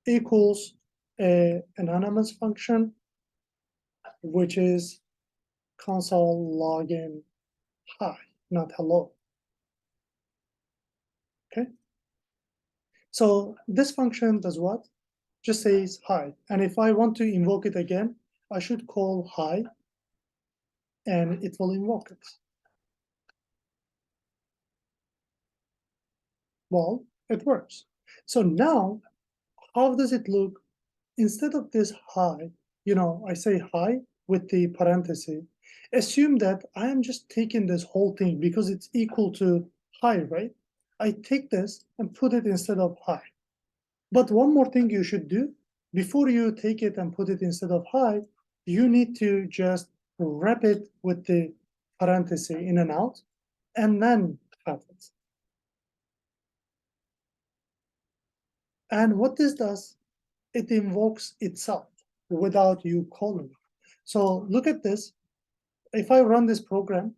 equals an anonymous function, which is console login hi, not hello. Okay. So this function does what? Just says hi. And if I want to invoke it again, I should call hi, and it will invoke it. Well, it works. So now, how does it look? Instead of this hi, I say hi with the parenthesis. Assume that I am just taking this whole thing because it's equal to hi, right? I take this and put it instead of hi. But one more thing you should do, before you take it and put it instead of hi, you need to just wrap it with the parenthesis in and out, and then have it. And what this does, it invokes itself without you calling it. So look at this. If I run this program,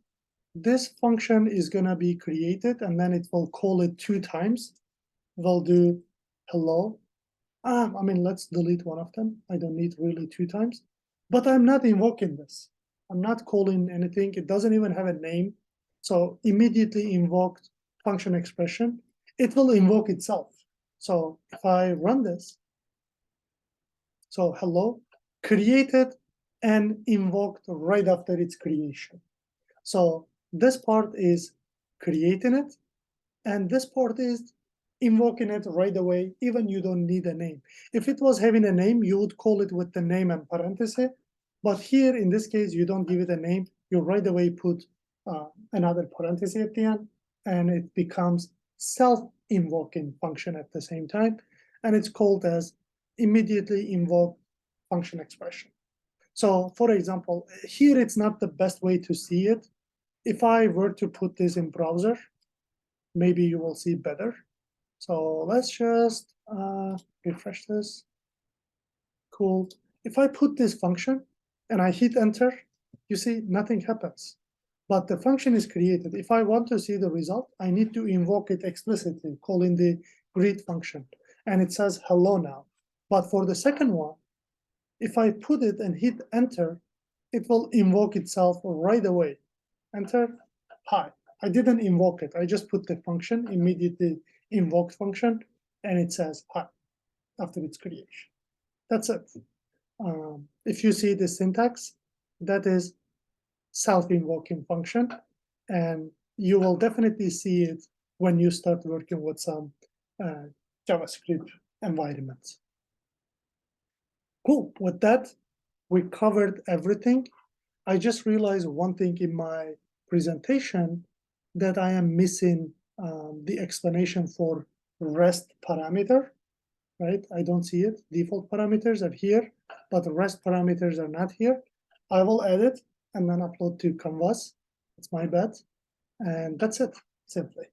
this function is going to be created, and then it will call it 2 times. We'll do hello. I mean, let's delete one of them. I don't need really 2 times. But I'm not invoking this. I'm not calling anything. It doesn't even have a name. So immediately invoked function expression, it will invoke itself. So if I run this, so hello, created and invoked right after its creation. So this part is creating it, and this part is invoking it right away, even you don't need a name. If it was having a name, you would call it with the name and parenthesis. But here, in this case, you don't give it a name. You right away put another parenthesis at the end, and it becomes self-invoking function at the same time. And it's called as immediately invoke function expression. So for example, here it's not the best way to see it. If I were to put this in browser, maybe you will see better. So let's just refresh this. Cool. If I put this function and I hit enter, you see nothing happens. But the function is created. If I want to see the result, I need to invoke it explicitly, calling the greet function. And it says hello now. But for the second one, if I put it and hit enter, it will invoke itself right away. Enter, hi. I didn't invoke it. I just put the function, immediately invoked function, and it says hi after its creation. That's it. If you see the syntax, that is self-invoking function, and you will definitely see it when you start working with some JavaScript environments. Cool. With that, we covered everything. I just realized one thing in my presentation, that I am missing the explanation for REST parameter, right? I don't see it. Default parameters are here, but the REST parameters are not here. I will add it and then upload to Canvas. It's my bad. And that's it, simply.